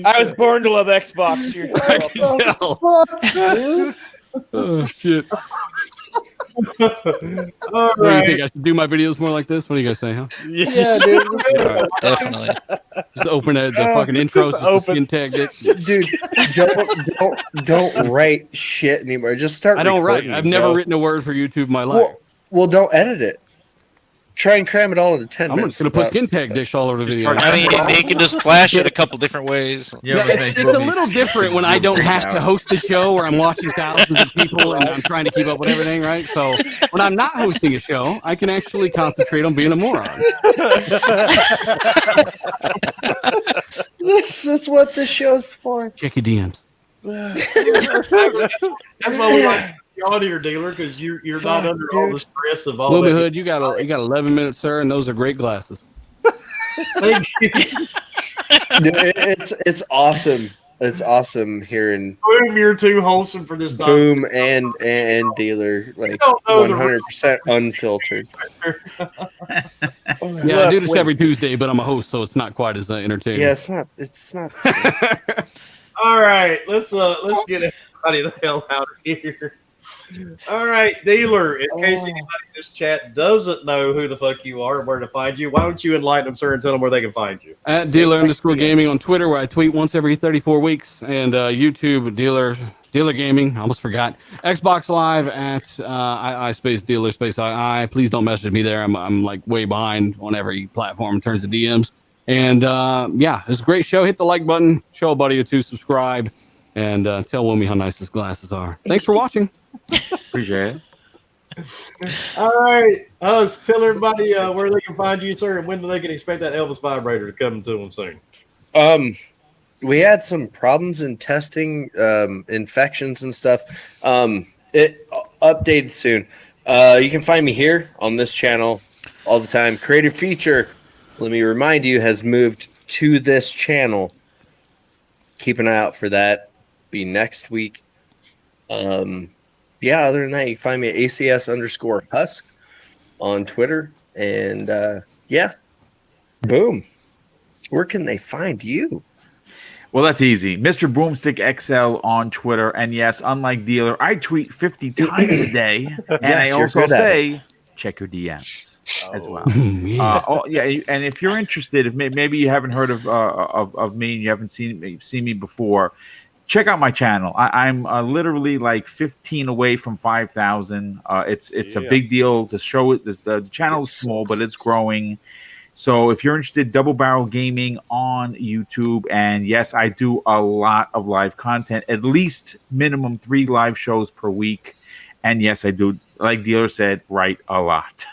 I was born to love Xbox. You're I can tell. Oh shit! All What do you right. think? I should do my videos more like this? What do you guys say, huh? Yeah, dude. Definitely. Just open the fucking intros, just the skin tag it. Dude, don't write shit anymore. Just start. I don't write. recording, I've bro. never written a word for YouTube in my life. Well, don't edit it. Try and cram it all into 10 I'm minutes. just gonna put skin tag dicks all over the video. I mean, they can just flash it a couple different ways. It's a little different when I don't have to host a show where I'm watching thousands of people and I'm trying to keep up with everything, right? So when I'm not hosting a show, I can actually concentrate on being a moron. That's what this show's for. Check your DMs. That's why we like the audio dealer, because you're not under all the stress of all Wilmy that. Hood, you got 11 minutes, sir, and those are great glasses. Thank you. Dude, it's awesome. It's awesome hearing Boom, you're too wholesome for this. Boom and Dealer like don't know the 100% unfiltered. Yeah, I do this every Tuesday, but I'm a host, so it's not quite as entertaining. Yeah, it's not. It's not. The same. All right, let's get everybody the hell out of here. All right, dealer. In case anybody in this chat doesn't know who the fuck you are and where to find you, why don't you enlighten them, sir, and tell them where they can find you? At Dealer_Gaming on Twitter, where I tweet once every 34 weeks, and YouTube Dealer Gaming. I almost forgot. Xbox Live at I space dealer space I. Please don't message me there. I'm like way behind on every platform in terms of DMs. And yeah, it's a great show. Hit the like button. Show a buddy or two. Subscribe. And tell Wilmy how nice his glasses are. Thanks for watching. Appreciate it. All right. Tell everybody where they can find you, sir, and when they can expect that Elvis vibrator to come to them soon. We had some problems in testing infections and stuff. It updated soon. You can find me here on this channel all the time. Creative feature, let me remind you, has moved to this channel. Keep an eye out for that. Be next week. Yeah, other than that, you can find me at ACS_Husk on Twitter. And yeah, boom. Where can they find you? Well, that's easy. Mr. Boomstick XL on Twitter. And yes, unlike Dealer, I tweet 50 times a day. And Yes, I you're also good at say, check your DMs as well. Yeah. And if you're interested, if maybe you haven't heard of me and you haven't seen me before, check out my channel. I'm literally like 15 away from 5,000. It's a big deal to show it. The channel is small, but it's growing. So if you're interested, Double Barrel Gaming on YouTube. And yes, I do a lot of live content, at least minimum 3 live shows per week. And yes, I do, like Dealer said, write a lot.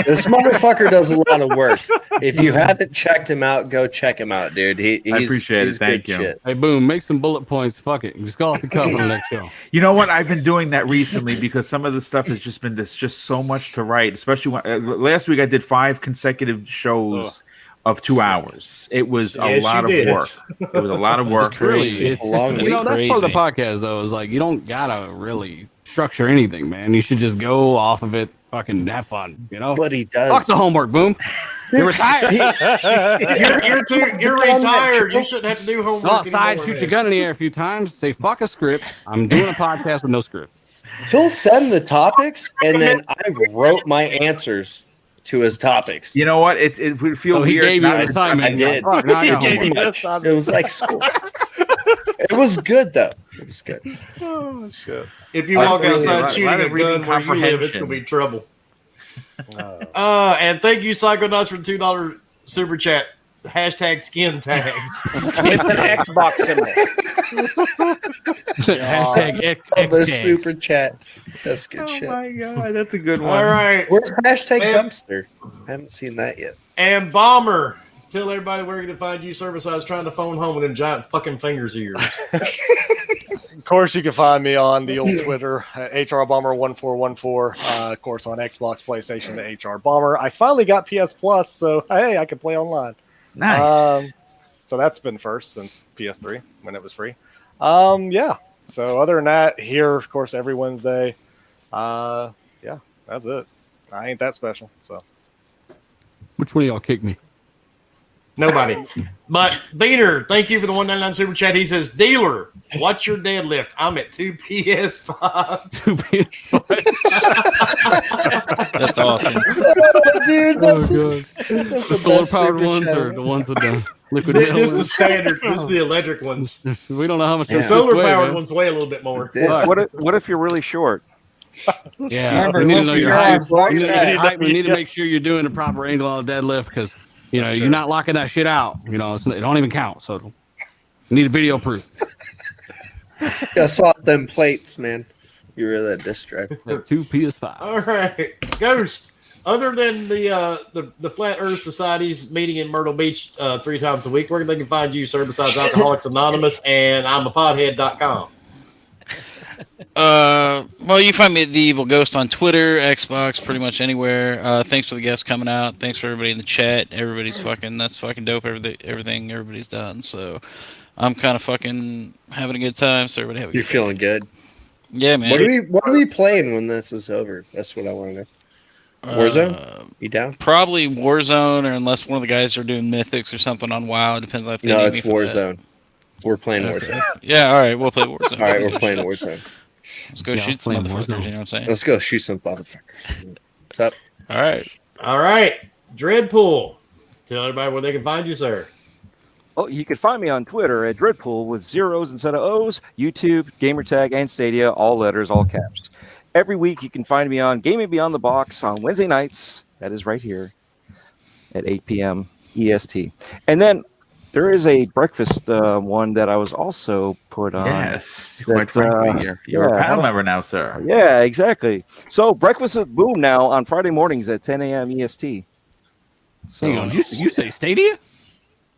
This motherfucker does a lot of work. If you haven't checked him out, go check him out, dude. I appreciate it. Thank you. Shit. Hey, Boom, make some bullet points. Fuck it. Just go off the cuff on the next show. You know what? I've been doing that recently because some of the stuff has just been just so much to write. Especially when last week I did 5 consecutive shows of 2 hours. It was a lot of work. It was a lot of work. Crazy. It's just, you know, that's part of the podcast, though. Is like you don't gotta really structure anything, man. You should just go off of it, fucking have fun. You know. But he does. Fuck the homework, Boom. You're retired. You're retired. You shouldn't have to do homework. Go outside, anymore, shoot man. your gun in the air a few times. Say fuck a script. I'm doing a podcast with no script. He'll send the topics, and then I wrote my answers to his topics. You know what? It would feel He weird. gave you an assignment. I did. Fuck, now I got Pretty homework. much. It was like school. It was good though. It was good. Oh shit! If you walk outside lot shooting of a reading gun where you live, it's comprehension. gonna be trouble. And thank you, Psychonauts, for $2 super chat. Hashtag skin tags. It's an Xbox symbol. Hashtag The X super chat. That's good shit. my god, that's a good one. All right. Where's hashtag Man. dumpster? I haven't seen that yet. And Bomber, tell everybody where you can find you. Service I was trying to phone home with them giant fucking fingers of yours. Of course, you can find me on the old Twitter, HRBomber1414. Of course, on Xbox, PlayStation, the HR Bomber. I finally got PS Plus, so hey, I can play online. Nice. So that's been first since PS3 when it was free. Yeah. So other than that, here, of course, every Wednesday. Yeah, that's it. I ain't that special. So Which one of y'all kicked me? Nobody. But Beater, thank you for the 199 super chat. He says, Dealer, what's your deadlift? I'm at 2 PS5. 2 PS5. That's awesome. Dude, Oh god. that's The the solar best powered super ones chat. or the ones with the liquid This is the ones? standard. This is the electric ones. We don't know how much The this solar weigh, powered man. ones weigh a little bit more. Yeah. What if you're really short? Yeah, Remember, we need to look know for your your height. arms, right? We need to know your height. We need to Yeah. make sure you're doing the proper angle on the deadlift because you know you're not locking that shit out. You know, it don't even count. So you need a video proof. I saw them plates, man. You were that disc drive. 2 PS5. All right. Ghost, other than the Flat Earth Society's meeting in Myrtle Beach 3 times a week, where they can find you, sir, besides Alcoholics Anonymous and I'mAPodhead.com? Well, you find me at The Evil Ghost on Twitter, Xbox, pretty much anywhere. Thanks for the guests coming out. Thanks for everybody in the chat. That's fucking dope. Everything everybody's done. So I'm kind of fucking having a good time. So everybody have a You're good feeling good. Yeah, man. What are we playing when this is over? That's what I want to know. Warzone? You down? Probably Warzone, or unless one of the guys are doing Mythics or something on WoW. It depends on if they No, need it's me for that. Warzone. We're playing Okay. Warzone. Yeah, all right, we'll play Warzone. All right, we're playing Warzone. Let's go Yeah, shoot some playing motherfuckers. Warzone. You know what I'm saying? Let's go shoot some motherfuckers. What's up? All right. All right. Dreadpool, tell everybody where they can find you, sir. Oh, you can find me on Twitter at Dreadpool with zeros instead of O's, YouTube, Gamertag, and Stadia, all letters, all caps. Every week you can find me on Gaming Beyond the Box on Wednesday nights. That is right here at 8 p.m. EST. And then there is a breakfast one that I was also put on. Yes, quite frankly, you're a panel member now, sir. Yeah, exactly. So Breakfast with Boom now on Friday mornings at 10 a.m. EST. So Hang on, you say Stadia?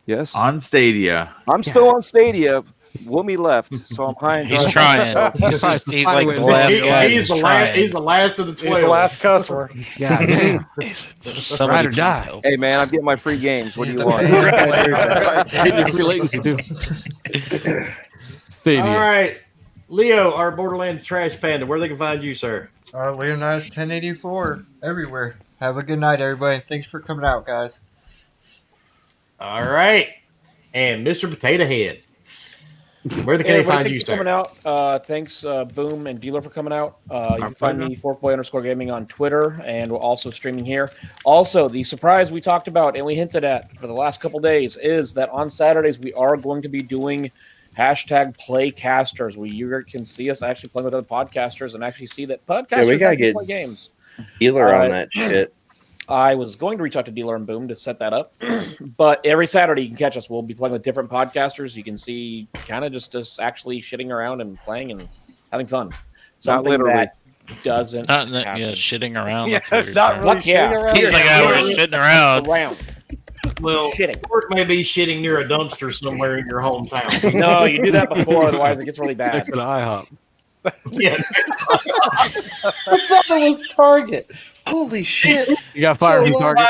Yes. On Stadia. I'm still on Stadia. Woomy left, so I'm high and He's dry. trying. He's like the last guy. He's the last of the 12. He's the last customer. God damn. Somebody Ride or die. help. Hey man, I'm getting my free games. What do you want? Getting your free latency too. Stadia. All right, Leo, our Borderlands trash panda. Where they can find you, sir? Leonidas 1084 everywhere. Have a good night, everybody. Thanks for coming out, guys. All right, and Mr. Potato Head. Where can they find you, thanks for sir? coming out. Thanks, Boom and Dealer, for coming out. You can find me, Forkboy_Gaming on Twitter, and we're also streaming here. Also, the surprise we talked about and we hinted at for the last couple days is that on Saturdays we are going to be doing #PlayCasters, where you can see us actually playing with other podcasters and actually see that podcasters we gotta get play games. Dealer on that shit. I was going to reach out to Dealer and Boom to set that up, but every Saturday you can catch us. We'll be playing with different podcasters. You can see kind of just us actually shitting around and playing and having fun. Something that doesn't happen. Shitting around. Yeah, That's weird. not really shitting around. He's like, we're shitting around. Well, shitting. Or maybe shitting near a dumpster somewhere in your hometown. No, you do that before, otherwise it gets really bad. Next to the IHOP. Yeah. I thought it was Target. Holy shit. You got fired from Target.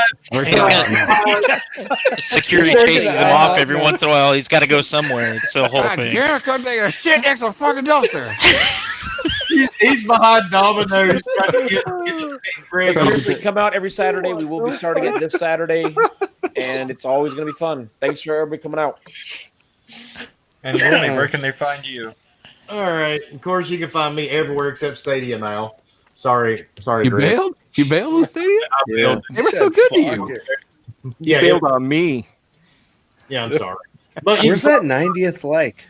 Security chases him off every once in a while. He's got to go somewhere. It's the whole thing. Yeah, couldn't take a shit next to a fucking dumpster. He's behind Domino's trying to get the big bread. Seriously, come out every Saturday. We will be starting it this Saturday, and it's always going to be fun. Thanks for everybody coming out. And Willie, where can they find you? All right. Of course, you can find me everywhere except Stadia now. Sorry, You Chris. bailed? You bailed on Stadia? I bailed. They were so good to you. You bailed on me. Yeah, I'm sorry. But Where's that 90th like?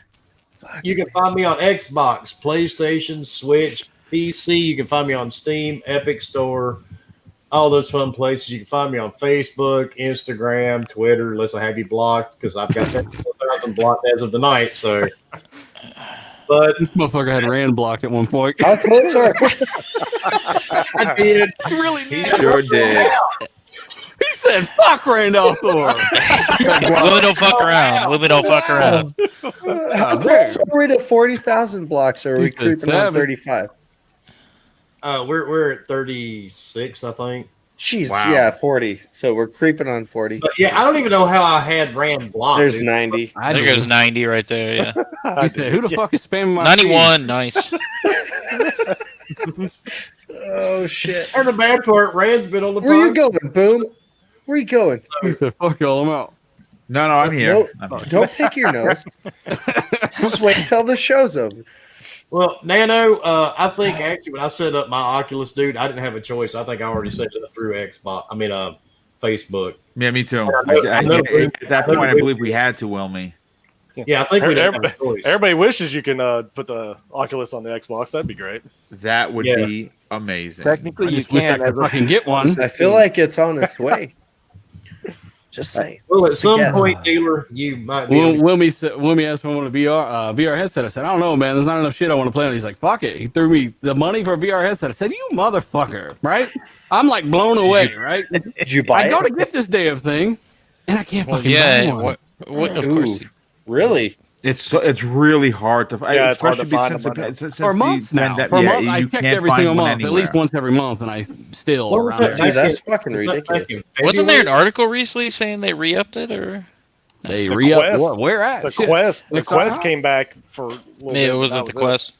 You can find me on Xbox, PlayStation, Switch, PC. You can find me on Steam, Epic Store, all those fun places. You can find me on Facebook, Instagram, Twitter, unless I have you blocked, because I've got 10,000 blocked as of tonight. So, but This motherfucker had Rand blocked at one point. How close are I did. He really did. Sure did. He said, fuck Randolph Thor. Women don't fuck around. Women don't fuck around. How close are we to 40,000 blocks? Or are we He's been creeping on savage. 35? We're at 36, I think. Jeez, Wow. yeah, 40. So we're creeping on 40. But yeah, I don't even know how I had Rand blocked. There's dude. 90. I There goes 90 right there. Yeah. He said, who the fuck is spamming my 91. Nice. Oh, shit. And the bad part, Rand's been on the Where you podcast. going, Boom? Where you going? feed? He said, fuck y'all, I'm out. No, I'm here. Nope. I'm here. Don't pick your nose. Just wait until the show's over. Well, Nano, I think actually when I set up my Oculus, dude, I didn't have a choice. I think I already set it up through Facebook. Yeah, me too. I know. At that point, I believe we had to, Wilmy. Yeah, I think we didn't have a choice. Everybody wishes you can put the Oculus on the Xbox. That'd be great. That would be amazing. Technically, I you just wish I can. could As a, fucking get one. I feel like it's on its way. Just saying. Well, at some Yes. point, dealer, you might be. Wilmy asked me I want a VR headset. I said, I don't know, man. There's not enough shit I want to play on. He's like, fuck it. He threw me the money for a VR headset. I said, you motherfucker, right? I'm like blown away, right? Did you buy I go it? to get this damn thing, and I can't Well, fucking buy yeah. one. What, of Ooh. course. Really? It's really hard to find. Yeah, it's hard to especially find since them the- right now. since For the months now. pandemic- For a yeah, month, I you checked can't every find single one month, at least anywhere. once every month, and I still What was around that? there. Dude, that's fucking Was that back ridiculous. in Wasn't there an February? article recently saying they re-upped it, or They The re-up Quest- what? Where at? The Shit. Quest Looks.com? came back for a little maybe bit. it was That at the it. Quest?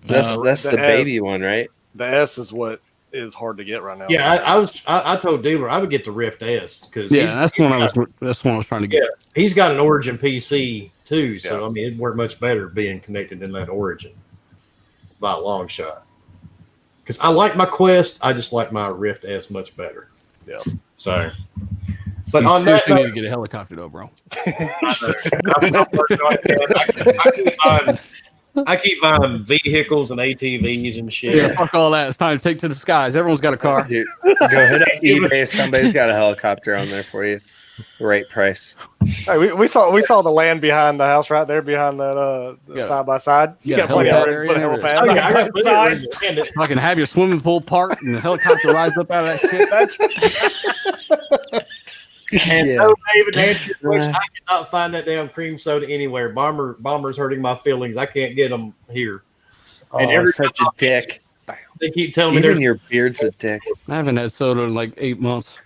That's The the S. baby one, right? The S is what is hard to get right now. Yeah, I told dealer I would get the Rift S because Yeah, that's one I was trying to get. he's got an Origin PC too. So Yeah. I mean, it'd work much better being connected in that Origin by a long shot. Because I like my Quest, I just like my Rift S much better. Yeah. So, But you on that seriously note, need to get a helicopter, though, bro. I keep buying vehicles and ATVs and shit. Yeah, fuck all that. It's time to take to the skies. Everyone's got a car. Dude, go hit up eBay. Somebody's got a helicopter on there for you. Right price. Hey, we saw the land behind the house right there behind that side by side. You Yeah, got plenty of helipad room to put a area. helipad. Oh yeah, I got plenty of room to land it. I can have your swimming pool parked and the helicopter rise up out of that shit. And Yeah. no, David, to answer your question, I cannot find that damn cream soda anywhere. Bomber's hurting my feelings. I can't get them here. And Oh, every such a time dick. they keep telling me Even your beard's a dick. I haven't had soda in like 8 months.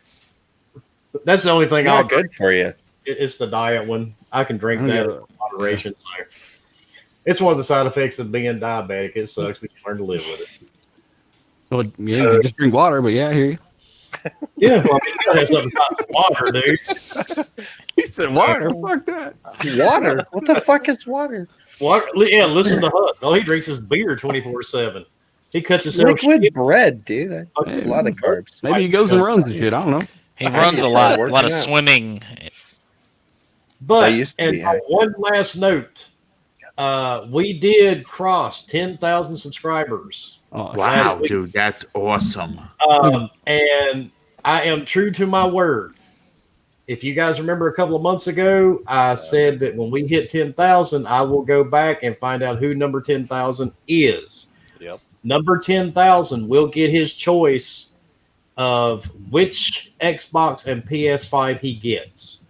that's the only It's thing I'll not good for you. It's the diet one. I can drink I that get in it. moderation. So it's one of the side effects of being diabetic. It sucks, but you learn to live with it. Well, yeah, you just drink water, but yeah, I hear you. Yeah, well, you gotta have something besides water, dude. He said water. Fuck that. Water? What the fuck is water? Water. Yeah, listen to Husk. All he drinks is beer 24/7. He cuts It's himself liquid shit. bread, dude. Hey, A lot of carbs. Maybe he goes and runs and shit. I don't know. He runs a lot of working out. swimming. But They used to be, and on one last note, we did cross 10,000 subscribers. Oh, Wow, dude, that's awesome. And I am true to my word. If you guys remember a couple of months ago, I said that when we hit 10,000, I will go back and find out who number 10,000 is. Yep. Number 10,000 will get his choice of which Xbox and PS5 he gets.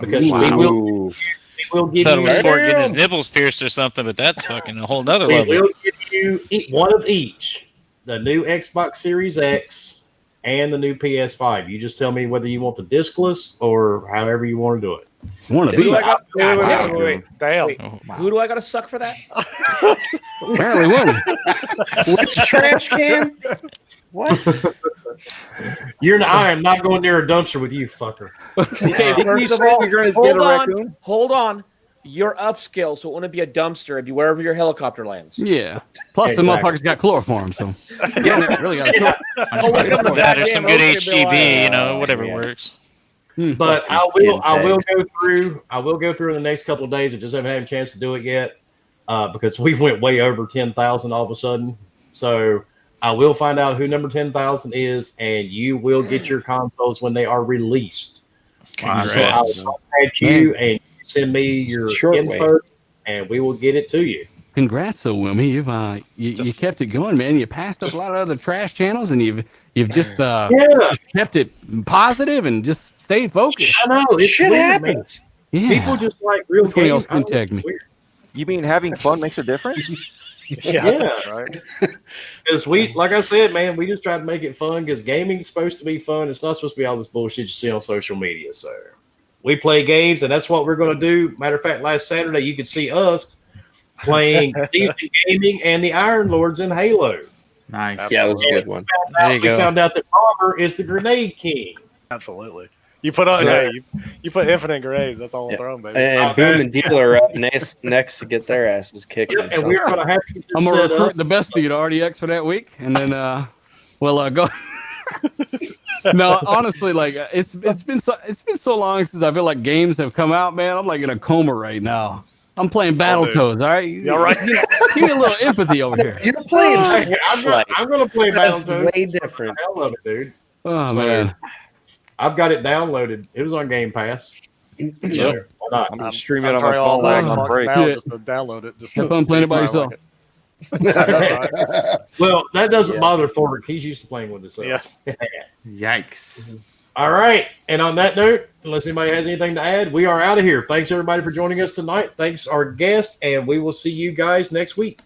Because we will give Thought it you was for getting his nipples pierced or something, but that's fucking a whole nother we level. will give you one of each. The new Xbox Series X and the new PS5. You just tell me whether you want the discless or however you want to do it. Want to Who be? do I got? Wait. Damn. Wait. Oh, wow. Who do I got to suck for that? Apparently, women. Which trash can? What? I am not going near a dumpster with you, fucker. Okay, did you First of say all, you're going to get a raccoon? hold on. You're upscale, so it wouldn't be a dumpster. It'd be wherever your helicopter lands. Yeah. Plus, Exactly. the motherfuckers got chloroform, so yeah, really got to Oh, look at the That or some good goddamn ocean bill. HGB, you know, whatever Yeah. works. But I will go through in the next couple of days. I just haven't had a chance to do it yet because we went way over 10,000 all of a sudden. So I will find out who number 10,000 is, and you will get your consoles when they are released. So I Congrats. will contact you and send me your Short info, and we will get it to you. Congrats, though, Wilmy. You kept it going, man. You passed up a lot of other trash channels, and you've just kept it positive and just stayed focused. I know it's Shit weird, man. happens. Yeah. People just like real Which one games. else can tag me? You mean having fun makes a difference? Yeah. Right. Because like I said, man, we just try to make it fun because gaming's supposed to be fun. It's not supposed to be all this bullshit you see on social media. So we play games, and that's what we're going to do. Matter of fact, last Saturday, you could see us playing Season Gaming and the Iron Lords in Halo. Nice. Yeah, it was a good one. There you We go. found out that Bomber is the Grenade King. Absolutely. You put on, you put infinite grenades. That's all I'm throwing, baby. And Boom and Deal are up next to get their asses kicked. Yep, and we're going to have to I'm gonna set recruit up. the best of you to RDX for that week, and then go. No, honestly, like it's been so long since I feel like games have come out, man. I'm like in a coma right now. I'm playing Battletoads, all right? You all right? Give me a little empathy over here. You're playing Hey, Flashlight. I'm going to play That's Battletoads. way different. Hell of it, dude. Oh So, man, I've got it downloaded. It was on Game Pass. So, why not? I'm just streaming on my turning phone while I'm Xbox on break. now Yeah. just to download it. Just have to fun playing it by see if I yourself. like it. Well, that doesn't bother Thork. He's used to playing with himself. Yeah. Yikes. All right. And on that note, unless anybody has anything to add, we are out of here. Thanks, everybody, for joining us tonight. Thanks, our guest, and we will see you guys next week.